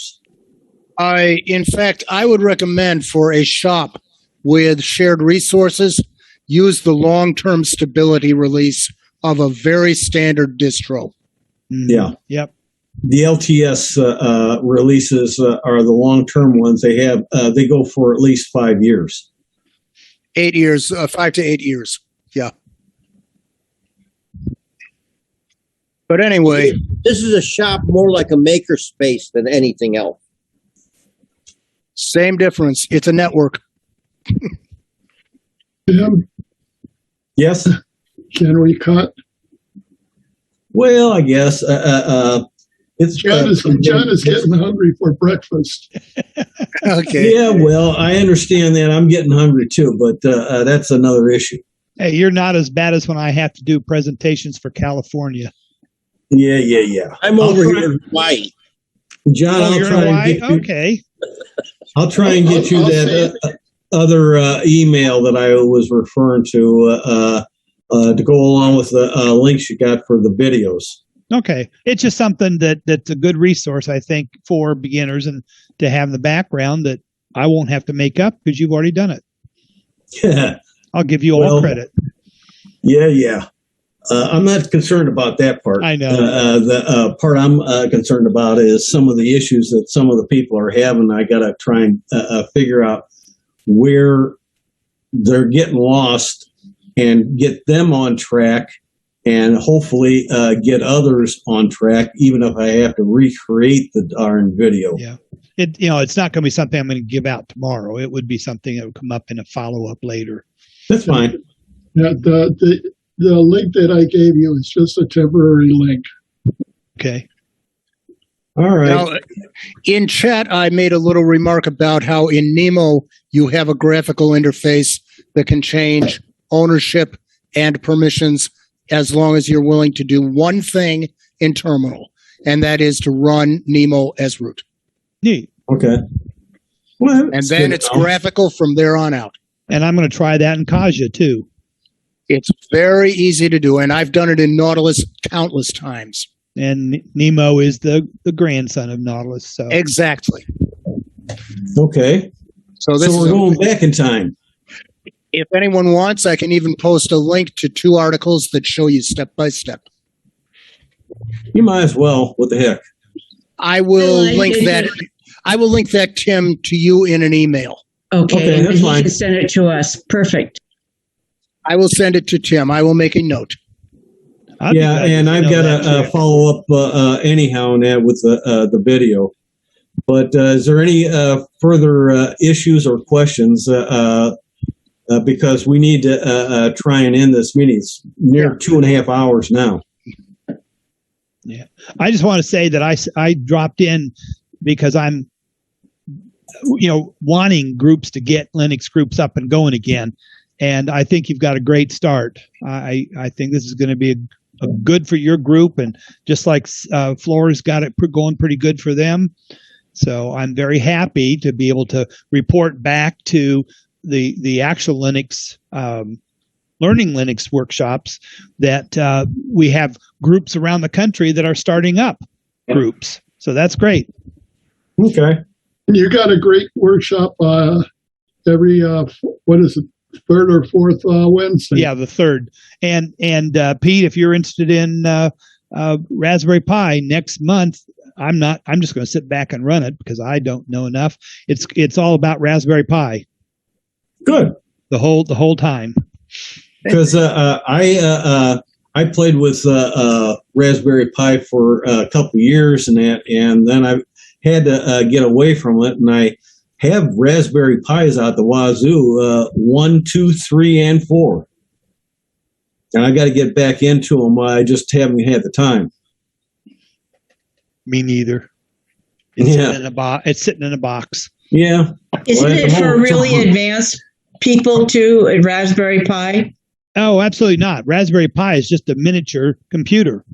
In fact, I would recommend for a shop with shared resources, use the long-term stability release of a very standard distro. Yeah. Yep. The LTS releases are the long-term ones. They have they go for at least 5 years. 8 years, 5 to 8 years. Yeah. But anyway, This is a shop more like a maker space than anything else. same difference. It's a network. Tim, Yes. can we cut? Well, I guess it's John is getting hungry for breakfast. Okay. Yeah, well, I understand that. I'm getting hungry too, but that's another issue. Hey, you're not as bad as when I have to do presentations for California. Yeah. I'm over here in Hawaii. John, Oh, I'll you're in try and Hawaii? get you. Okay. I'll try and get you I'll that other email that I was referring to go along with the links you got for the videos. Okay. It's just something that's a good resource, I think, for beginners and to have the background that I won't have to make up because you've already done it. Yeah. I'll give you all credit. Yeah. I'm not concerned about that part. I know. The part I'm concerned about is some of the issues that some of the people are having. I got to try and figure out where they're getting lost and get them on track, and hopefully get others on track, even if I have to recreate the darn video. Yeah. It's not going to be something I'm going to give out tomorrow. It would be something that would come up in a follow-up later. That's fine. Yeah, the link that I gave you is just a temporary link. Okay. All right. Now, in chat, I made a little remark about how in Nemo you have a graphical interface that can change ownership and permissions as long as you're willing to do one thing in terminal, and that is to run Nemo as root. Neat. Okay. Well, And then it's graphical from there on out. And I'm going to try that in Kaja too. It's very easy to do, and I've done it in Nautilus countless times. And Nemo is the grandson of Nautilus. So Exactly. Okay. So this So we're is going back in time. if anyone wants, I can even post a link to 2 articles that show you step by step. You might as well. What the heck? I will I link did that. it. I will link that, Tim, to you in an email. Okay, Okay, that's and he fine. can send it to us. Perfect. I will send it to Tim. I will make a note. I'd be Yeah, glad and to I've know got that to trick. follow up anyhow on that with the video. But is there any further issues or questions? Because we need to try and end this meeting. It's near 2.5 hours now. I just want to say that I dropped in because I'm, wanting groups to get Linux groups up and going again. And I think you've got a great start. I think this is going to be a good for your group. And just like Flora's got it going pretty good for them. So I'm very happy to be able to report back to the actual Linux, learning Linux workshops that we have groups around the country that are starting up groups. So that's great. Okay. You got a great workshop every third or fourth Wednesday. Yeah, the third. And Pete, if you're interested in Raspberry Pi next month, I'm just going to sit back and run it because I don't know enough. It's all about Raspberry Pi. Good. The whole time. Because I played with Raspberry Pi for a couple years and then I had to get away from it, and I have Raspberry Pis out the wazoo, 1, 2, 3, and 4. And I got to get back into them. I just haven't had the time. Me neither. It's sitting in a box. Yeah. Isn't Well, at it the for moment, really advanced people too, a Raspberry Pi? Oh, absolutely not. Raspberry Pi is just a miniature computer.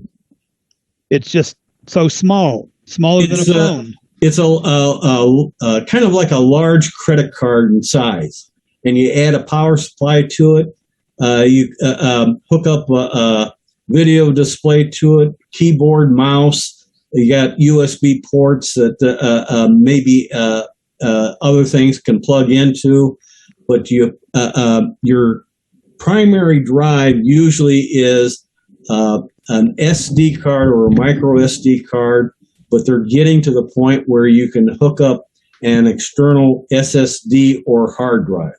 It's just so small, smaller than a phone. It's a kind of like a large credit card in size, and you add a power supply to it. You hook up video display to it, keyboard, mouse. You got USB ports that maybe other things can plug into, but your primary drive usually is an SD card or a micro SD card, but they're getting to the point where you can hook up an external SSD or hard drive.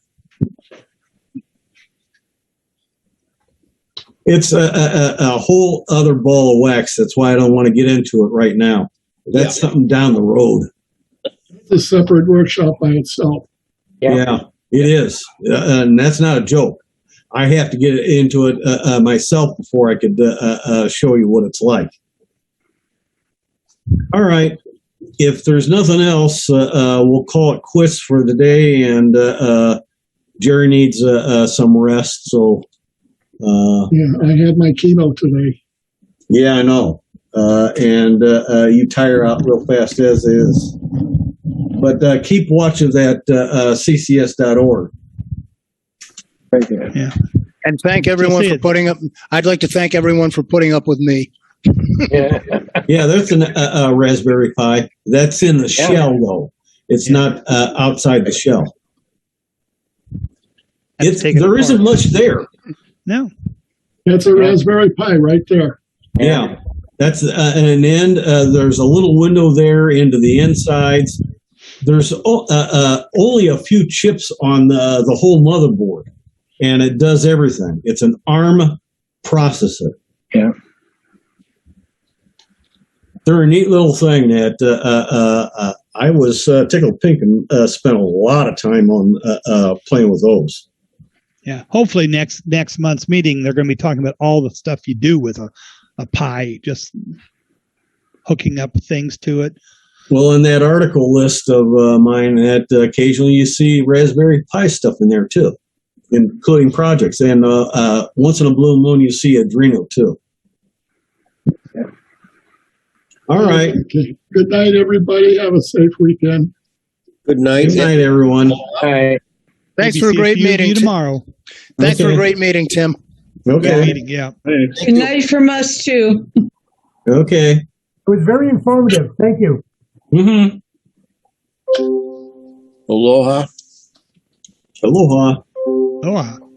It's a whole other ball of wax. That's why I don't want to get into it right now. That's something down the road. It's a separate workshop by itself. Yeah, it is. And that's not a joke. I have to get into it myself before I could show you what it's like. All right. If there's nothing else, we'll call it quits for the day. And Jerry needs some rest. So. I had my chemo today. Yeah, I know. And you tire out real fast as is. But keep watching that ccs.org. Yeah. And thank everyone for putting up. I'd like to thank everyone for putting up with me. Yeah, there's a Raspberry Pi. That's in the shell, though. It's not outside the shell. There isn't much there. No. That's a Raspberry Pi right there. Yeah. That's an end. There's a little window there into the insides. There's only a few chips on the whole motherboard, and it does everything. It's an ARM processor. Yeah. They're a neat little thing that I was tickled pink and spent a lot of time on playing with those. Yeah. Hopefully next month's meeting, they're going to be talking about all the stuff you do with a Pi, just hooking up things to it. Well, in that article list of mine, that occasionally you see Raspberry Pi stuff in there too, including projects. And once in a blue moon, you see Adreno too. Yeah. All right. Okay. Good night, everybody. Have a safe weekend. Good night. Good night, everyone. Bye. Thanks Maybe for a see great few of meeting. you tomorrow. Thanks for Okay. a great meeting, Tim. Okay. Meeting, yeah. Good night from us too. Okay. It was very informative. Thank you. Mm-hmm. Aloha. Aloha. Oh,